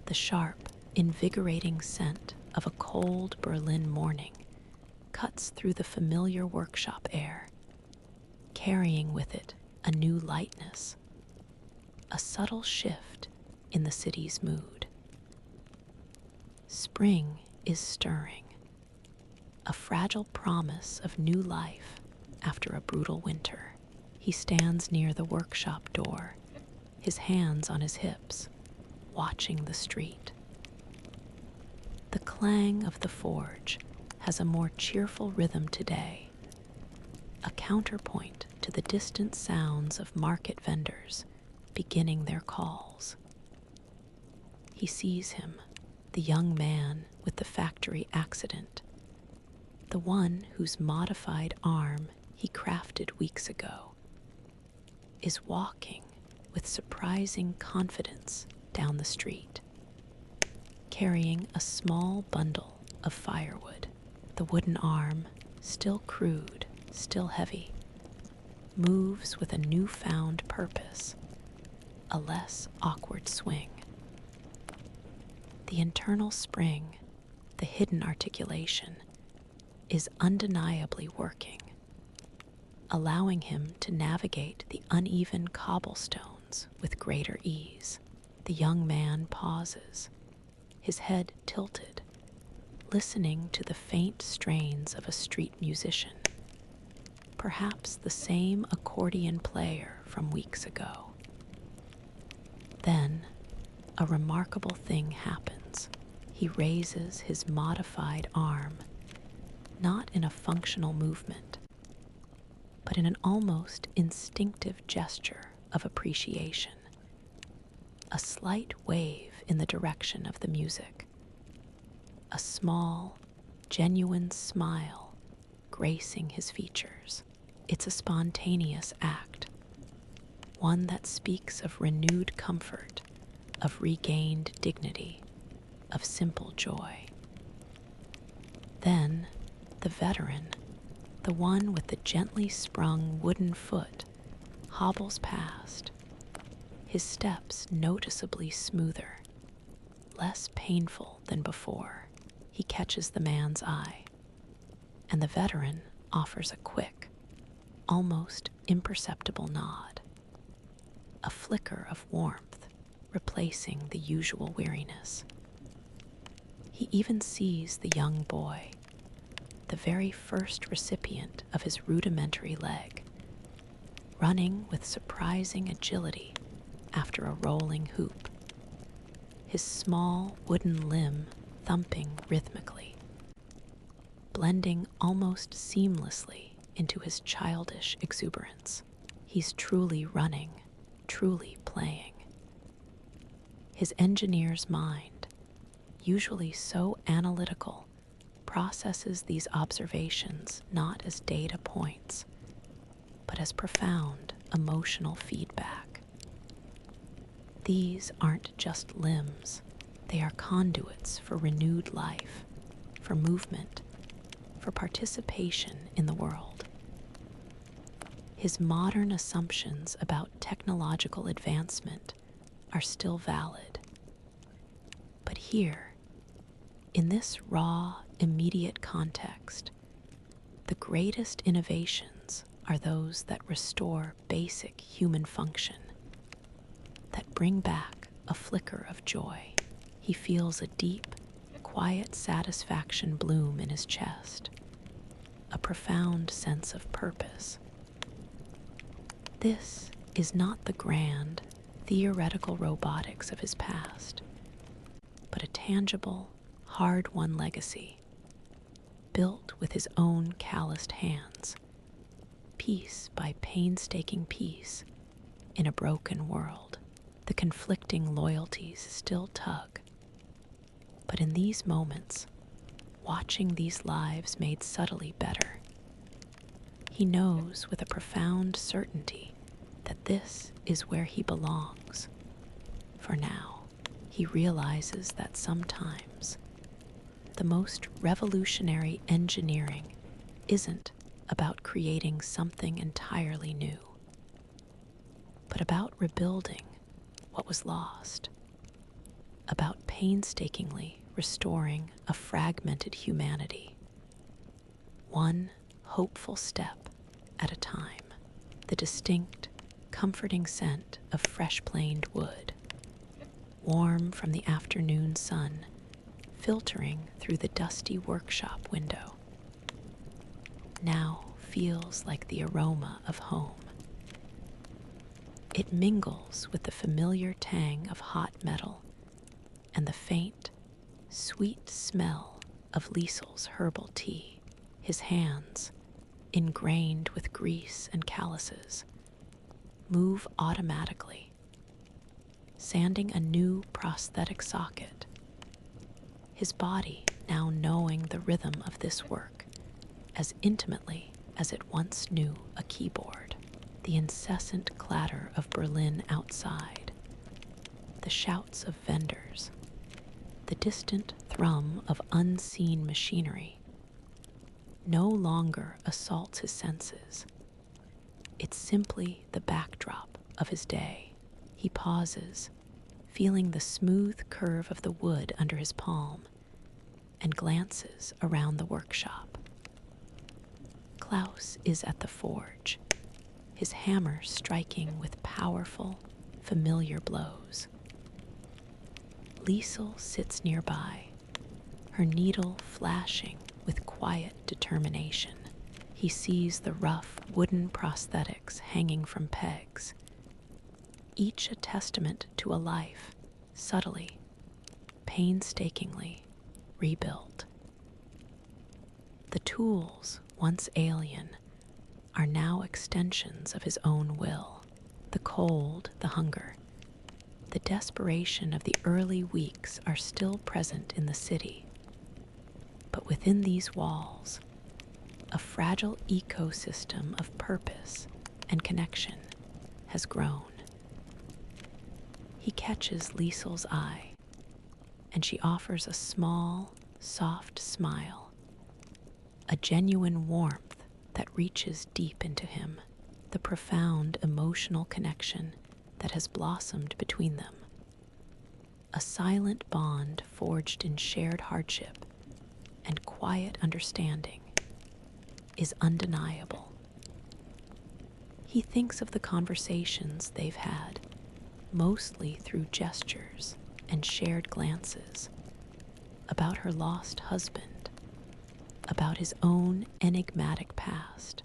The sharp, invigorating scent of a cold Berlin morning cuts through the familiar workshop air, carrying with it a new lightness, a subtle shift in the city's mood. Spring is stirring, a fragile promise of new life after a brutal winter. He stands near the workshop door, his hands on his hips, watching the street. The clang of the forge has a more cheerful rhythm today, a counterpoint to the distant sounds of market vendors beginning their calls. He sees him, the young man with the factory accident, the one whose modified arm he crafted weeks ago, is walking with surprising confidence down the street, carrying a small bundle of firewood. The wooden arm, still crude, still heavy, moves with a newfound purpose, a less awkward swing. The internal spring, the hidden articulation, is undeniably working, allowing him to navigate the uneven cobblestones with greater ease. The young man pauses, his head tilted, listening to the faint strains of a street musician, perhaps the same accordion player from weeks ago. Then, a remarkable thing happens. He raises his modified arm, not in a functional movement, but in an almost instinctive gesture of appreciation, a slight wave in the direction of the music, a small, genuine smile gracing his features. It's a spontaneous act, one that speaks of renewed comfort, of regained dignity, of simple joy. Then, the veteran, the one with the gently sprung wooden foot, hobbles past, his steps noticeably smoother, less painful than before. He catches the man's eye, and the veteran offers a quick, almost imperceptible nod, a flicker of warmth replacing the usual weariness. He even sees the young boy, the very first recipient of his rudimentary leg, running with surprising agility after a rolling hoop, his small wooden limb thumping rhythmically. blending almost seamlessly into his childish exuberance. He's truly running, truly playing. His engineer's mind, usually so analytical, processes these observations not as data points, but as profound emotional feedback. These aren't just limbs, they are conduits for renewed life, for movement, for participation in the world. His modern assumptions about technological advancement are still valid. But here, in this raw, immediate context, the greatest innovations are those that restore basic human function, that bring back a flicker of joy. He feels a deep, quiet satisfaction bloom in his chest, a profound sense of purpose. This is not the grand, theoretical robotics of his past, but a tangible, hard-won legacy, built with his own calloused hands, piece by painstaking piece, in a broken world. The conflicting loyalties still tug. But in these moments, watching these lives made subtly better, he knows with a profound certainty that this is where he belongs. For now, he realizes that sometimes the most revolutionary engineering isn't about creating something entirely new, but about rebuilding what was lost, about painstakingly restoring a fragmented humanity, one hopeful step at a time. The distinct, comforting scent of fresh planed wood, warm from the afternoon sun, filtering through the dusty workshop window, now feels like the aroma of home. It mingles with the familiar tang of hot metal and the faint, sweet smell of Liesel's herbal tea. His hands, ingrained with grease and calluses, move automatically, sanding a new prosthetic socket. His body now knowing the rhythm of this work as intimately as it once knew a keyboard. The incessant clatter of Berlin outside, the shouts of vendors, the distant thrum of unseen machinery no longer assaults his senses. It's simply the backdrop of his day. He pauses, feeling the smooth curve of the wood under his palm, and glances around the workshop. Klaus is at the forge, his hammer striking with powerful, familiar blows. Liesel sits nearby, her needle flashing with quiet determination. He sees the rough wooden prosthetics hanging from pegs, each a testament to a life subtly, painstakingly rebuilt. The tools, once alien, are now extensions of his own will. The cold, the hunger, the desperation of the early weeks are still present in the city. But within these walls, a fragile ecosystem of purpose and connection has grown. He catches Liesel's eye, and she offers a small, soft smile, a genuine warmth that reaches deep into him, the profound emotional connection that has blossomed between them. A silent bond forged in shared hardship and quiet understanding is undeniable. He thinks of the conversations they've had, mostly through gestures and shared glances, about her lost husband, about his own enigmatic past,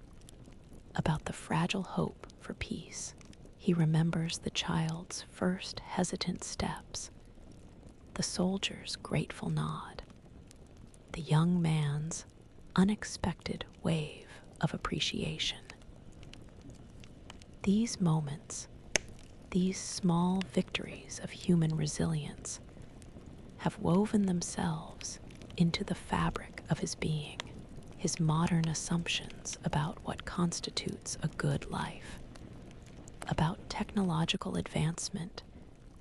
about the fragile hope for peace. He remembers the child's first hesitant steps, the soldier's grateful nod, the young man's unexpected wave of appreciation. These moments, these small victories of human resilience, have woven themselves into the fabric of his being, his modern assumptions about what constitutes a good life, about technological advancement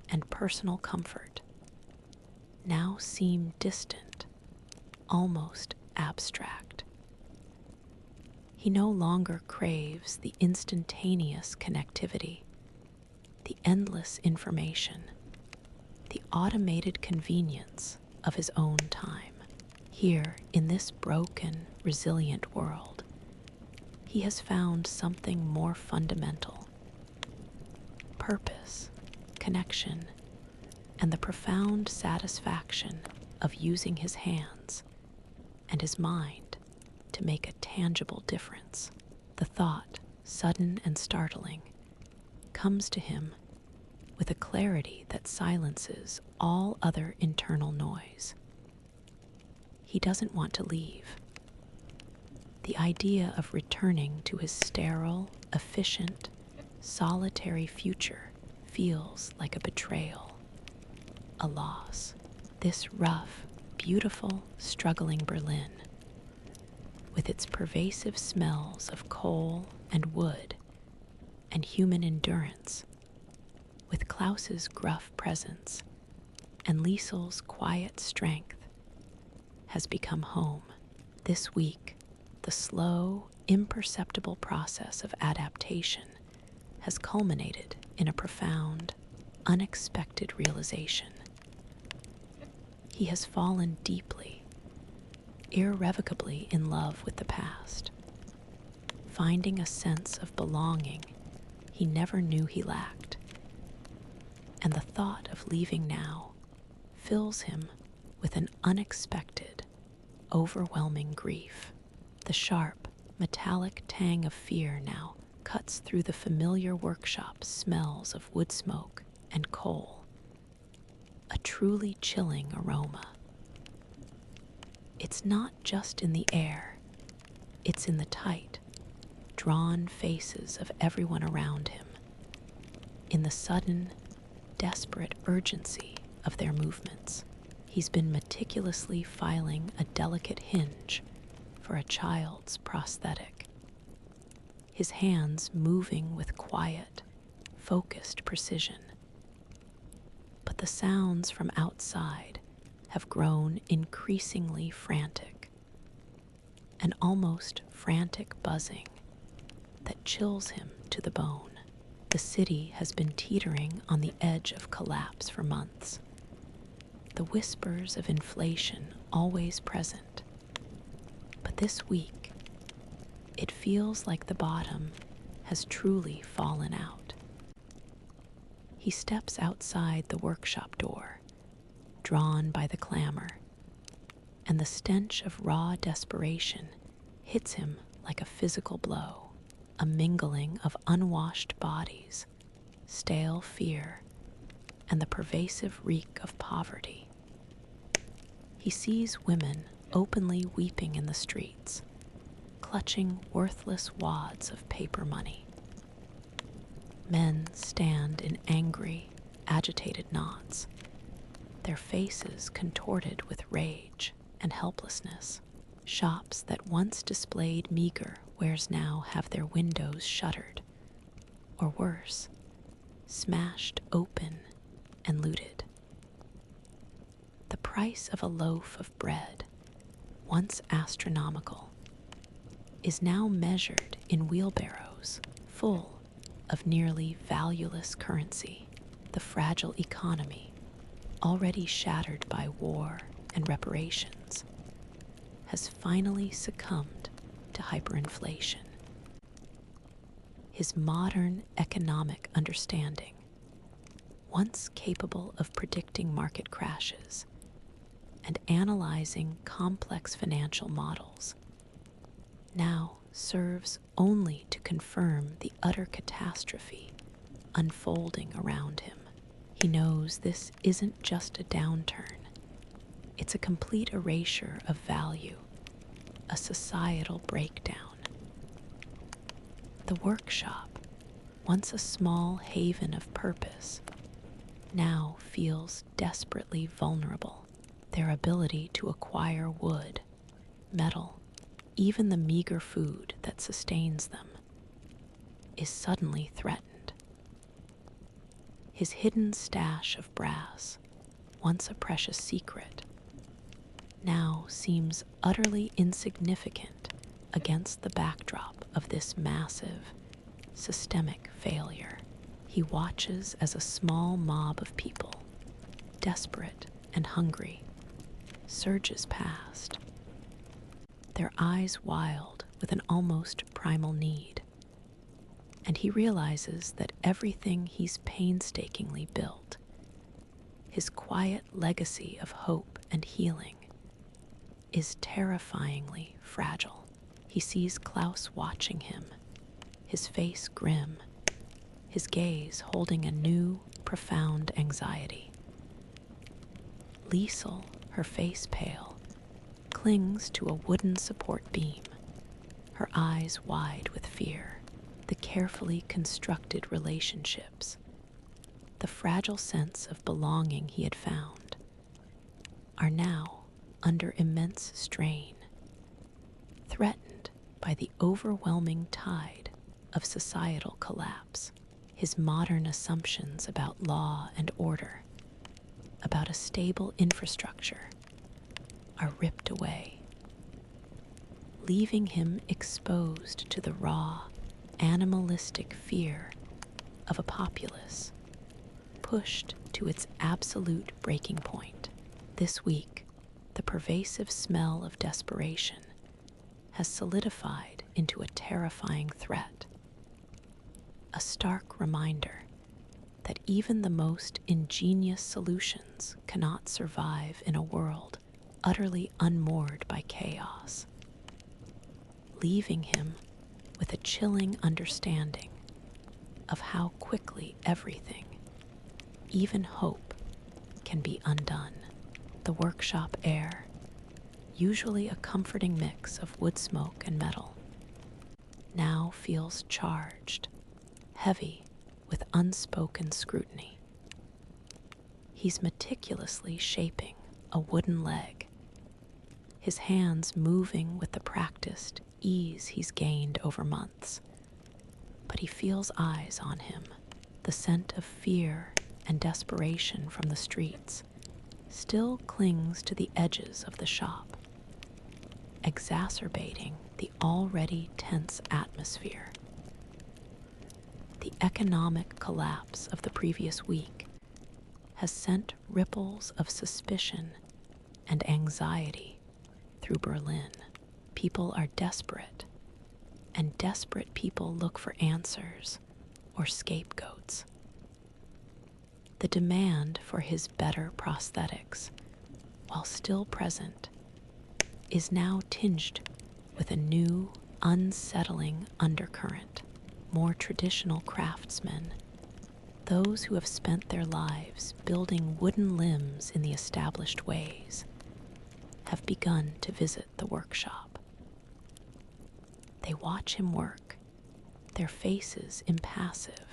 and personal comfort, now seem distant, almost abstract. He no longer craves the instantaneous connectivity, the endless information, the automated convenience of his own time. Here, in this broken, resilient world, he has found something more fundamental: purpose, connection, and the profound satisfaction of using his hands and his mind to make a tangible difference. The thought, sudden and startling, comes to him with a clarity that silences all other internal noise. He doesn't want to leave. The idea of returning to his sterile, efficient, solitary future feels like a betrayal, a loss. This rough, beautiful, struggling Berlin, with its pervasive smells of coal and wood and human endurance, with Klaus's gruff presence and Liesel's quiet strength, has become home. This week, the slow, imperceptible process of adaptation has culminated in a profound, unexpected realization. He has fallen deeply, irrevocably in love with the past, finding a sense of belonging he never knew he lacked. And the thought of leaving now fills him with an unexpected, overwhelming grief. The sharp, metallic tang of fear now cuts through the familiar workshop smells of wood smoke and coal, a truly chilling aroma. It's not just in the air, it's in the tight, drawn faces of everyone around him, in the sudden, desperate urgency of their movements. He's been meticulously filing a delicate hinge for a child's prosthetic, his hands moving with quiet, focused precision. But the sounds from outside have grown increasingly frantic, an almost frantic buzzing that chills him to the bone. The city has been teetering on the edge of collapse for months, the whispers of inflation always present. But this week, it feels like the bottom has truly fallen out. He steps outside the workshop door, drawn by the clamor, and the stench of raw desperation hits him like a physical blow, a mingling of unwashed bodies, stale fear, and the pervasive reek of poverty. He sees women openly weeping in the streets, clutching worthless wads of paper money. Men stand in angry, agitated knots, their faces contorted with rage and helplessness. Shops that once displayed meager wares now have their windows shuttered, or worse, smashed open and looted. The price of a loaf of bread, once astronomical, is now measured in wheelbarrows full of nearly valueless currency. The fragile economy, already shattered by war and reparations, has finally succumbed to hyperinflation. His modern economic understanding, once capable of predicting market crashes and analyzing complex financial models, now serves only to confirm the utter catastrophe unfolding around him. He knows this isn't just a downturn, it's a complete erasure of value, a societal breakdown. The workshop, once a small haven of purpose, now feels desperately vulnerable. Their ability to acquire wood, metal, even the meager food that sustains them, is suddenly threatened. His hidden stash of brass, once a precious secret, now seems utterly insignificant against the backdrop of this massive, systemic failure. He watches as a small mob of people, desperate and hungry, surges past, their eyes wild with an almost primal need. And he realizes that everything he's painstakingly built, his quiet legacy of hope and healing, is terrifyingly fragile. He sees Klaus watching him, his face grim, his gaze holding a new, profound anxiety. Liesel, her face pale, clings to a wooden support beam, her eyes wide with fear. The carefully constructed relationships, the fragile sense of belonging he had found, are now under immense strain, threatened by the overwhelming tide of societal collapse. His modern assumptions about law and order, about a stable infrastructure, are ripped away, leaving him exposed to the raw, animalistic fear of a populace pushed to its absolute breaking point. This week, the pervasive smell of desperation has solidified into a terrifying threat, a stark reminder that even the most ingenious solutions cannot survive in a world utterly unmoored by chaos, leaving him with a chilling understanding of how quickly everything, even hope, can be undone. The workshop air, usually a comforting mix of wood smoke and metal, now feels charged, heavy with unspoken scrutiny. He's meticulously shaping a wooden leg, his hands moving with the practiced ease he's gained over months. But he feels eyes on him, the scent of fear and desperation from the streets still clings to the edges of the shop, exacerbating the already tense atmosphere. The economic collapse of the previous week has sent ripples of suspicion and anxiety through Berlin. People are desperate, and desperate people look for answers or scapegoats. The demand for his better prosthetics, while still present, is now tinged with a new, unsettling undercurrent. More traditional craftsmen, those who have spent their lives building wooden limbs in the established ways, have begun to visit the workshop. They watch him work, their faces impassive,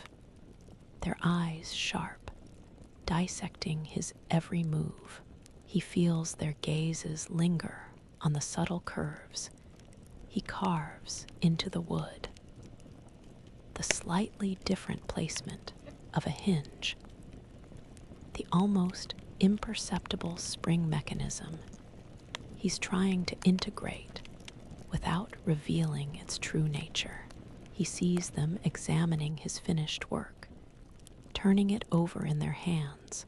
their eyes sharp, dissecting his every move. He feels their gazes linger on the subtle curves he carves into the wood, the slightly different placement of a hinge, the almost imperceptible spring mechanism he's trying to integrate without revealing its true nature. He sees them examining his finished work, turning it over in their hands,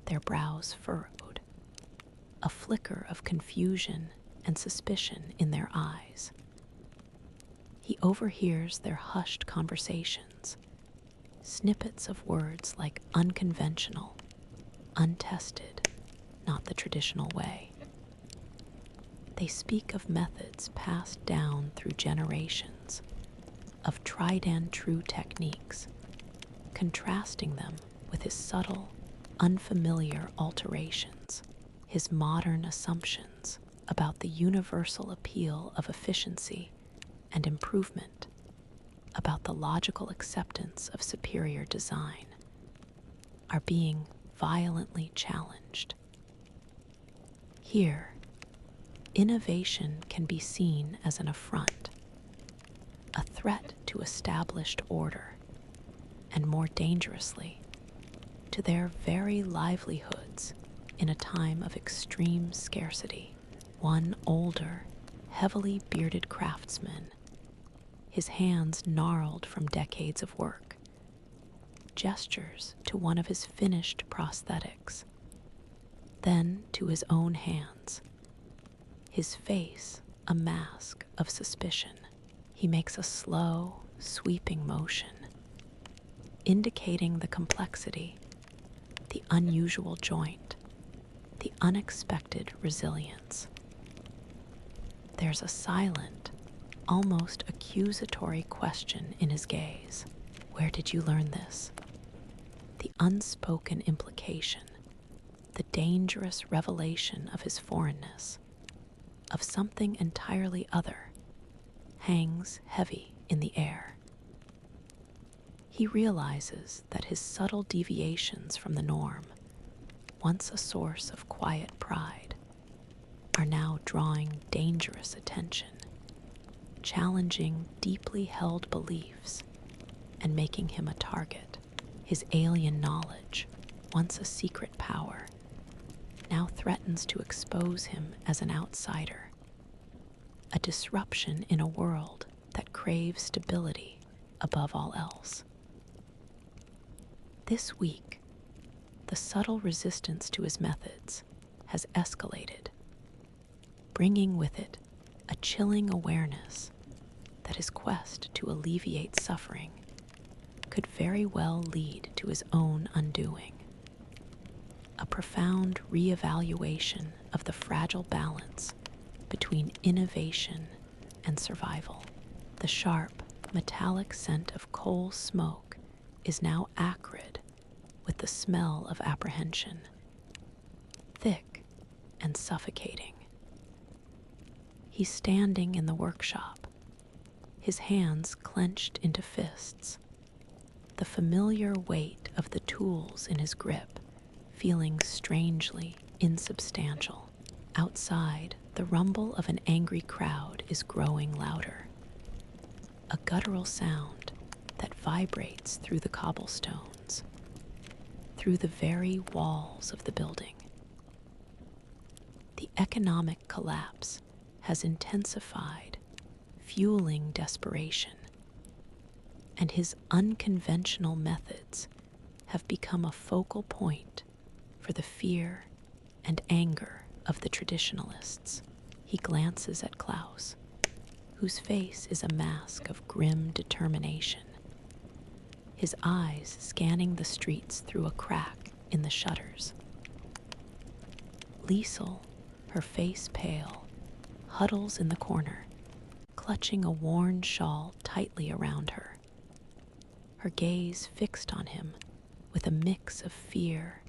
their brows furrowed, a flicker of confusion and suspicion in their eyes. He overhears their hushed conversations, snippets of words like unconventional, untested, not the traditional way. They speak of methods passed down through generations, of tried and true techniques, contrasting them with his subtle, unfamiliar alterations, his modern assumptions, about the universal appeal of efficiency and improvement, about the logical acceptance of superior design, are being violently challenged. Here, innovation can be seen as an affront, a threat to established order, and more dangerously, to their very livelihoods in a time of extreme scarcity. One older, heavily bearded craftsman, his hands gnarled from decades of work, gestures to one of his finished prosthetics, then to his own hands, his face a mask of suspicion. He makes a slow, sweeping motion, indicating the complexity, the unusual joint, the unexpected resilience. There's a silent, almost accusatory question in his gaze. Where did you learn this? The unspoken implication, the dangerous revelation of his foreignness, of something entirely other, hangs heavy in the air. He realizes that his subtle deviations from the norm, once a source of quiet pride, are now drawing dangerous attention, challenging deeply held beliefs and making him a target. His alien knowledge, once a secret power, now threatens to expose him as an outsider, a disruption in a world that craves stability above all else. This week, the subtle resistance to his methods has escalated, bringing with it a chilling awareness that his quest to alleviate suffering could very well lead to his own undoing. A profound reevaluation of the fragile balance between innovation and survival. The sharp, metallic scent of coal smoke is now acrid with the smell of apprehension, thick and suffocating. He's standing in the workshop, his hands clenched into fists, the familiar weight of the tools in his grip feeling strangely insubstantial. Outside, the rumble of an angry crowd is growing louder, a guttural sound that vibrates through the cobblestones, through the very walls of the building. The economic collapse has intensified, fueling desperation, and his unconventional methods have become a focal point for the fear and anger of the traditionalists. He glances at Klaus, whose face is a mask of grim determination, his eyes scanning the streets through a crack in the shutters. Liesel, her face pale, huddles in the corner, clutching a worn shawl tightly around her, her gaze fixed on him with a mix of fear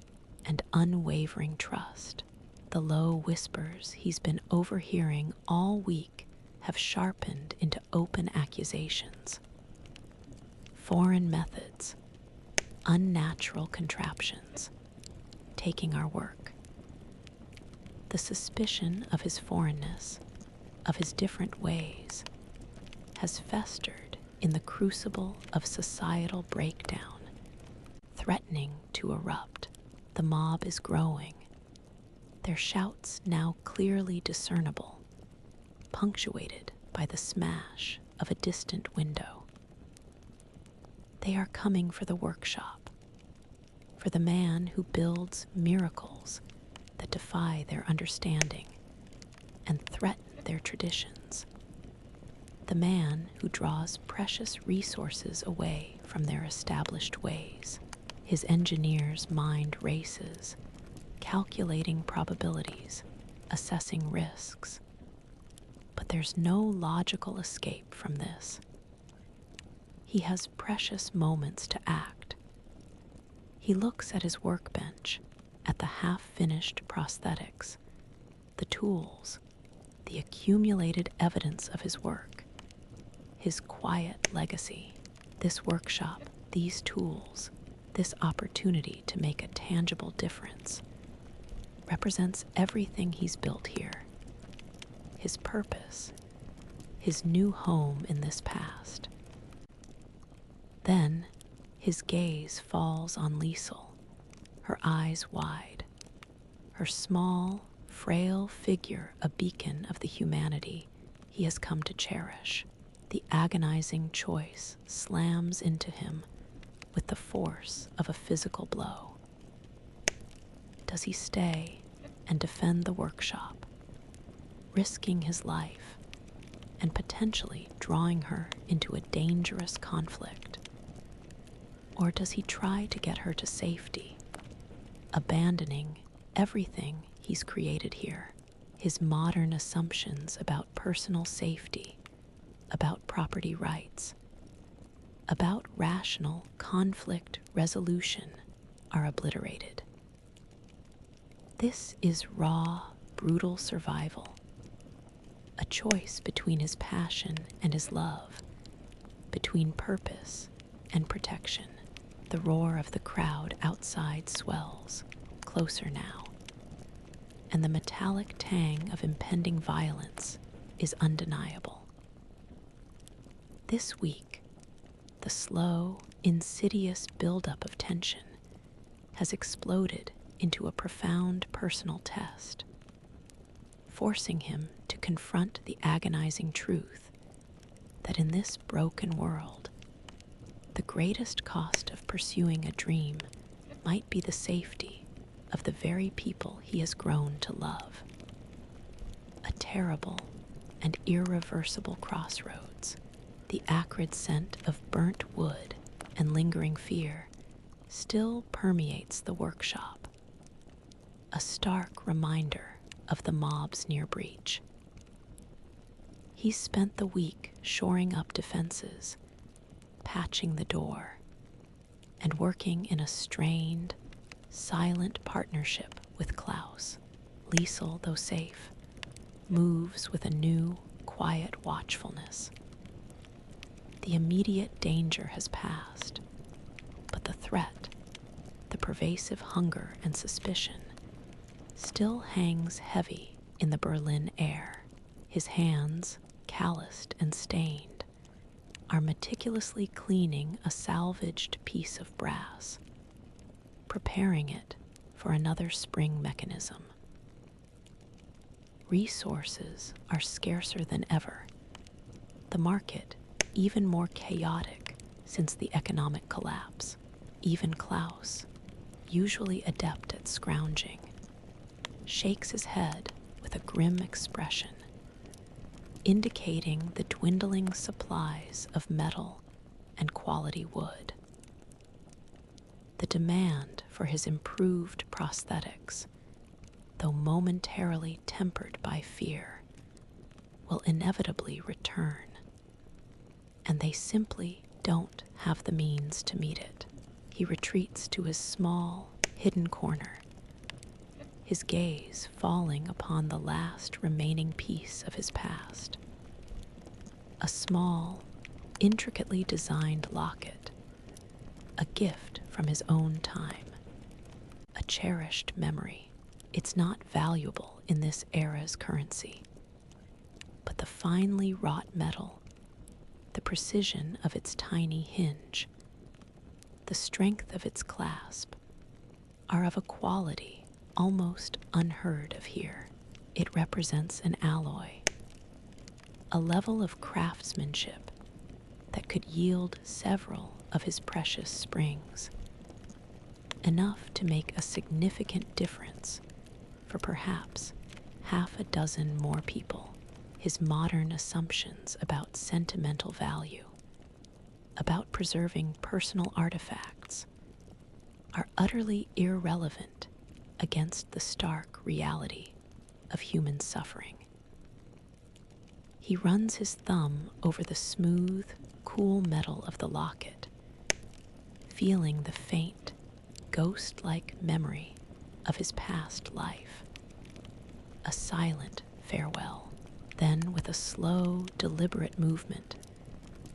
and unwavering trust. The low whispers he's been overhearing all week have sharpened into open accusations. Foreign methods, unnatural contraptions, taking our work. The suspicion of his foreignness, of his different ways, has festered in the crucible of societal breakdown, threatening to erupt. The mob is growing, their shouts now clearly discernible, punctuated by the smash of a distant window. They are coming for the workshop, for the man who builds miracles that defy their understanding and threaten their traditions, the man who draws precious resources away from their established ways. His engineer's mind races, calculating probabilities, assessing risks. But there's no logical escape from this. He has precious moments to act. He looks at his workbench, at the half-finished prosthetics, the tools, the accumulated evidence of his work, his quiet legacy. This workshop, these tools, this opportunity to make a tangible difference represents everything he's built here, his purpose, his new home in this past. Then his gaze falls on Liesel, her eyes wide, her small, frail figure a beacon of the humanity he has come to cherish. The agonizing choice slams into him with the force of a physical blow. Does he stay and defend the workshop, risking his life and potentially drawing her into a dangerous conflict? Or does he try to get her to safety, abandoning everything he's created here, his modern assumptions about personal safety, about property rights, about rational conflict resolution are obliterated? This is raw, brutal survival, a choice between his passion and his love, between purpose and protection. The roar of the crowd outside swells, closer now, and the metallic tang of impending violence is undeniable. This week, the slow, insidious buildup of tension has exploded into a profound personal test, forcing him to confront the agonizing truth that in this broken world, the greatest cost of pursuing a dream might be the safety of the very people he has grown to love. A terrible and irreversible crossroads. The acrid scent of burnt wood and lingering fear still permeates the workshop, a stark reminder of the mob's near breach. He's spent the week shoring up defenses, patching the door, and working in a strained, silent partnership with Klaus. Liesel, though safe, moves with a new, quiet watchfulness. The immediate danger has passed, but the threat, the pervasive hunger and suspicion, still hangs heavy in the Berlin air. His hands, calloused and stained, are meticulously cleaning a salvaged piece of brass, preparing it for another spring mechanism. Resources are scarcer than ever. The market even more chaotic since the economic collapse. Even Klaus, usually adept at scrounging, shakes his head with a grim expression, indicating the dwindling supplies of metal and quality wood. The demand for his improved prosthetics, though momentarily tempered by fear, will inevitably return, and they simply don't have the means to meet it. He retreats to his small, hidden corner, his gaze falling upon the last remaining piece of his past. A small, intricately designed locket, a gift from his own time, a cherished memory. It's not valuable in this era's currency, but the finely wrought metal, the precision of its tiny hinge, the strength of its clasp, are of a quality almost unheard of here. It represents an alloy, a level of craftsmanship that could yield several of his precious springs, enough to make a significant difference for perhaps half a dozen more people. His modern assumptions about sentimental value, about preserving personal artifacts, are utterly irrelevant against the stark reality of human suffering. He runs his thumb over the smooth, cool metal of the locket, feeling the faint, ghost-like memory of his past life. A silent farewell. Then, with a slow, deliberate movement,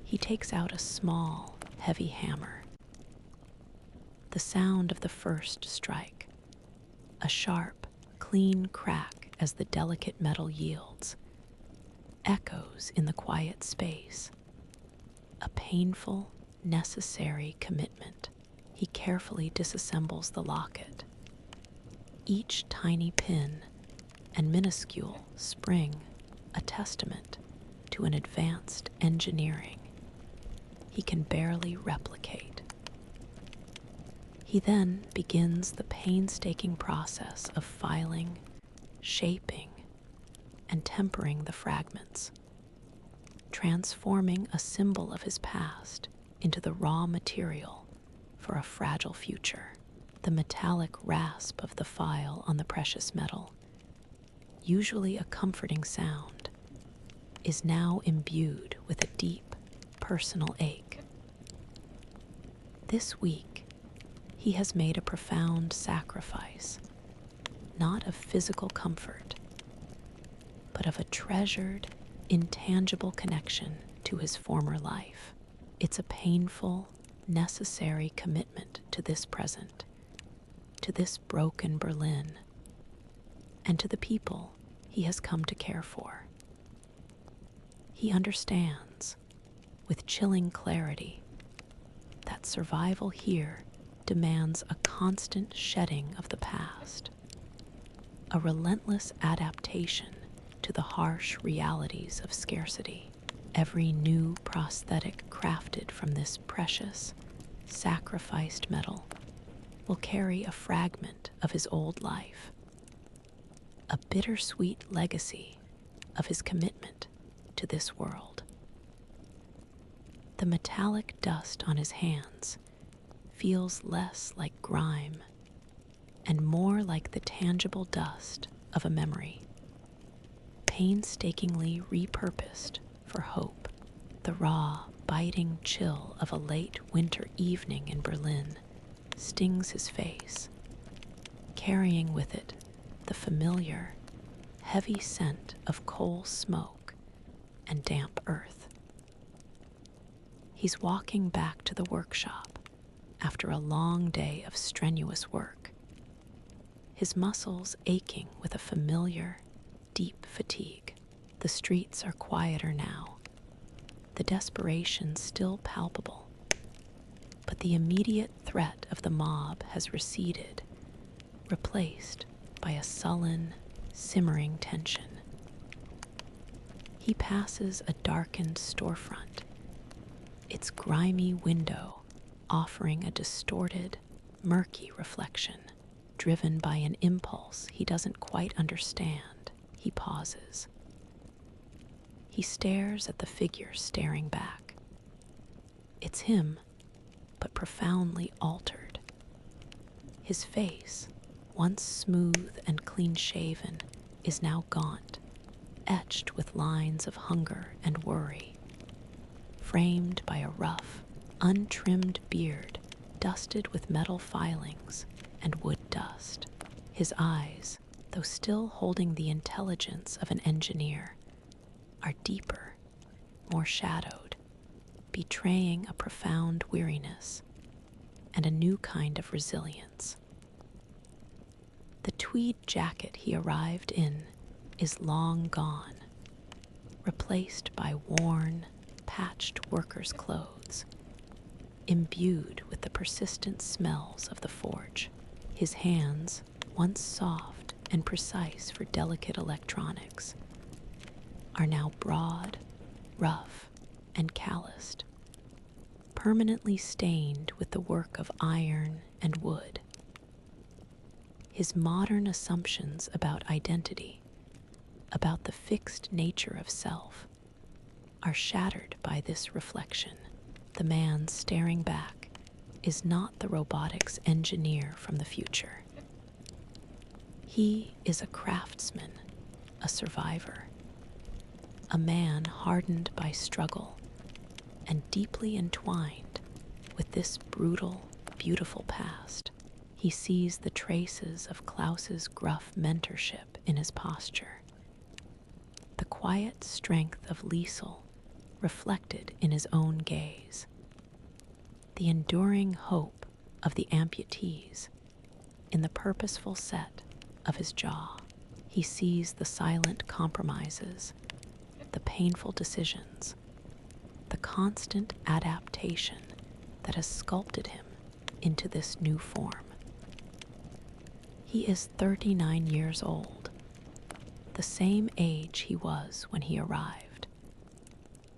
he takes out a small, heavy hammer. The sound of the first strike, a sharp, clean crack as the delicate metal yields, echoes in the quiet space. A painful, necessary commitment. He carefully disassembles the locket. Each tiny pin and minuscule spring a testament to an advanced engineering he can barely replicate. He then begins the painstaking process of filing, shaping, and tempering the fragments, transforming a symbol of his past into the raw material for a fragile future. The metallic rasp of the file on the precious metal, usually a comforting sound, is now imbued with a deep, personal ache. This week, he has made a profound sacrifice, not of physical comfort, but of a treasured, intangible connection to his former life. It's a painful, necessary commitment to this present, to this broken Berlin, and to the people he has come to care for. He understands, with chilling clarity, that survival here demands a constant shedding of the past, a relentless adaptation to the harsh realities of scarcity. Every new prosthetic crafted from this precious, sacrificed metal will carry a fragment of his old life, a bittersweet legacy of his commitment to this world. The metallic dust on his hands feels less like grime and more like the tangible dust of a memory, painstakingly repurposed for hope. The raw, biting chill of a late winter evening in Berlin stings his face, carrying with it the familiar, heavy scent of coal smoke and damp earth. He's walking back to the workshop after a long day of strenuous work, his muscles aching with a familiar, deep fatigue. The streets are quieter now, the desperation still palpable, but the immediate threat of the mob has receded, replaced by a sullen, simmering tension. He passes a darkened storefront, its grimy window offering a distorted, murky reflection. Driven by an impulse he doesn't quite understand, he pauses. He stares at the figure staring back. It's him, but profoundly altered. His face, once smooth and clean-shaven, is now gaunt, etched with lines of hunger and worry, framed by a rough, untrimmed beard dusted with metal filings and wood dust. His eyes, though still holding the intelligence of an engineer, are deeper, more shadowed, betraying a profound weariness and a new kind of resilience. The tweed jacket he arrived in is long gone, replaced by worn, patched workers' clothes, imbued with the persistent smells of the forge. His hands, once soft and precise for delicate electronics, are now broad, rough, and calloused, permanently stained with the work of iron and wood. His modern assumptions about identity, about the fixed nature of self, are shattered by this reflection. The man staring back is not the robotics engineer from the future. He is a craftsman, a survivor, a man hardened by struggle and deeply entwined with this brutal, beautiful past. He sees the traces of Klaus's gruff mentorship in his posture, the quiet strength of Liesel reflected in his own gaze, the enduring hope of the amputees in the purposeful set of his jaw. He sees the silent compromises, the painful decisions, the constant adaptation that has sculpted him into this new form. He is 39 years old, the same age he was when he arrived.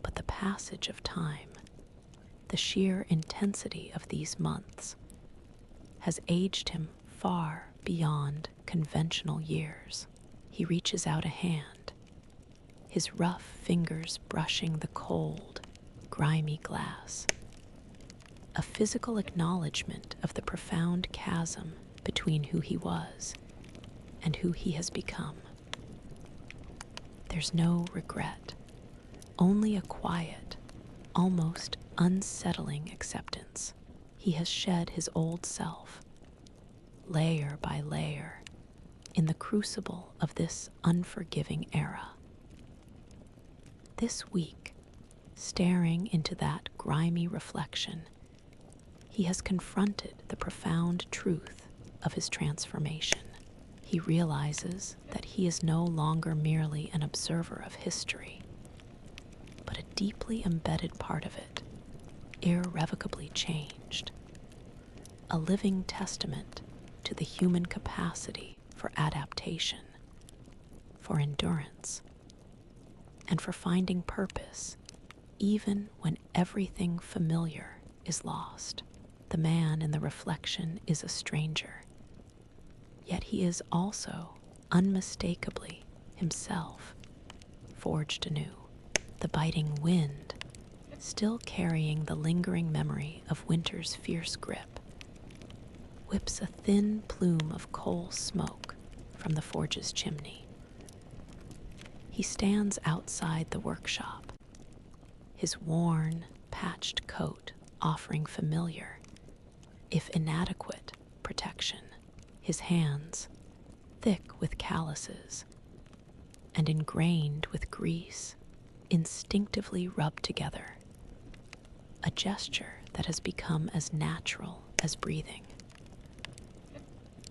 But the passage of time, the sheer intensity of these months, has aged him far beyond conventional years. He reaches out a hand, his rough fingers brushing the cold, grimy glass, a physical acknowledgement of the profound chasm between who he was and who he has become. There's no regret, only a quiet, almost unsettling acceptance. He has shed his old self, layer by layer, in the crucible of this unforgiving era. This week, staring into that grimy reflection, he has confronted the profound truth of his transformation. He realizes that he is no longer merely an observer of history, but a deeply embedded part of it, irrevocably changed, a living testament to the human capacity for adaptation, for endurance, and for finding purpose even when everything familiar is lost. The man in the reflection is a stranger, yet he is also unmistakably himself, forged anew. The biting wind, still carrying the lingering memory of winter's fierce grip, whips a thin plume of coal smoke from the forge's chimney. He stands outside the workshop, his worn, patched coat offering familiar, if inadequate, protection. His hands, thick with calluses and ingrained with grease, instinctively rubbed together, a gesture that has become as natural as breathing.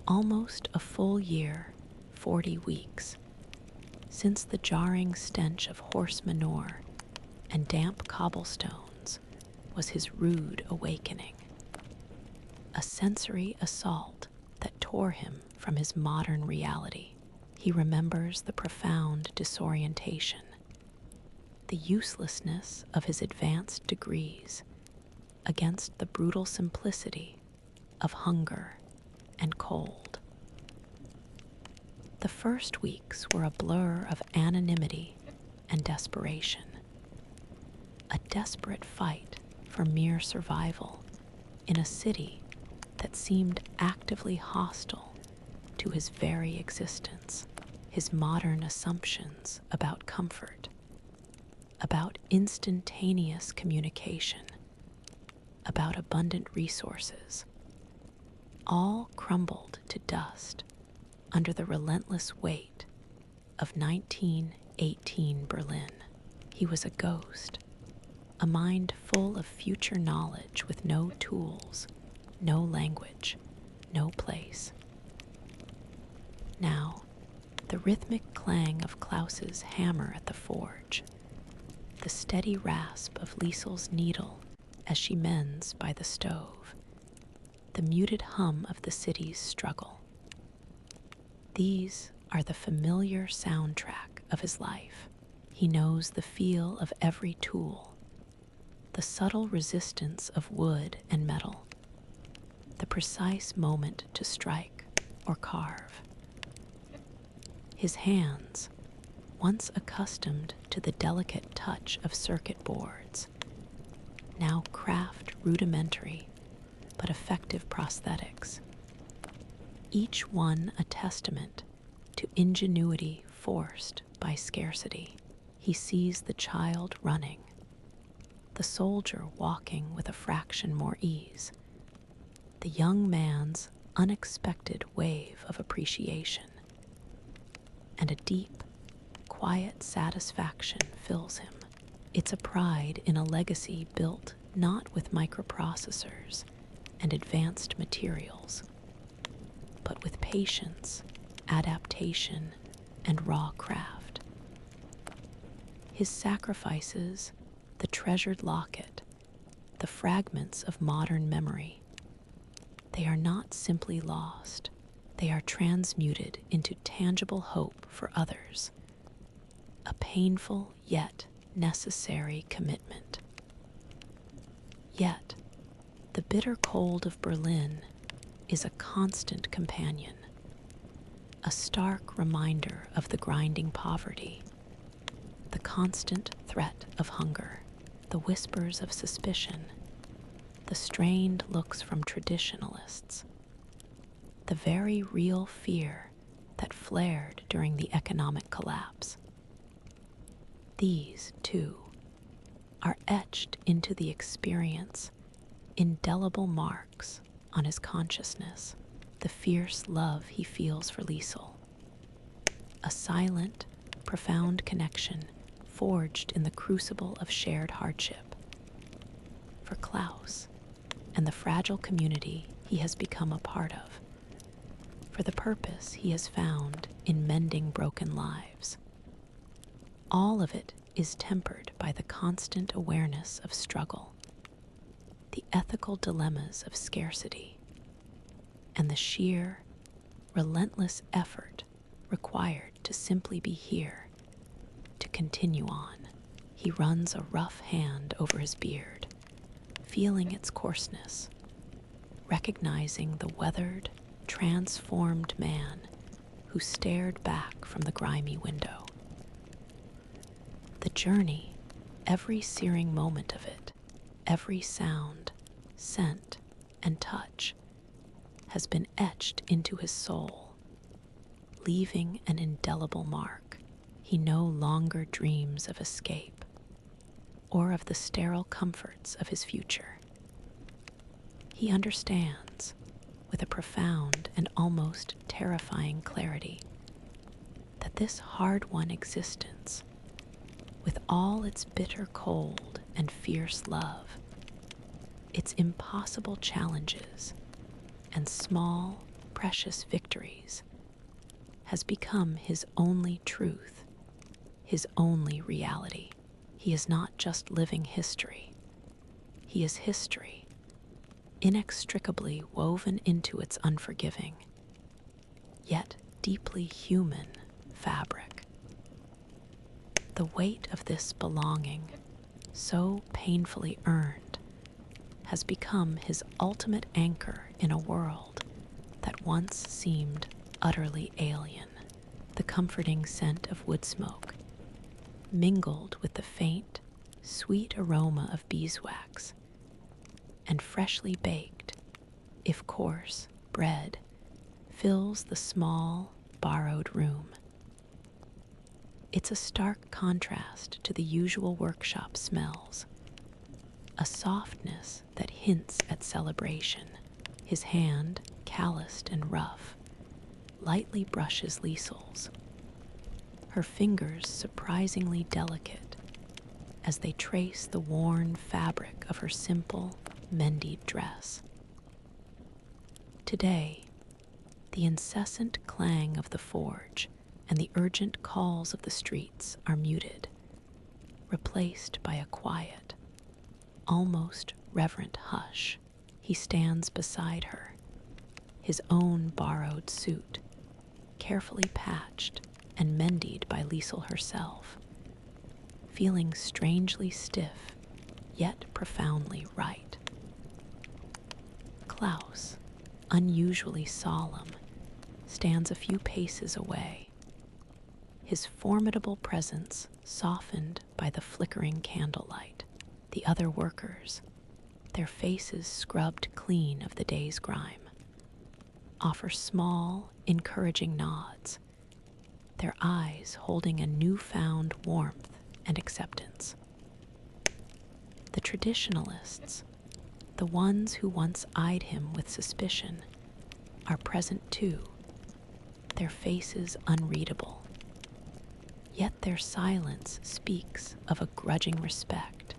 Almost a full year, 40 weeks, since the jarring stench of horse manure and damp cobblestones was his rude awakening, a sensory assault that tore him from his modern reality. He remembers the profound disorientation, the uselessness of his advanced degrees against the brutal simplicity of hunger and cold. The first weeks were a blur of anonymity and desperation, a desperate fight for mere survival in a city that seemed actively hostile to his very existence. His modern assumptions about comfort, about instantaneous communication, about abundant resources, all crumbled to dust under the relentless weight of 1918 Berlin. He was a ghost, a mind full of future knowledge with no tools, no language, no place. Now, the rhythmic clang of Klaus's hammer at the forge, the steady rasp of Liesel's needle as she mends by the stove, the muted hum of the city's struggle. These are the familiar soundtrack of his life. He knows the feel of every tool, the subtle resistance of wood and metal, the precise moment to strike or carve. His hands, once accustomed to the delicate touch of circuit boards, now craft rudimentary but effective prosthetics, each one a testament to ingenuity forced by scarcity. He sees the child running, the soldier walking with a fraction more ease, the young man's unexpected wave of appreciation, and a deep, quiet satisfaction fills him. It's a pride in a legacy built not with microprocessors and advanced materials, but with patience, adaptation, and raw craft. His sacrifices, the treasured locket, the fragments of modern memory, they are not simply lost, they are transmuted into tangible hope for others, a painful yet necessary commitment. Yet, the bitter cold of Berlin is a constant companion, a stark reminder of the grinding poverty, the constant threat of hunger, the whispers of suspicion, the strained looks from traditionalists, the very real fear that flared during the economic collapse. These, too, are etched into the experience, indelible marks on his consciousness, the fierce love he feels for Liesel, a silent, profound connection forged in the crucible of shared hardship. For Klaus and the fragile community he has become a part of, for the purpose he has found in mending broken lives. All of it is tempered by the constant awareness of struggle, the ethical dilemmas of scarcity, and the sheer, relentless effort required to simply be here, to continue on. He runs a rough hand over his beard, feeling its coarseness, recognizing the weathered, transformed man who stared back from the grimy window. The journey, every searing moment of it, every sound, scent, and touch, has been etched into his soul, leaving an indelible mark. He no longer dreams of escape or of the sterile comforts of his future. He understands, with a profound and almost terrifying clarity, that this hard-won existence, with all its bitter cold and fierce love, its impossible challenges and small, precious victories, has become his only truth, his only reality. He is not just living history. He is history, inextricably woven into its unforgiving, yet deeply human fabric. The weight of this belonging, so painfully earned, has become his ultimate anchor in a world that once seemed utterly alien. The comforting scent of wood smoke, mingled with the faint, sweet aroma of beeswax, and freshly baked, if coarse, bread, fills the small, borrowed room. It's a stark contrast to the usual workshop smells, a softness that hints at celebration. His hand, calloused and rough, lightly brushes Liesel's, her fingers surprisingly delicate as they trace the worn fabric of her simple, mendied dress. Today, the incessant clang of the forge and the urgent calls of the streets are muted, replaced by a quiet, almost reverent hush. He stands beside her, his own borrowed suit, carefully patched and mended by Liesel herself, feeling strangely stiff, yet profoundly right. Klaus, unusually solemn, stands a few paces away, his formidable presence softened by the flickering candlelight. The other workers, their faces scrubbed clean of the day's grime, offer small, encouraging nods, their eyes holding a newfound warmth and acceptance. The traditionalists, the ones who once eyed him with suspicion, are present too, their faces unreadable, Yet their silence speaks of a grudging respect,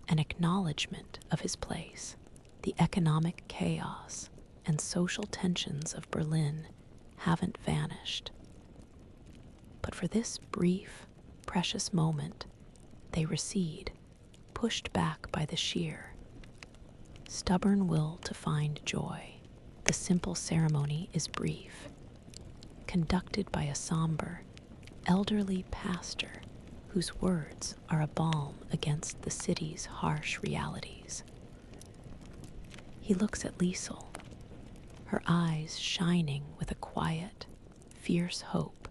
an acknowledgement of his place. The economic chaos and social tensions of Berlin haven't vanished. But for this brief, precious moment, they recede, pushed back by the sheer, stubborn will to find joy. The simple ceremony is brief, conducted by a somber, elderly pastor whose words are a balm against the city's harsh realities. He looks at Liesel, her eyes shining with a quiet, fierce hope,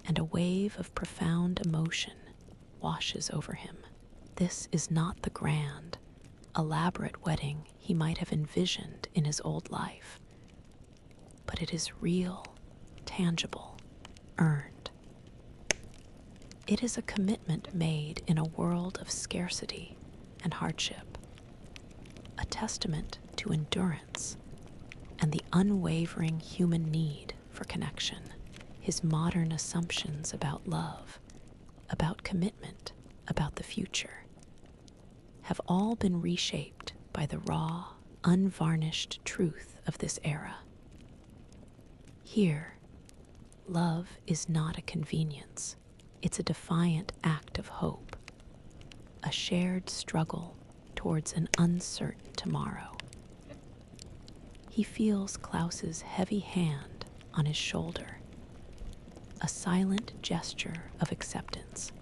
and a wave of profound emotion washes over him. This is not the grand, elaborate wedding he might have envisioned in his old life, but it is real, tangible, earned. It is a commitment made in a world of scarcity and hardship, a testament to endurance and the unwavering human need for connection. His modern assumptions about love, about commitment, about the future, have all been reshaped by the raw, unvarnished truth of this era. Here, love is not a convenience. It's a defiant act of hope, a shared struggle towards an uncertain tomorrow. He feels Klaus's heavy hand on his shoulder, a silent gesture of acceptance,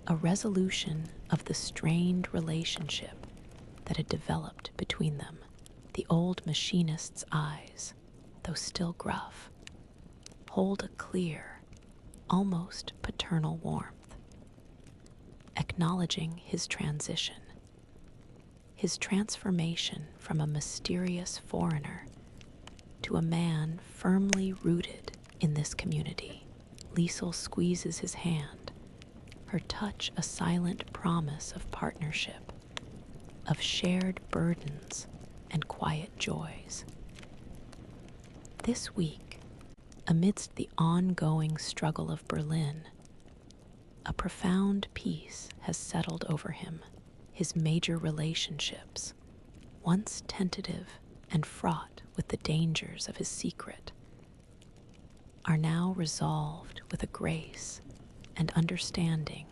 a resolution of the strained relationship that had developed between them. The old machinist's eyes, though still gruff, hold a clear, almost paternal warmth, acknowledging his transition, his transformation from a mysterious foreigner to a man firmly rooted in this community. Liesel squeezes his hand, her touch a silent promise of partnership, of shared burdens and quiet joys. This week, amidst the ongoing struggle of Berlin, a profound peace has settled over him. His major relationships, once tentative and fraught with the dangers of his secret, are now resolved with a grace and understanding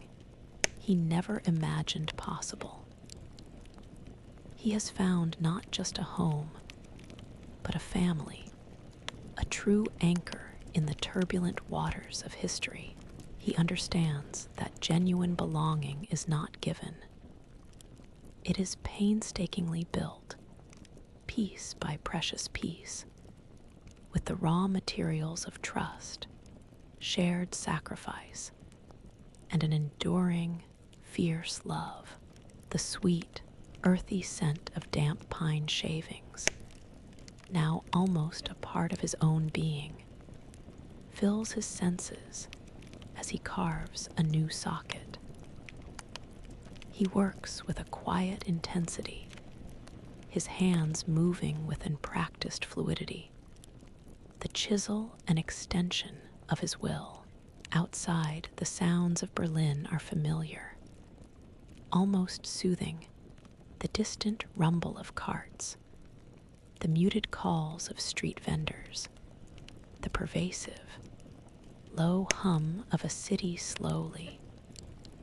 he never imagined possible. He has found not just a home, but a family, a true anchor in the turbulent waters of history. He understands that genuine belonging is not given. It is painstakingly built, piece by precious piece, with the raw materials of trust, shared sacrifice, and an enduring, fierce love. The sweet, earthy scent of damp pine shavings, now almost a part of his own being, fills his senses as he carves a new socket. He works with a quiet intensity, his hands moving with unpracticed fluidity, the chisel and extension of his will. Outside, the sounds of Berlin are familiar, almost soothing. The distant rumble of carts, the muted calls of street vendors, the pervasive, low hum of a city slowly,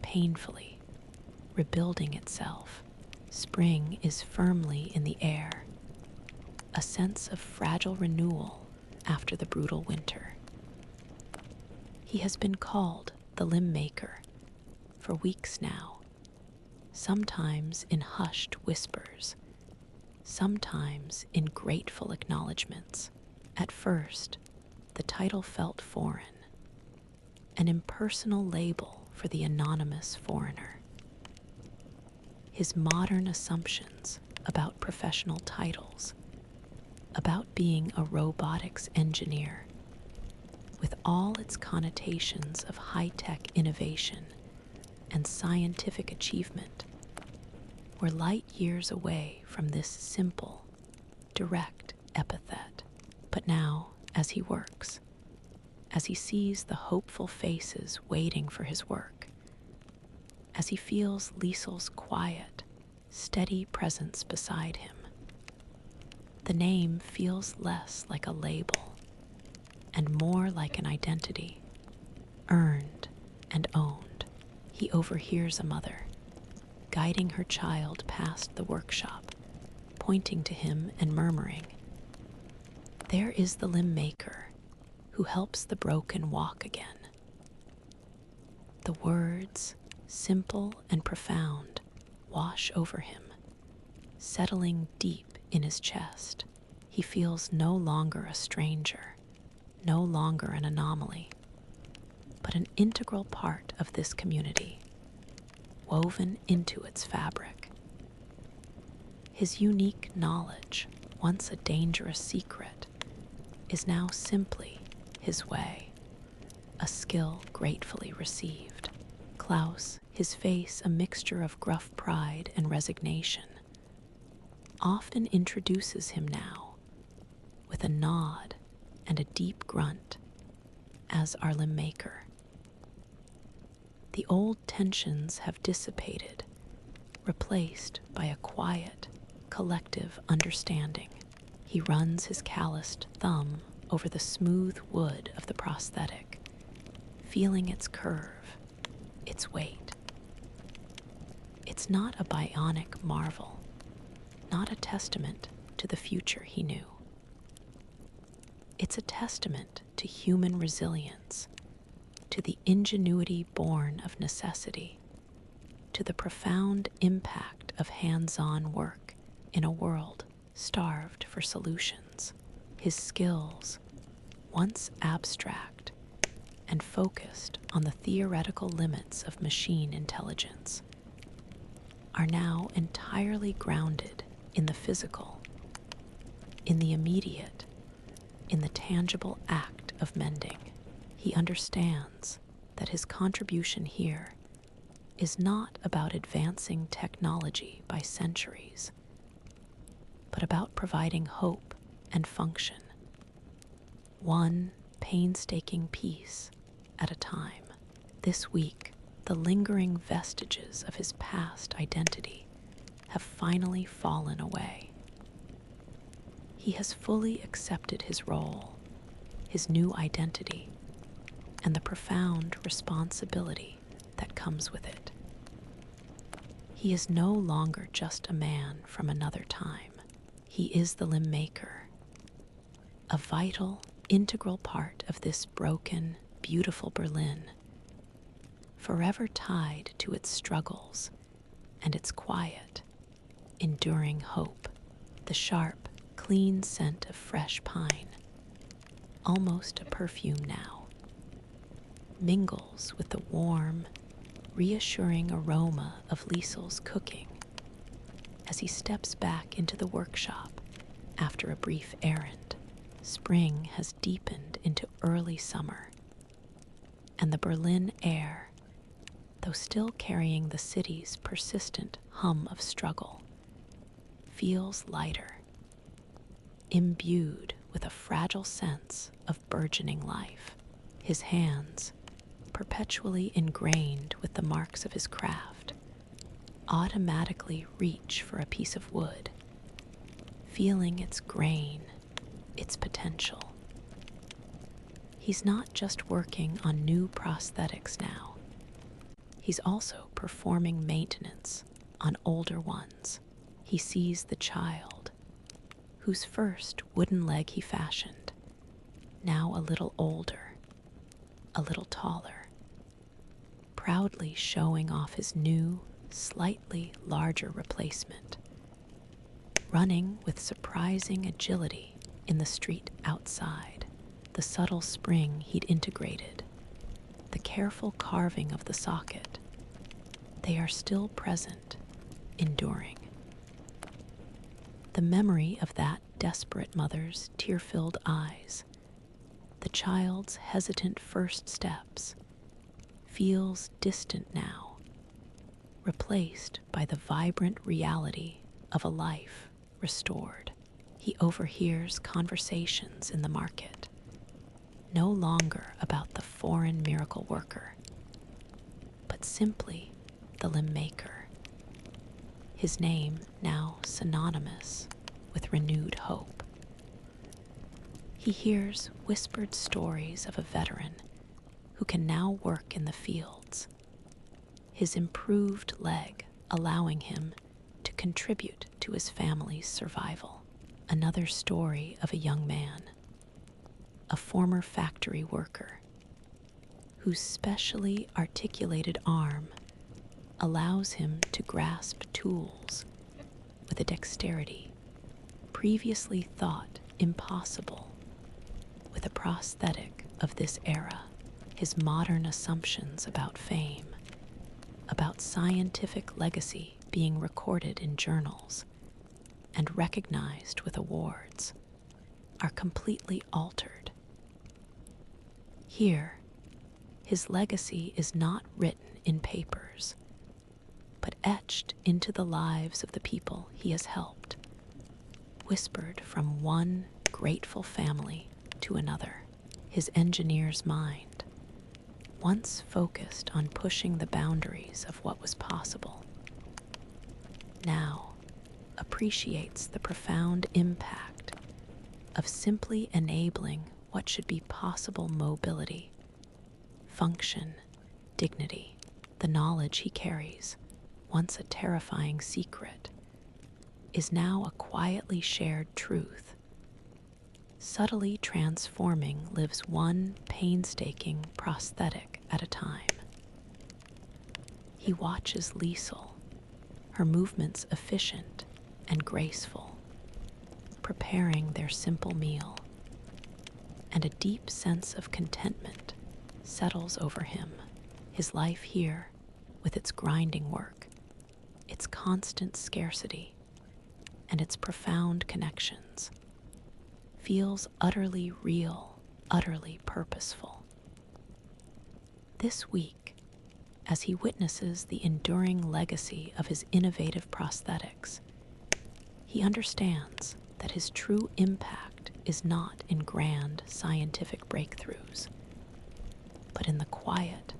painfully rebuilding itself. Spring is firmly in the air, a sense of fragile renewal after the brutal winter. He has been called the limb maker for weeks now, sometimes in hushed whispers, sometimes in grateful acknowledgments. At first, the title felt foreign, an impersonal label for the anonymous foreigner. His modern assumptions about professional titles, about being a robotics engineer, with all its connotations of high-tech innovation and scientific achievement, were light years away from this simple, direct epithet. But now, as he works, as he sees the hopeful faces waiting for his work, as he feels Liesel's quiet, steady presence beside him. The name feels less like a label and more like an identity, earned and owned. He overhears a mother, guiding her child past the workshop, pointing to him and murmuring, "There is the limb maker who helps the broken walk again." The words, simple and profound, wash over him, settling deep in his chest. He feels no longer a stranger, no longer an anomaly, but an integral part of this community, woven into its fabric. His unique knowledge, once a dangerous secret, is now simply his way, a skill gratefully received. Klaus, his face a mixture of gruff pride and resignation, often introduces him now with a nod and a deep grunt as our limb maker. The old tensions have dissipated, replaced by a quiet, collective understanding. He runs his calloused thumb over the smooth wood of the prosthetic, feeling its curve, its weight. It's not a bionic marvel, not a testament to the future he knew. It's a testament to human resilience, to the ingenuity born of necessity, to the profound impact of hands-on work in a world starved for solutions. His skills, once abstract and focused on the theoretical limits of machine intelligence, are now entirely grounded in the physical, in the immediate, in the tangible act of mending. He understands that his contribution here is not about advancing technology by centuries, but about providing hope and function, one painstaking piece at a time. This week, the lingering vestiges of his past identity have finally fallen away. He has fully accepted his role, his new identity, and the profound responsibility that comes with it. He is no longer just a man from another time. He is the limb maker, a vital, integral part of this broken, beautiful Berlin, forever tied to its struggles and its quiet, enduring hope. The sharp, clean scent of fresh pine, almost a perfume now, mingles with the warm, reassuring aroma of Liesel's cooking as he steps back into the workshop after a brief errand. Spring has deepened into early summer, and the Berlin air, though still carrying the city's persistent hum of struggle, feels lighter, imbued with a fragile sense of burgeoning life. His hands, perpetually ingrained with the marks of his craft, automatically reach for a piece of wood, feeling its grain, its potential. He's not just working on new prosthetics now. He's also performing maintenance on older ones. He sees the child, whose first wooden leg he fashioned, now a little older, a little taller, proudly showing off his new, slightly larger replacement, running with surprising agility in the street outside. The subtle spring he'd integrated, the careful carving of the socket, they are still present, enduring. The memory of that desperate mother's tear-filled eyes, the child's hesitant first steps, feels distant now, replaced by the vibrant reality of a life restored. He overhears conversations in the market, no longer about the foreign miracle worker, but simply the limb maker, his name now synonymous with renewed hope. He hears whispered stories of a veteran who can now work in the fields, his improved leg allowing him to contribute to his family's survival. Another story of a young man, a former factory worker, whose specially articulated arm allows him to grasp tools with a dexterity previously thought impossible. With a prosthetic of this era, his modern assumptions about fame, about scientific legacy being recorded in journals and recognized with awards, are completely altered. Here, his legacy is not written in papers, but etched into the lives of the people he has helped, whispered from one grateful family to another. His engineer's mind, once focused on pushing the boundaries of what was possible, now appreciates the profound impact of simply enabling what should be possible mobility, function, dignity. The knowledge he carries, once a terrifying secret, is now a quietly shared truth, subtly transforming lives one painstaking prosthetic at a time. He watches Liesel, her movements efficient and graceful, preparing their simple meal, and a deep sense of contentment settles over him. His life here, with its grinding work, its constant scarcity, and its profound connections, feels utterly real, utterly purposeful. This week, as he witnesses the enduring legacy of his innovative prosthetics, he understands that his true impact is not in grand scientific breakthroughs, but in the quiet,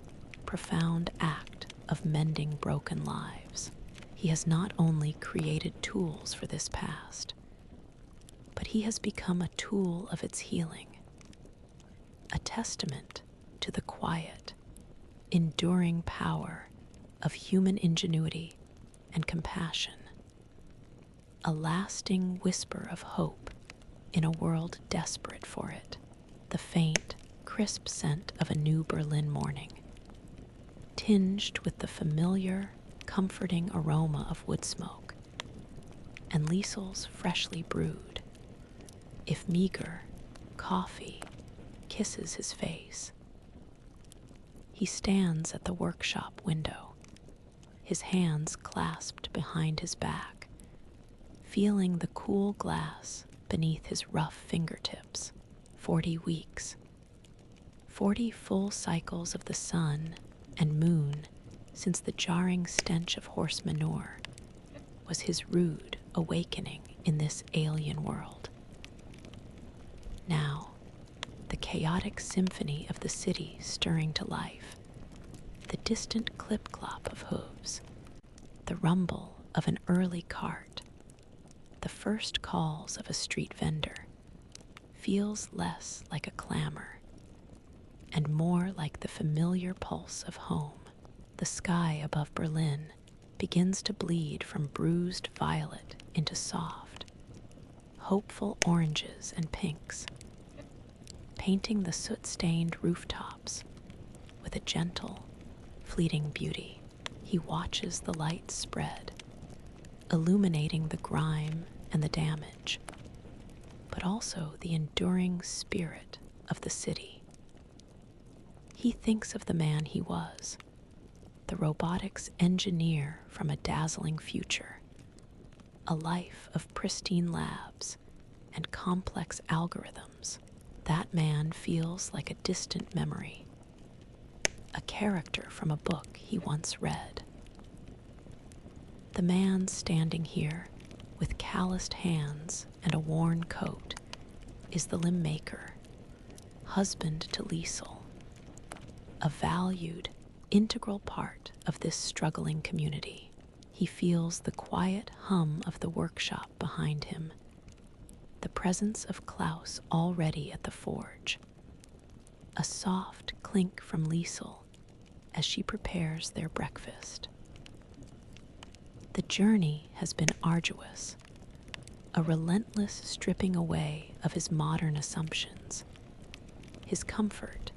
profound act of mending broken lives. He has not only created tools for this past, but he has become a tool of its healing, a testament to the quiet, enduring power of human ingenuity and compassion, a lasting whisper of hope in a world desperate for it. The faint, crisp scent of a new Berlin morning, tinged with the familiar, comforting aroma of wood smoke, and Liesel's freshly brewed, if meager, coffee kisses his face. He stands at the workshop window, his hands clasped behind his back, feeling the cool glass beneath his rough fingertips. 40 weeks, 40 full cycles of the sun and moon since the jarring stench of horse manure was his rude awakening in this alien world. Now, the chaotic symphony of the city stirring to life, the distant clip-clop of hooves, the rumble of an early cart, the first calls of a street vendor, feels less like a clamor and more like the familiar pulse of home. The sky above Berlin begins to bleed from bruised violet into soft, hopeful oranges and pinks, painting the soot-stained rooftops with a gentle, fleeting beauty. He watches the light spread, illuminating the grime and the damage, but also the enduring spirit of the city. He thinks of the man he was, the robotics engineer from a dazzling future, a life of pristine labs and complex algorithms. That man feels like a distant memory, a character from a book he once read. The man standing here with calloused hands and a worn coat is the limb maker, husband to Liesel, a valued, integral part of this struggling community. He feels the quiet hum of the workshop behind him, the presence of Klaus already at the forge, a soft clink from Liesel as she prepares their breakfast. The journey has been arduous, a relentless stripping away of his modern assumptions, his comfort,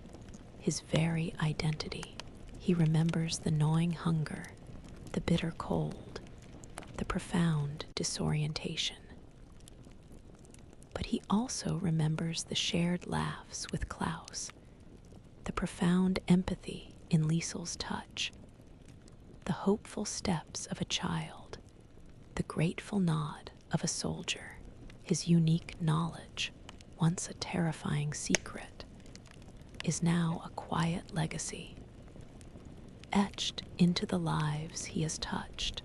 his very identity. He remembers the gnawing hunger, the bitter cold, the profound disorientation. But he also remembers the shared laughs with Klaus, the profound empathy in Liesel's touch, the hopeful steps of a child, the grateful nod of a soldier. His unique knowledge, once a terrifying secret, is now a quiet legacy, etched into the lives he has touched,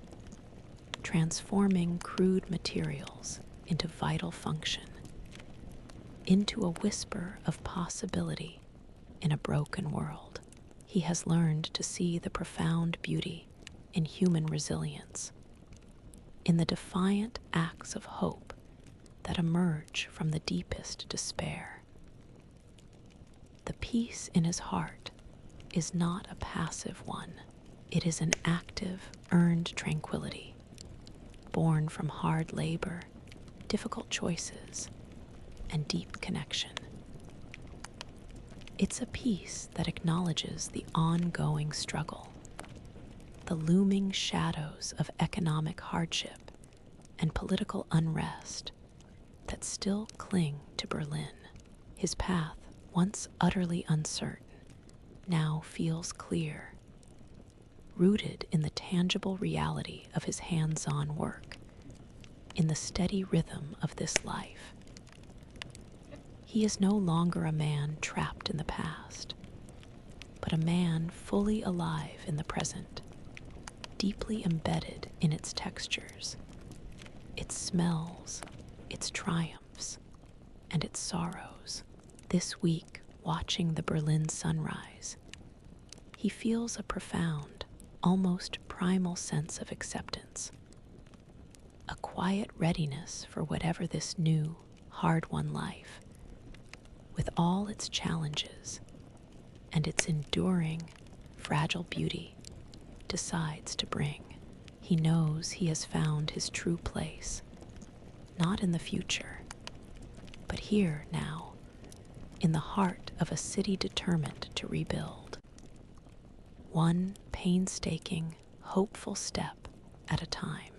transforming crude materials into vital function, into a whisper of possibility in a broken world. He has learned to see the profound beauty in human resilience, in the defiant acts of hope that emerge from the deepest despair. The peace in his heart is not a passive one. It is an active, earned tranquility, born from hard labor, difficult choices, and deep connection. It's a peace that acknowledges the ongoing struggle, the looming shadows of economic hardship and political unrest that still cling to Berlin. His path, once utterly uncertain, now feels clear, rooted in the tangible reality of his hands-on work, in the steady rhythm of this life. He is no longer a man trapped in the past, but a man fully alive in the present, deeply embedded in its textures, its smells, its triumphs, and its sorrows. This week, watching the Berlin sunrise, he feels a profound, almost primal sense of acceptance, a quiet readiness for whatever this new, hard-won life, with all its challenges and its enduring, fragile beauty, decides to bring. He knows he has found his true place, not in the future, but here now, in the heart of a city determined to rebuild, one painstaking, hopeful step at a time.